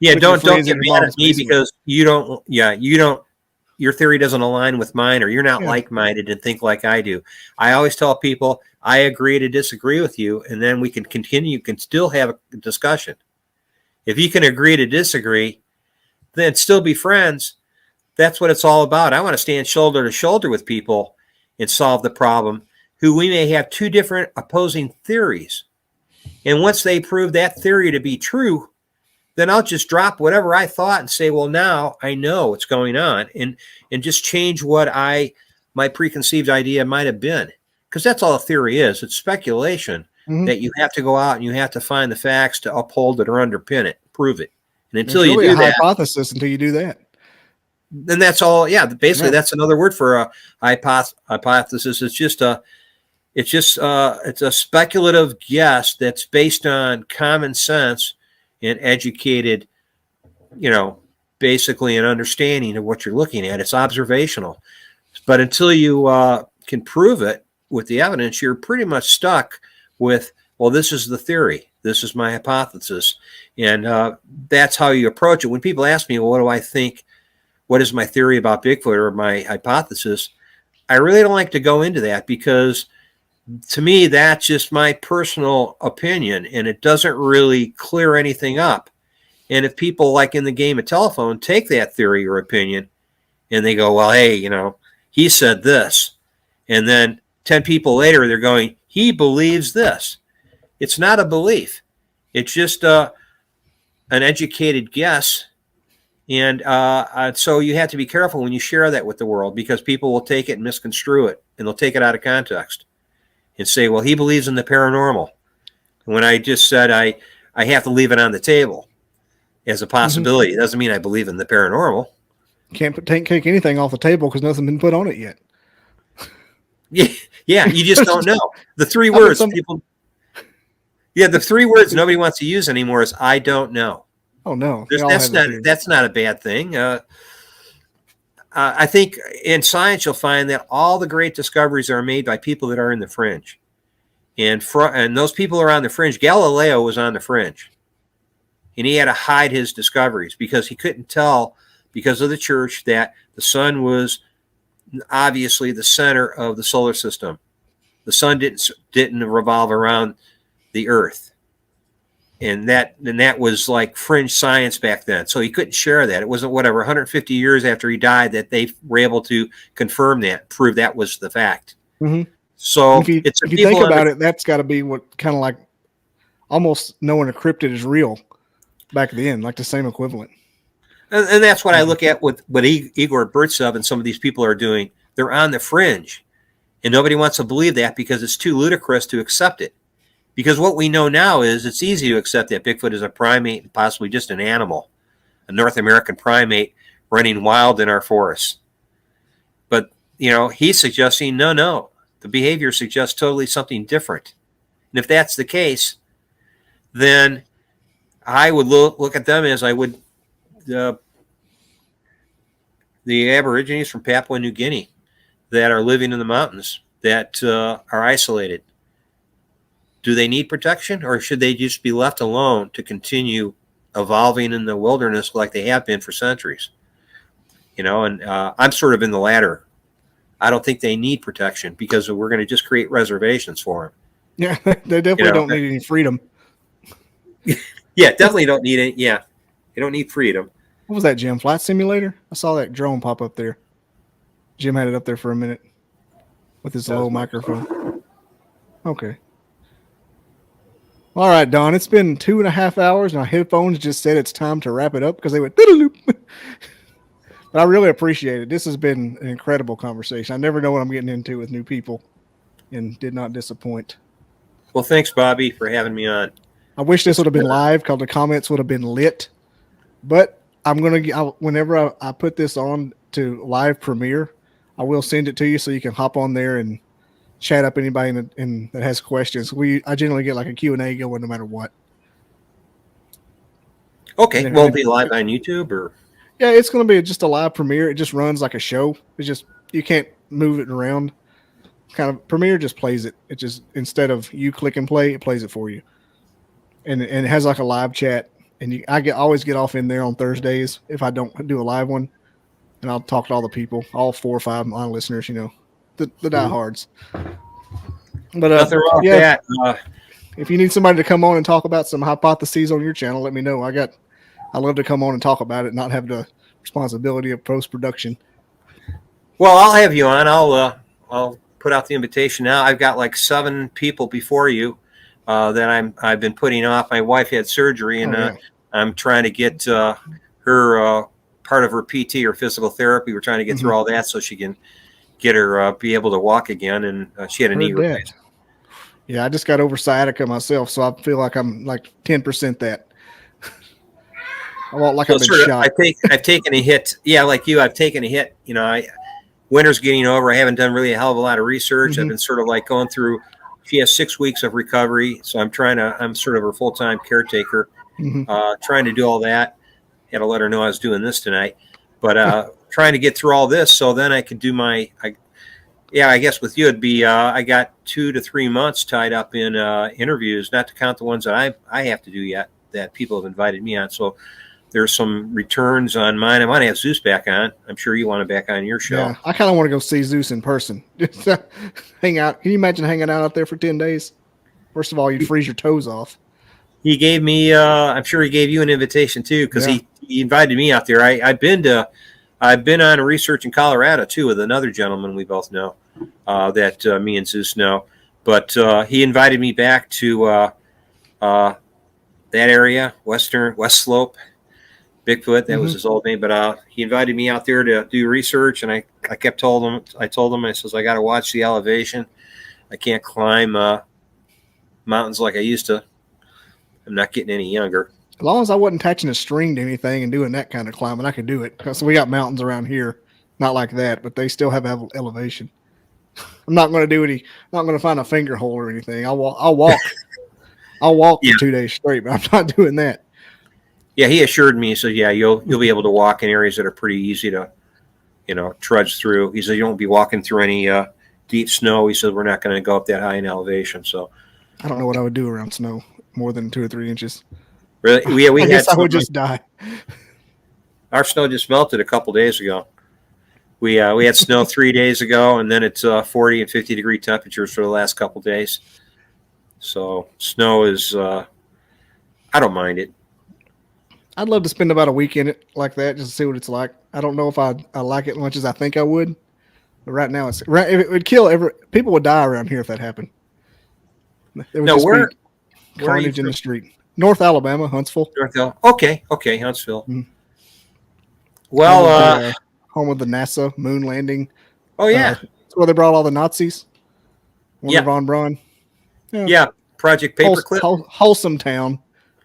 Yeah, don't get mad at me because your theory doesn't align with mine, or you're not like-minded and think like I do. I always tell people I agree to disagree with you, and then we can continue, can still have a discussion. If you can agree to disagree, then still be friends. That's what it's all about. I want to stand shoulder to shoulder with people and solve the problem, who we may have two different opposing theories. And once they prove that theory to be true, then I'll just drop whatever I thought and say, well, now I know what's going on, and just change what my preconceived idea might have been. Because that's all a theory is. It's speculation that you have to go out and you have to find the facts to uphold it or underpin it, prove it. And until you do that, hypothesis until you do that, then that's all. Yeah, basically that's another word for a hypothesis. It's a speculative guess that's based on common sense and educated, basically an understanding of what you're looking at. It's observational, but until you can prove it with the evidence, you're pretty much stuck with, well, this is the theory. This is my hypothesis. And that's how you approach it. When people ask me, well, what do I think? What is my theory about Bigfoot or my hypothesis? I really don't like to go into that, because to me, that's just my personal opinion, and it doesn't really clear anything up. And if people, like in the game of telephone, take that theory or opinion and they go, well, hey, he said this. And then 10 people later, they're going, he believes this. It's not a belief. It's just an educated guess. And so you have to be careful when you share that with the world, because people will take it and misconstrue it, and they'll take it out of context and say, well, he believes in the paranormal. When I just said I have to leave it on the table as a possibility. It doesn't mean I believe in the paranormal. Can't take anything off the table because nothing's been put on it yet. Yeah, you just don't know. The three words the three words nobody wants to use anymore is I don't know. Oh no, that's not a bad thing. I think in science you'll find that all the great discoveries are made by people that are in the fringe, and those people are on the fringe. Galileo was on the fringe, and he had to hide his discoveries because he couldn't tell, because of the church, that the sun was obviously the center of the solar system. The sun didn't revolve around the earth. And that was like fringe science back then. So he couldn't share that. It wasn't 150 years after he died that they were able to confirm that, prove that was the fact. So if you think about it, that's got to be what kind of like almost knowing a cryptid is real back then, like the same equivalent. And that's what I look at with what Igor Burtsov and some of these people are doing. They're on the fringe. And nobody wants to believe that because it's too ludicrous to accept it. Because what we know now is it's easy to accept that Bigfoot is a primate, possibly just an animal, a North American primate running wild in our forests. But, he's suggesting, no, the behavior suggests totally something different. And if that's the case, then I would look at them as I would the Aborigines from Papua New Guinea that are living in the mountains, that are isolated. Do they need protection, or should they just be left alone to continue evolving in the wilderness like they have been for centuries? And I'm sort of in the latter. I don't think they need protection because we're going to just create reservations for them. Yeah, they definitely don't need any freedom. Yeah, definitely don't need it. Yeah, they don't need freedom. What was that, Jim? Flight Simulator? I saw that drone pop up there. Jim had it up there for a minute with his low microphone. Okay. All right, Don. It's been 2.5 hours, and our headphones just said it's time to wrap it up because they went doodle-loop. But I really appreciate it. This has been an incredible conversation. I never know what I'm getting into with new people, and did not disappoint. Well, thanks, Bobby, for having me on. I wish this would have been live because the comments would have been lit. But whenever I put this on to live premiere, I will send it to you so you can hop on there and chat up anybody that has questions. I generally get like a Q&A going no matter what. Okay, will it be live on YouTube or? Yeah, it's going to be just a live premiere. It just runs like a show. It's just you can't move it around. Kind of Premiere just plays it. It just, instead of you click and play, it plays it for you. And it has like a live chat. And I always get off in there on Thursdays if I don't do a live one, and I'll talk to all the people, all 4 or 5 of my listeners, the diehards. But nothing wrong with that. If you need somebody to come on and talk about some hypotheses on your channel, let me know. I love to come on and talk about it, not have the responsibility of post-production. Well, I'll have you on. I'll put out the invitation now. I've got like 7 people before you that I've been putting off. My wife had surgery, and I'm trying to get her part of her PT or physical therapy. We're trying to get through all that so she can get her be able to walk again. And she had a knee replacement. Yeah, I just got over sciatica myself, so I feel like I'm like 10% that. I want like I've been shot. I've taken a hit. Yeah, like you, I've taken a hit. Winter's getting over. I haven't done really a hell of a lot of research. I've been sort of like going through. She has 6 weeks of recovery, so I'm sort of her full-time caretaker, trying to do all that. Had to let her know I was doing this tonight, but trying to get through all this so then I could do I guess with you it'd be I got 2 to 3 months tied up in interviews, not to count the ones that I have to do yet that people have invited me on. So there's some returns on mine. I want to have Zeus back on. I'm sure you want him back on your show. Yeah, I kind of want to go see Zeus in person. Just hang out. Can you imagine hanging out there for 10 days? First of all, you'd freeze your toes off. He gave me, I'm sure he gave you an invitation too, because he invited me out there. I've been on research in Colorado too with another gentleman we both know that me and Zeus know. But he invited me back to that area, West Slope. Bigfoot, that was his old name, but he invited me out there to do research, and I told him, I says, I got to watch the elevation. I can't climb mountains like I used to. I'm not getting any younger. As long as I wasn't attaching a string to anything and doing that kind of climbing, I could do it. So we got mountains around here, not like that, but they still have elevation. I'm not going to do any. Not going to find a finger hole or anything. I'll walk. I'll walk for 2 days straight, but I'm not doing that. Yeah, he assured me. He said, "Yeah, you'll be able to walk in areas that are pretty easy to, trudge through." He said, "You won't be walking through any deep snow." He said, "We're not going to go up that high in elevation." So, I don't know what I would do around snow more than 2 or 3 inches. Really? We I guess I would just die. Our snow just melted a couple days ago. We had snow 3 days ago, and then it's 40 and 50 degree temperatures for the last couple days. So snow is, I don't mind it. I'd love to spend about a week in it like that just to see what it's like. I don't know if I like it as much as I think I would. But right now, it would kill people would die around here if that happened. There would where carnage in the street. North Alabama, Huntsville. Okay, Huntsville. Mm-hmm. Well, home of the NASA moon landing. oh yeah, it's where they brought all the Nazis. Yeah. Von Braun. Yeah. Project Paperclip. Wholesome town.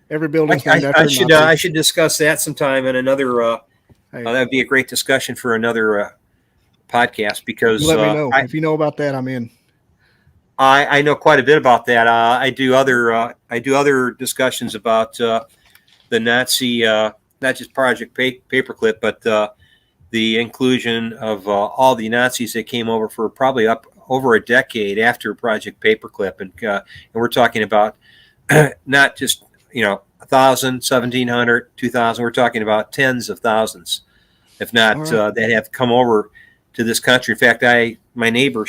Every building's named after a Nazi. I should discuss that sometime in another. That'd be a great discussion for another podcast because you let me know if you know about that. I'm in. I know quite a bit about that. I do other discussions about the Nazi, not just Project Paperclip, but the inclusion of all the Nazis that came over for probably over a decade after Project Paperclip, and we're talking about not just 1,000, 1,700, 2,000. We're talking about tens of thousands, if not that have come over to this country. In fact, my neighbor,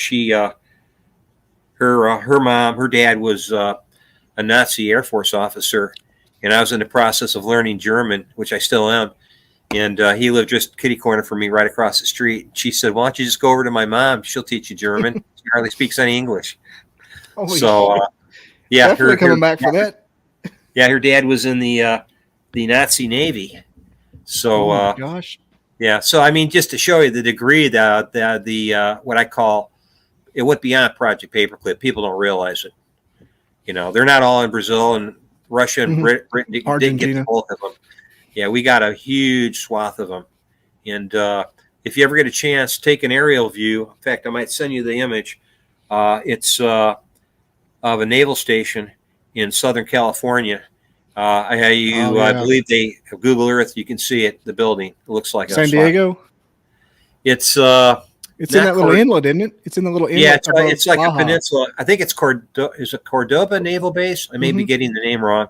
her dad was a Nazi Air Force officer, and I was in the process of learning German, which I still am. And he lived just kitty corner from me right across the street. She said, "Why don't you just go over to my mom? She'll teach you German. She hardly speaks any English." Yeah, definitely coming back for that. Yeah, her dad was in the Nazi Navy. So, oh my gosh. Yeah, so I mean, just to show you the degree that the what I call it went beyond Project Paperclip. People don't realize it. They're not all in Brazil and Russia and Britain didn't get the bulk of them. Yeah, we got a huge swath of them. And if you ever get a chance, take an aerial view. In fact, I might send you the image. It's of a naval station in Southern California. I believe they have Google Earth. You can see it. The building. It looks like San Diego. It's in that little inlet, isn't it? It's in the little inlet. Yeah, it's like a peninsula. I think it's Cordoba Naval Base. I may be getting the name wrong,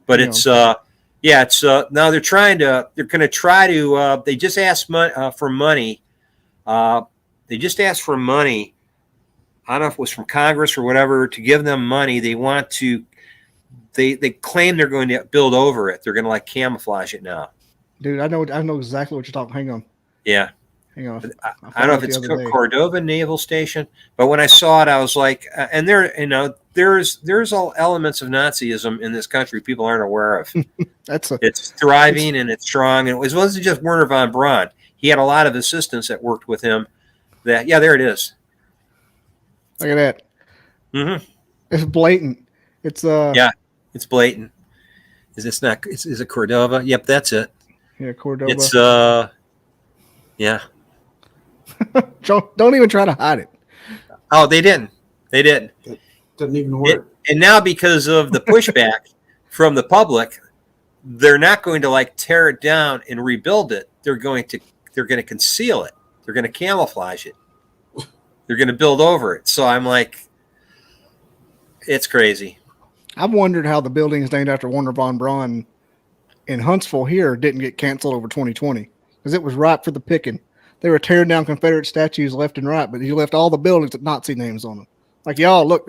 but it's now they're going to try to. They just asked for money. They just asked for money. I don't know if it was from Congress or whatever to give them money. They want to. They claim they're going to build over it. They're going to camouflage it now. Dude, I know exactly what you're talking. Hang on. Yeah. Hang on. I don't know if it's Cordoba Naval Station, but when I saw it, I was like, and there's all elements of Nazism in this country people aren't aware of. It's thriving and it's strong. And it wasn't just Werner von Braun. He had a lot of assistants that worked with him. There it is. Look at that. Mm-hmm. It's blatant. It's it's blatant. Is it Cordoba? Yep, that's it. Yeah, Cordoba. It's yeah. Don't even try to hide it. Oh, they didn't. It doesn't even work. And now because of the pushback from the public, they're not going to tear it down and rebuild it. They're going to conceal it. They're going to camouflage it. They're going to build over it. So I'm like, it's crazy. I've wondered how the buildings named after Werner von Braun in Huntsville here didn't get canceled over 2020 because it was ripe for the picking. They were tearing down Confederate statues left and right, but he left all the buildings with Nazi names on them. Like, y'all, look.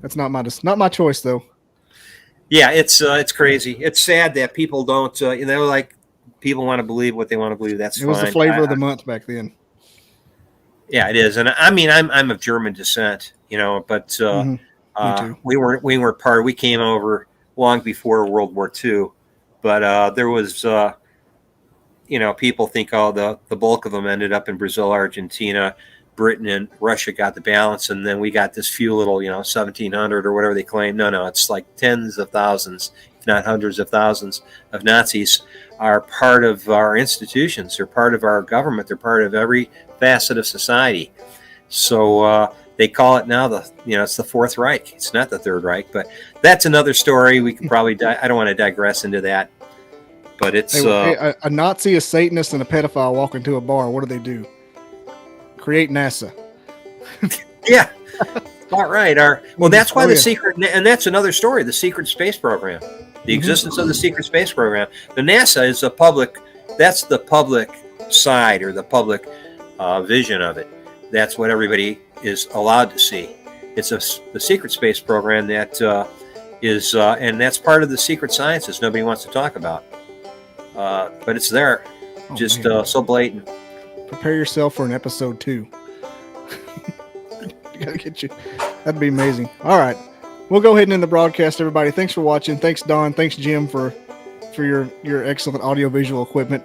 That's not my choice, though. Yeah, it's crazy. It's sad that people don't, people want to believe what they want to believe. That's fine. It was the flavor of the month back then. Yeah, it is. And I mean, I'm of German descent, but we came over long before World War II, but there was, people think the bulk of them ended up in Brazil, Argentina, Britain, and Russia got the balance. And then we got this few little, 1,700 or whatever they claim. No, it's like tens of thousands, if not hundreds of thousands of Nazis are part of our institutions. They're part of our government. They're part of every facet of society. So they call it now it's the Fourth Reich. It's not the Third Reich, but that's another story. We can probably I don't want to digress into that, but it's a Nazi, a Satanist, and a pedophile walk into a bar. What do? Create NASA. Yeah, all right. That's why the secret, and that's another story. The secret space program, the existence of the secret space program. The NASA is that's the public side or the public vision of it. That's what everybody is allowed to see. It's the secret space program that is, and that's part of the secret sciences nobody wants to talk about. But it's there, so blatant. Prepare yourself for an episode 2. Gotta get you. That'd be amazing. All right, we'll go ahead and end the broadcast, everybody. Thanks for watching. Thanks, Don. Thanks, Jim, for for your excellent audiovisual equipment.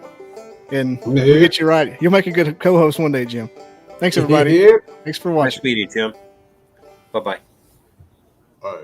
And we'll Yeah. get you right. You'll make a good co-host one day, Jim. Thanks, everybody. Yeah. Thanks for Nice watching. to meet you, Jim. Bye-bye. Bye.